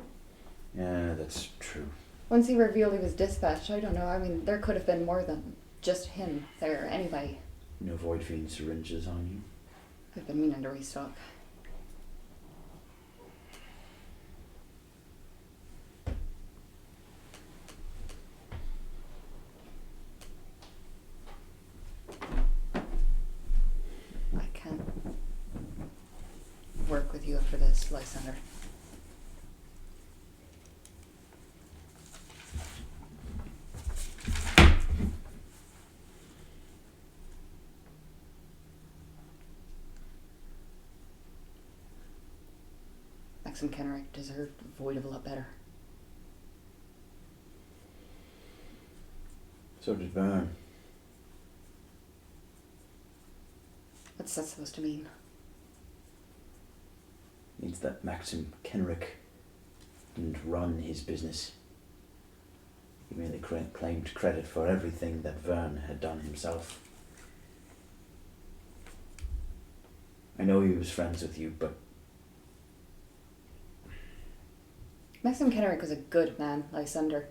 Yeah, that's true. Once he revealed he was Dispatch, I don't know. I mean, there could have been more than just him there anyway. No Void Fiend syringes on you. I've been meaning to restock. I can't work with you after this, Lysander. Maxim Kenrick deserved Void of a lot better. So did Vern. What's that supposed to mean? Means that Maxim Kenrick didn't run his business. He merely claimed credit for everything that Vern had done himself. I know he was friends with you, but Maxim Kenrick was a good man, Lysander.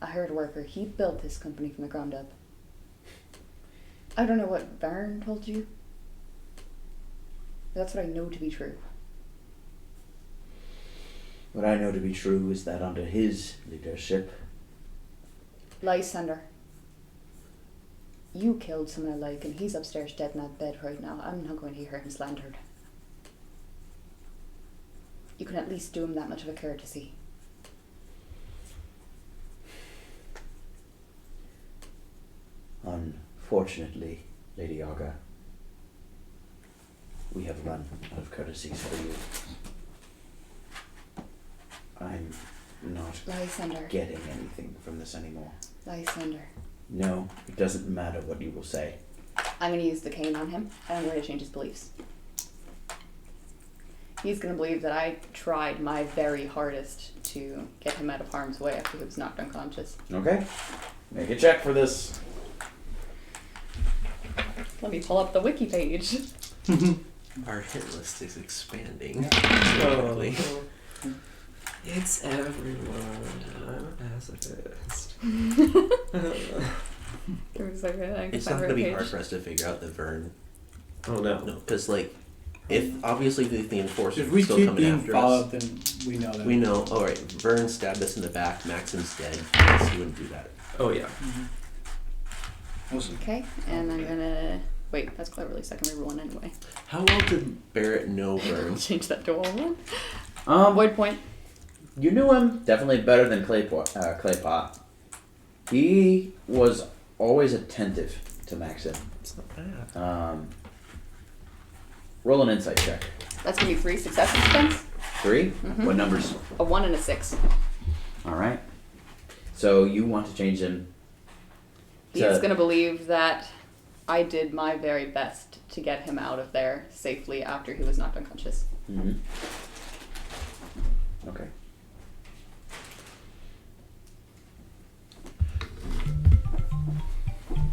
A hard worker. He built this company from the ground up. I don't know what Vern told you. But that's what I know to be true. what I know to be true is that under his leadership, Lysander. You killed someone I like and he's upstairs dead in that bed right now. I'm not going to hear him slandered. You can at least do him that much of a courtesy. unfortunately, Lady Arga, we have run out of courtesies for you. I'm not Lysander. getting anything from this anymore. Lysander. No, it doesn't matter what you will say. I'm going to use the cane on him and I'm going to change his beliefs. He's going to believe that I tried my very hardest to get him out of harm's way after he was knocked unconscious. Okay, make a check for this. Let me pull up the wiki page. Our hit list is expanding. Oh. Quickly. It's everyone. I'm a pacifist. It's not going to be hard for us to figure out that Vern. Oh no. No, because if obviously the enforcers If are we still keep coming being after followed, us. then we know that. We know. All right, Vern stabbed us in the back. Maxim's dead. Yes, he wouldn't do that. Oh yeah. Awesome. Okay, and I'm gonna wait. That's cleverly second reroll one anyway. How well did Barrett know Vern? I'll change that to all one. Um, Void point. You knew him definitely better than Claypot. He was always attentive to Maxim. It's not bad. Roll an insight check. That's gonna be 3 successes, Spence. 3. Mm-hmm. What numbers? A 1 and a 6. all right. So you want to change him. He's gonna believe that I did my very best to get him out of there safely after he was knocked unconscious. Mm-hmm. Okay.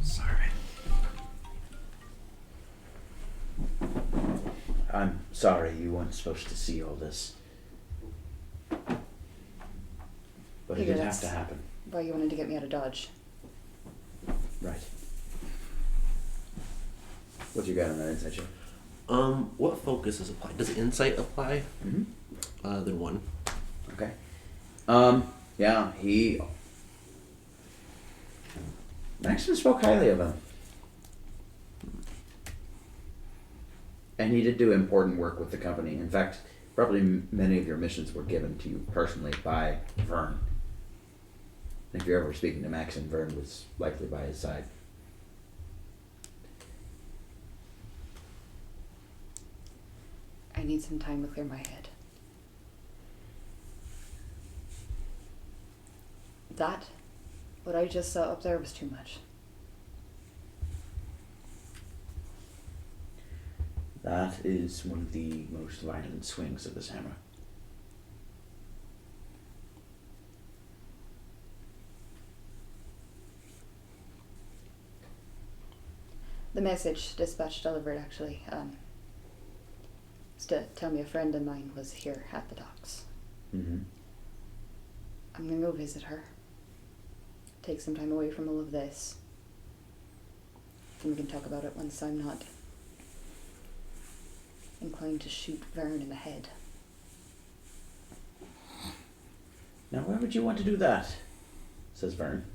Sorry. I'm sorry you weren't supposed to see all this. But it Peter, did have to that's- happen. Why you wanted to get me out of Dodge? Right. What you got on that insight check? What focus is applied? Does insight apply? Mm-hmm. Then 1. Okay. Yeah, Maxim spoke highly of him. And he did do important work with the company. In fact, probably many of your missions were given to you personally by Vern. If you're ever speaking to Maxim, Vern was likely by his side. I need some time to clear my head. What I just saw up there was too much. That is one of the most violent swings of this hammer. The message dispatch delivered actually is to tell me a friend of mine was here at the docks. Mm-hmm. I'm gonna go visit her. Take some time away from all of this. And we can talk about it once I'm not inclined to shoot Vern in the head. Now, why would you want to do that? Says Vern.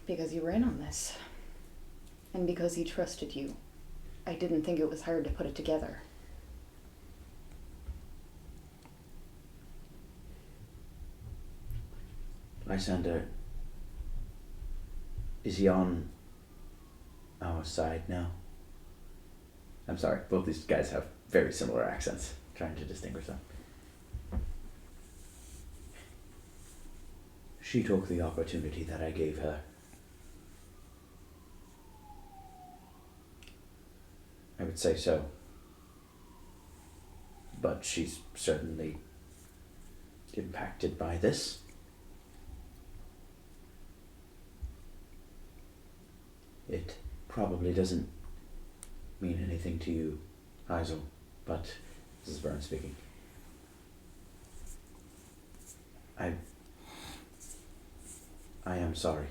Because you were in on this. And because he trusted you. I didn't think it was hard to put it together. Lysander, is he on our side now? I'm sorry, both these guys have very similar accents. Trying to distinguish them. She took the opportunity that I gave her. I would say so. But she's certainly impacted by this. It probably doesn't mean anything to you, Heisel, but this is Vern speaking. I am sorry.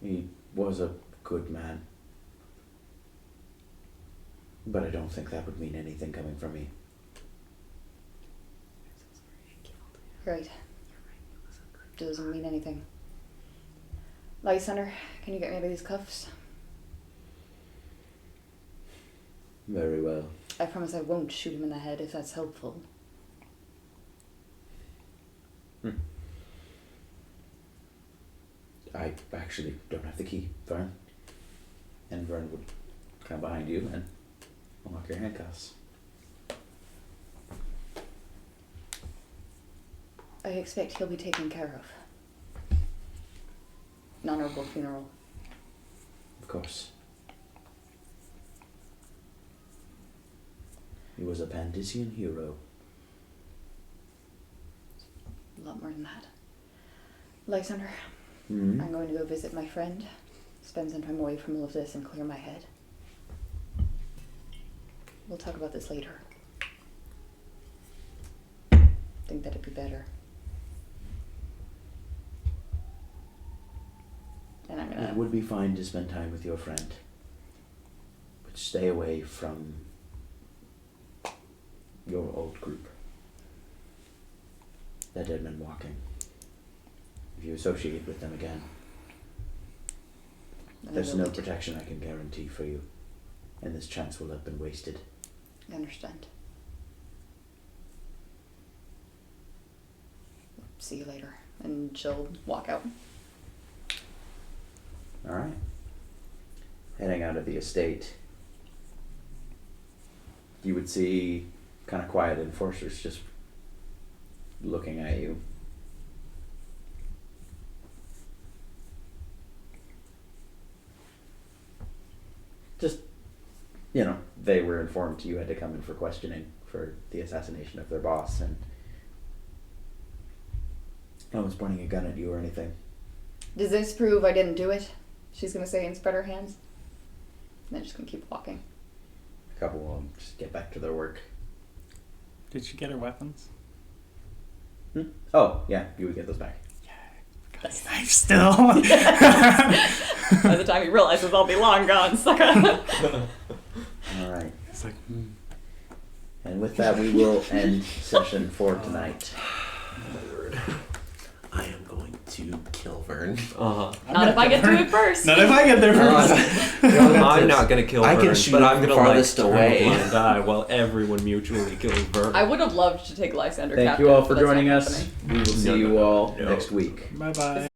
He was a good man. But I don't think that would mean anything coming from me. Right. Doesn't mean anything. Lysander, can you get me out of these cuffs? Very well. I promise I won't shoot him in the head if that's helpful. I actually don't have the key, Vern. And Vern would come behind you and unlock your handcuffs. I expect he'll be taken care of. An honorable funeral. Of course. He was a Pandician hero. A lot more than that. Lysander, Mm-hmm. I'm going to go visit my friend, spend some time away from all of this and clear my head. We'll talk about this later. Think that'd be better. And I'm It gonna... would be fine to spend time with your friend. But stay away from your old group. the dead men walking. If you associate with them again, there's no protection I can guarantee for you, and this chance will have been wasted. I understand. See you later. And she'll walk out. Alright. Heading out of the estate, you would see kind of quiet enforcers just looking at you. Just, they were informed you had to come in for questioning for the assassination of their boss, and no one's pointing a gun at you or anything. Does this prove I didn't do it? She's gonna say and spread her hands. And then she's gonna keep walking. A couple of them just get back to their work. Did she get her weapons? Oh, yeah, you would get those back. Got his knife still. By the time he realizes I'll be long gone, sucker. Alright. It's like, And with that, we will end session for tonight. I am going to kill Vern. Not if I get to it first. Not if I get there first. I'm not gonna kill I Vern, can shoot but I'm him gonna farthest turn a away. blind eye while everyone mutually kills Vern. I would have loved to take Lysander Thank captive, you all for but that's not joining us. happening. We will see you all next week. Bye bye.